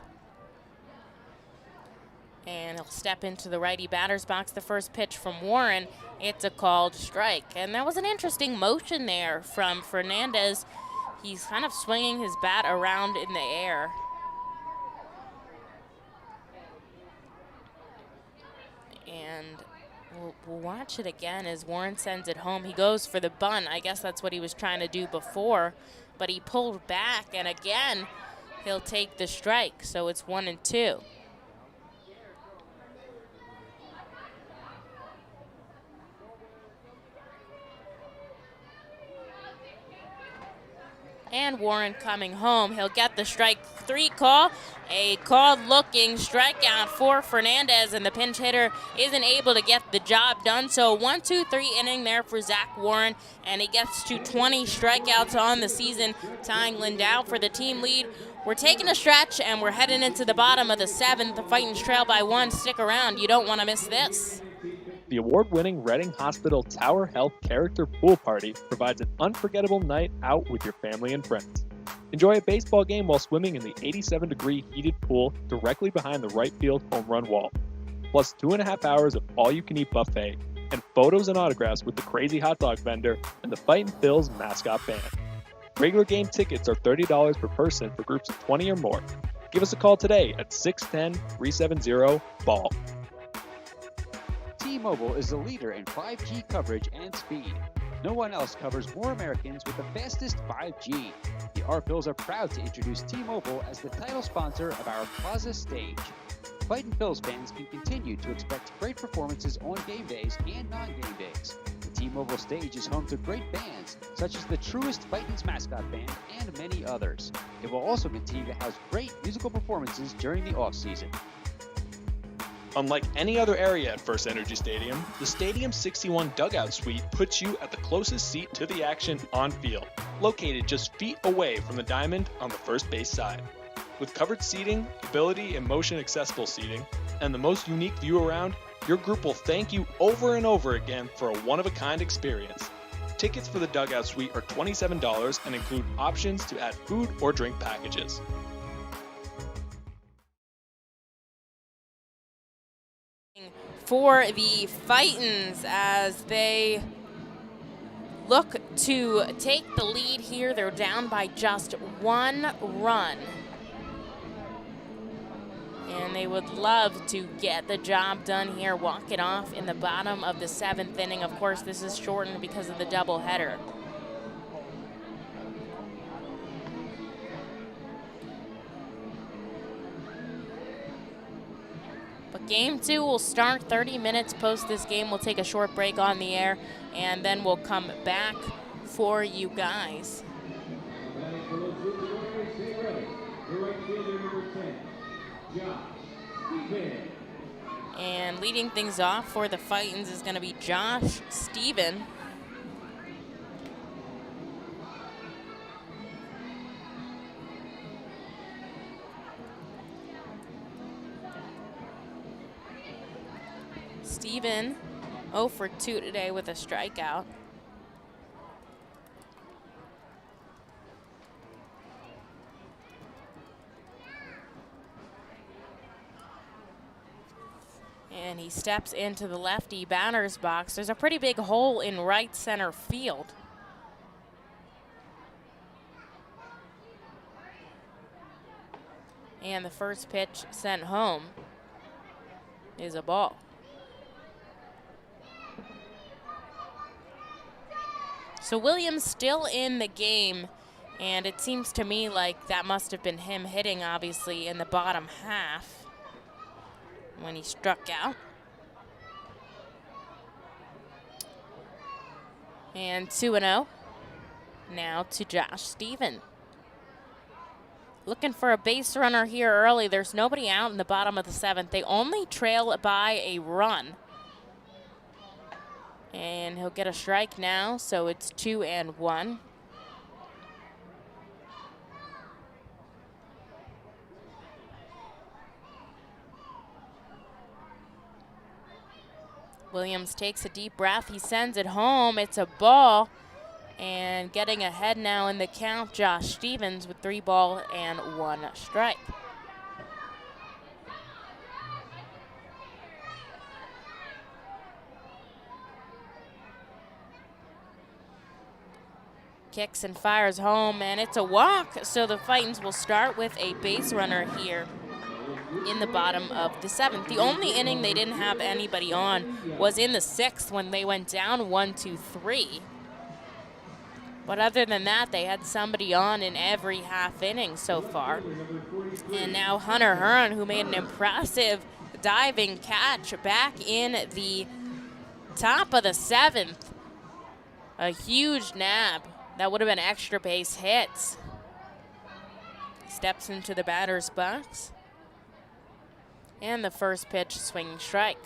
Speaker 2: And he'll step into the righty batter's box. The first pitch from Warren, it's a called strike. And that was an interesting motion there from Fernandez. He's kind of swinging his bat around in the air. And we'll watch it again as Warren sends it home. He goes for the bunt. I guess that's what he was trying to do before, but he pulled back, and again, he'll take the strike. So it's 1-2. And Warren coming home. He'll get the strike 3 call. A called looking strikeout for Fernandez, and the pinch hitter isn't able to get the job done. So 1-2-3 inning there for Zach Warren, and he gets to 20 strikeouts on the season, tying Lindau for the team lead. We're taking a stretch, and we're heading into the bottom of the 7th. The Fightin's trail by 1. Stick around. You don't want to miss this.
Speaker 3: The award-winning Reading Hospital Tower Health Character Pool Party provides an unforgettable night out with your family and friends. Enjoy a baseball game while swimming in the 87-degree heated pool directly behind the right field home run wall. Plus 2.5 hours of all-you-can-eat buffet and photos and autographs with the crazy hot dog vendor and the Fightin' Phil's mascot band. Regular game tickets are $30 per person for groups of 20 or more. Give us a call today at 610-370-BALL.
Speaker 12: T-Mobile is the leader in 5G coverage and speed. No one else covers more Americans with the fastest 5G. The R-Phils are proud to introduce T-Mobile as the title sponsor of our Plaza stage. Fightin' Phils fans can continue to expect great performances on game days and non-game days. The T-Mobile stage is home to great bands, such as the Truest Fightin's mascot band and many others. It will also continue to house great musical performances during the off-season.
Speaker 3: Unlike any other area at First Energy Stadium, the Stadium 61 Dugout Suite puts you at the closest seat to the action on field, located just feet away from the diamond on the first base side. With covered seating, ability and motion accessible seating, and the most unique view around, your group will thank you over and over again for a one-of-a-kind experience. Tickets for the Dugout Suite are $27 and include options to add food or drink packages.
Speaker 2: For the Fightins as they look to take the lead here. They're down by just 1 run. And they would love to get the job done here, walk it off in the bottom of the 7th inning. Of course, this is shortened because of the doubleheader. Game 2 will start 30 minutes post this game. We'll take a short break on the air, and then we'll come back for you guys. And leading things off for the Fightins is going to be Josh Stephen. Steven 0 for 2 today with a strikeout. And he steps into the lefty batter's box. There's a pretty big hole in right center field. And the first pitch sent home is a ball. So Williams still in the game, And it seems to me like that must have been him hitting, obviously, in the bottom half when he struck out. And 2-0 now to Josh Stephen. Looking for a base runner here early. There's nobody out in the bottom of the 7th. They only trail by a run. And he'll get a strike now, so it's 2-1. Williams takes a deep breath. He sends it home. It's a ball. And getting ahead now in the count, Josh Stevens with 3 balls and 1 strike. Kicks and fires home, and it's a walk. So the Fightins will start with a base runner here in the bottom of the 7th. The only inning they didn't have anybody on was in the 6th when they went down 1-2-3. But other than that, they had somebody on in every half inning so far. And now Hunter Hearn, who made an impressive diving catch back in the top of the 7th. A huge nab. That would have been extra base hits. Steps into the batter's box. And the first pitch, swinging strike.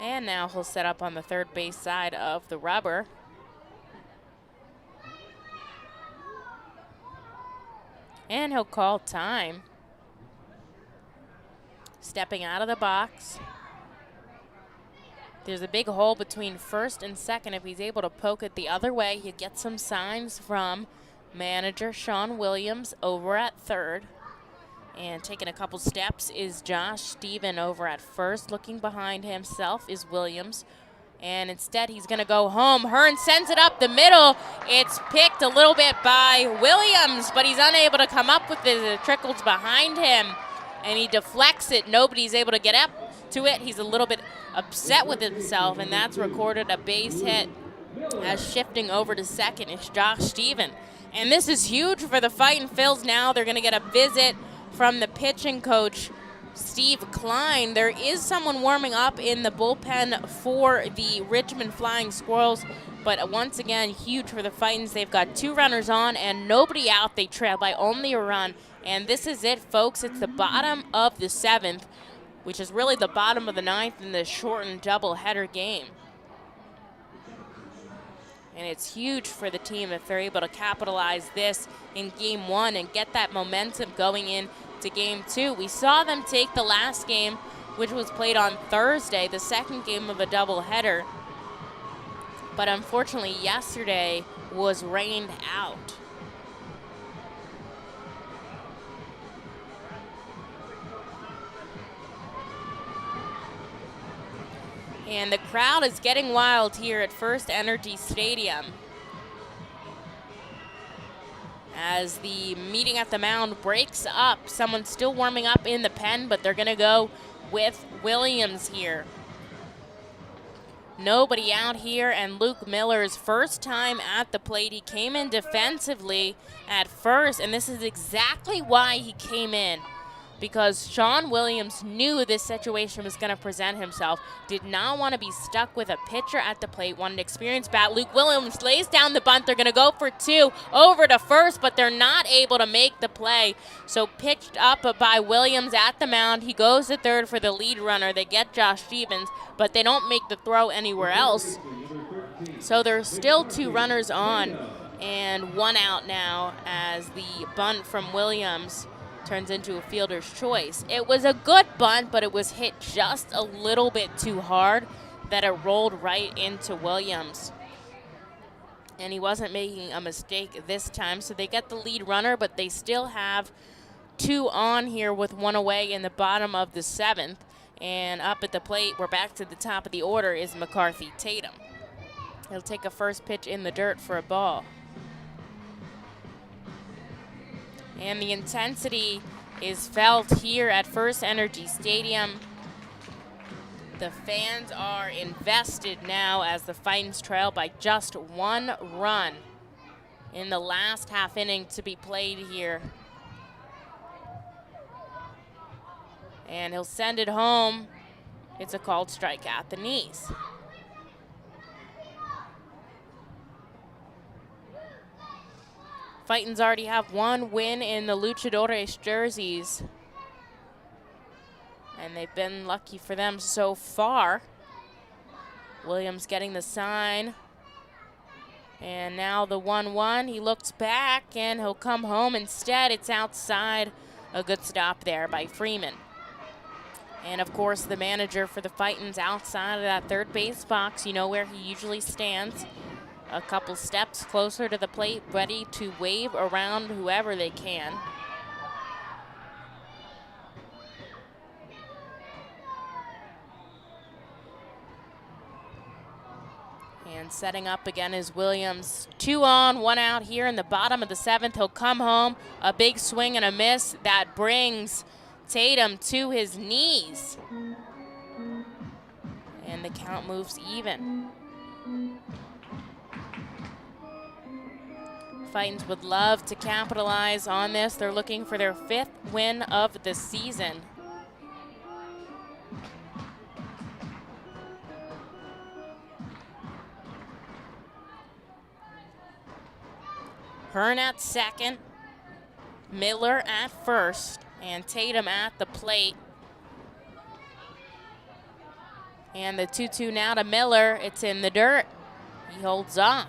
Speaker 2: And now he'll set up on the third base side of the rubber. And he'll call time. Stepping out of the box. There's a big hole between first and second. If he's able to poke it the other way, he'll get some signs from manager Sean Williams over at third. And taking a couple steps is Josh Stephen over at first. Looking behind himself is Williams. And instead, he's going to go home. Hearn sends it up the middle. It's picked a little bit by Williams, but he's unable to come up with it. It trickles behind him, and he deflects it. Nobody's able to get up to it. He's a little bit upset with himself, and that's recorded a base hit. As shifting over to second is Josh Stephen. And this is huge for the Fightin' Phils now. They're going to get a visit from the pitching coach, Steve Klein. There is someone warming up in the bullpen for the Richmond Flying Squirrels, but once again, huge for the Fightins. They've got 2 runners on and nobody out. They trail by only a run, and this is it, folks. It's the bottom of the 7th, which is really the bottom of the 9th in the shortened doubleheader game. And it's huge for the team if they're able to capitalize this in Game 1 and get that momentum going in to Game 2. We saw them take the last game, which was played on Thursday, the second game of a doubleheader. But unfortunately, yesterday was rained out. And the crowd is getting wild here at First Energy Stadium as the meeting at the mound breaks up. Someone's still warming up in the pen, but they're going to go with Williams here. Nobody out here, and Luke Miller's first time at the plate. He came in defensively at first, and this is exactly why he came in, because Sean Williams knew this situation was going to present himself, did not want to be stuck with a pitcher at the plate, wanted an experienced bat. Luke Williams lays down the bunt. They're going to go for 2 over to first, but they're not able to make the play. So pitched up by Williams at the mound. He goes to third for the lead runner. They get Josh Stevens, but they don't make the throw anywhere else. So there's still 2 runners on and 1 out now as the bunt from Williams turns into a fielder's choice. It was a good bunt, but it was hit just a little bit too hard that it rolled right into Williams. And he wasn't making a mistake this time, so they get the lead runner, but they still have 2 on here with 1 away in the bottom of the 7th. And up at the plate, we're back to the top of the order, is McCarthy Tatum. He'll take a first pitch in the dirt for a ball. And the intensity is felt here at First Energy Stadium. The fans are invested now as the Fightins trail by just 1 run in the last half inning to be played here. And he'll send it home. It's a called strike at the knees. Fightins already have 1 win in the Luchadores jerseys. And they've been lucky for them so far. Williams getting the sign. And now the 1-1. He looks back and he'll come home instead. It's outside. A good stop there by Freeman. And of course the manager for the Fightins outside of that third base box. You know where he usually stands. A couple steps closer to the plate, ready to wave around whoever they can. And setting up again is Williams. 2 on, 1 out here in the bottom of the 7th. He'll come home. A big swing and a miss that brings Tatum to his knees. And the count moves even. Fightins would love to capitalize on this. They're looking for their 5th win of the season. Hearn at second, Miller at first, and Tatum at the plate. And the 2-2 now to Miller. It's in the dirt. He holds off.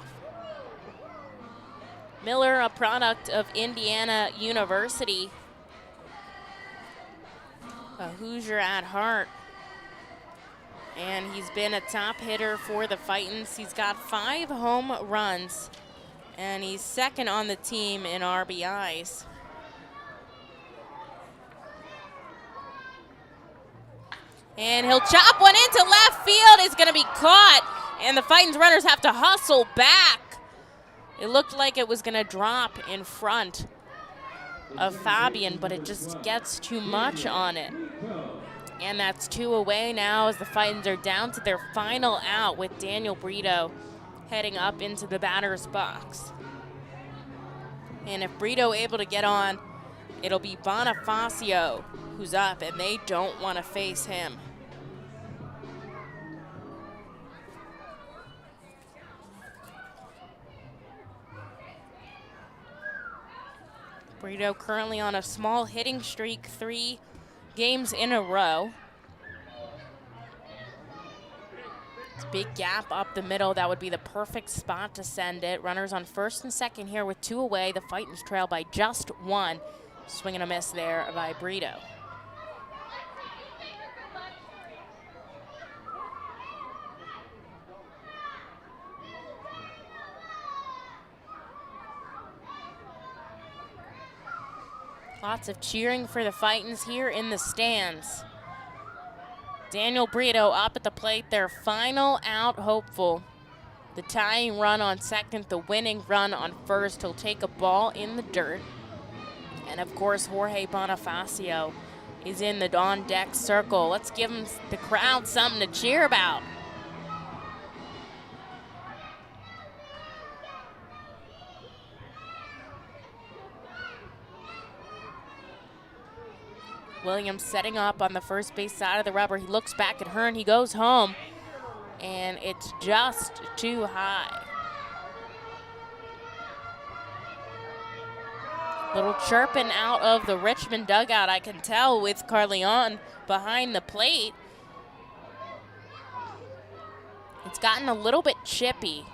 Speaker 2: Miller, a product of Indiana University, a Hoosier at heart. And he's been a top hitter for the Fightins. He's got 5 home runs, and he's second on the team in RBIs. And he'll chop one into left field. It's going to be caught, and the Fightins runners have to hustle back. It looked like it was going to drop in front of Fabian, but it just gets too much on it. And that's 2 away now as the Fightins are down to their final out with Daniel Brito heading up into the batter's box. And if Brito able to get on, it'll be Bonifacio who's up, and they don't want to face him. Brito currently on a small hitting streak, 3 games in a row. It's a big gap up the middle. That would be the perfect spot to send it. Runners on first and second here with 2 away. The Fightins trail by just 1. Swing and a miss there by Brito. Lots of cheering for the Fightins here in the stands. Daniel Brito up at the plate, their final out hopeful. The tying run on second, the winning run on first. He'll take a ball in the dirt. And of course, Jorge Bonifacio is in the on-deck circle. Let's give him, the crowd, something to cheer about. Williams setting up on the first base side of the rubber. He looks back at Hearn. He goes home, and it's just too high. Little chirping out of the Richmond dugout, I can tell, with Carleon behind the plate. It's gotten a little bit chippy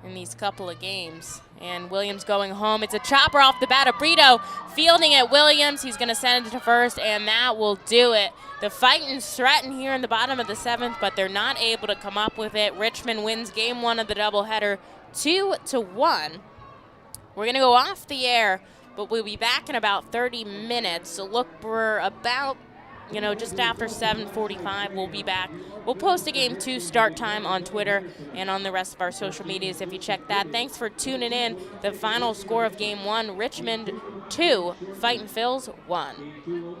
Speaker 2: in these couple of games. And Williams going home. It's a chopper off the bat of Brito. Fielding at Williams. He's going to send it to first, and that will do it. The Fightins threaten here in the bottom of the 7th, but they're not able to come up with it. Richmond wins game 1 of the doubleheader 2-1. We're going to go off the air, but we'll be back in about 30 minutes. So look for about you know, just after 7:45, we'll be back. We'll post a Game 2 start time on Twitter and on the rest of our social medias if you check that. Thanks for tuning in. The final score of Game 1, Richmond 2, Fightin' Phils 1.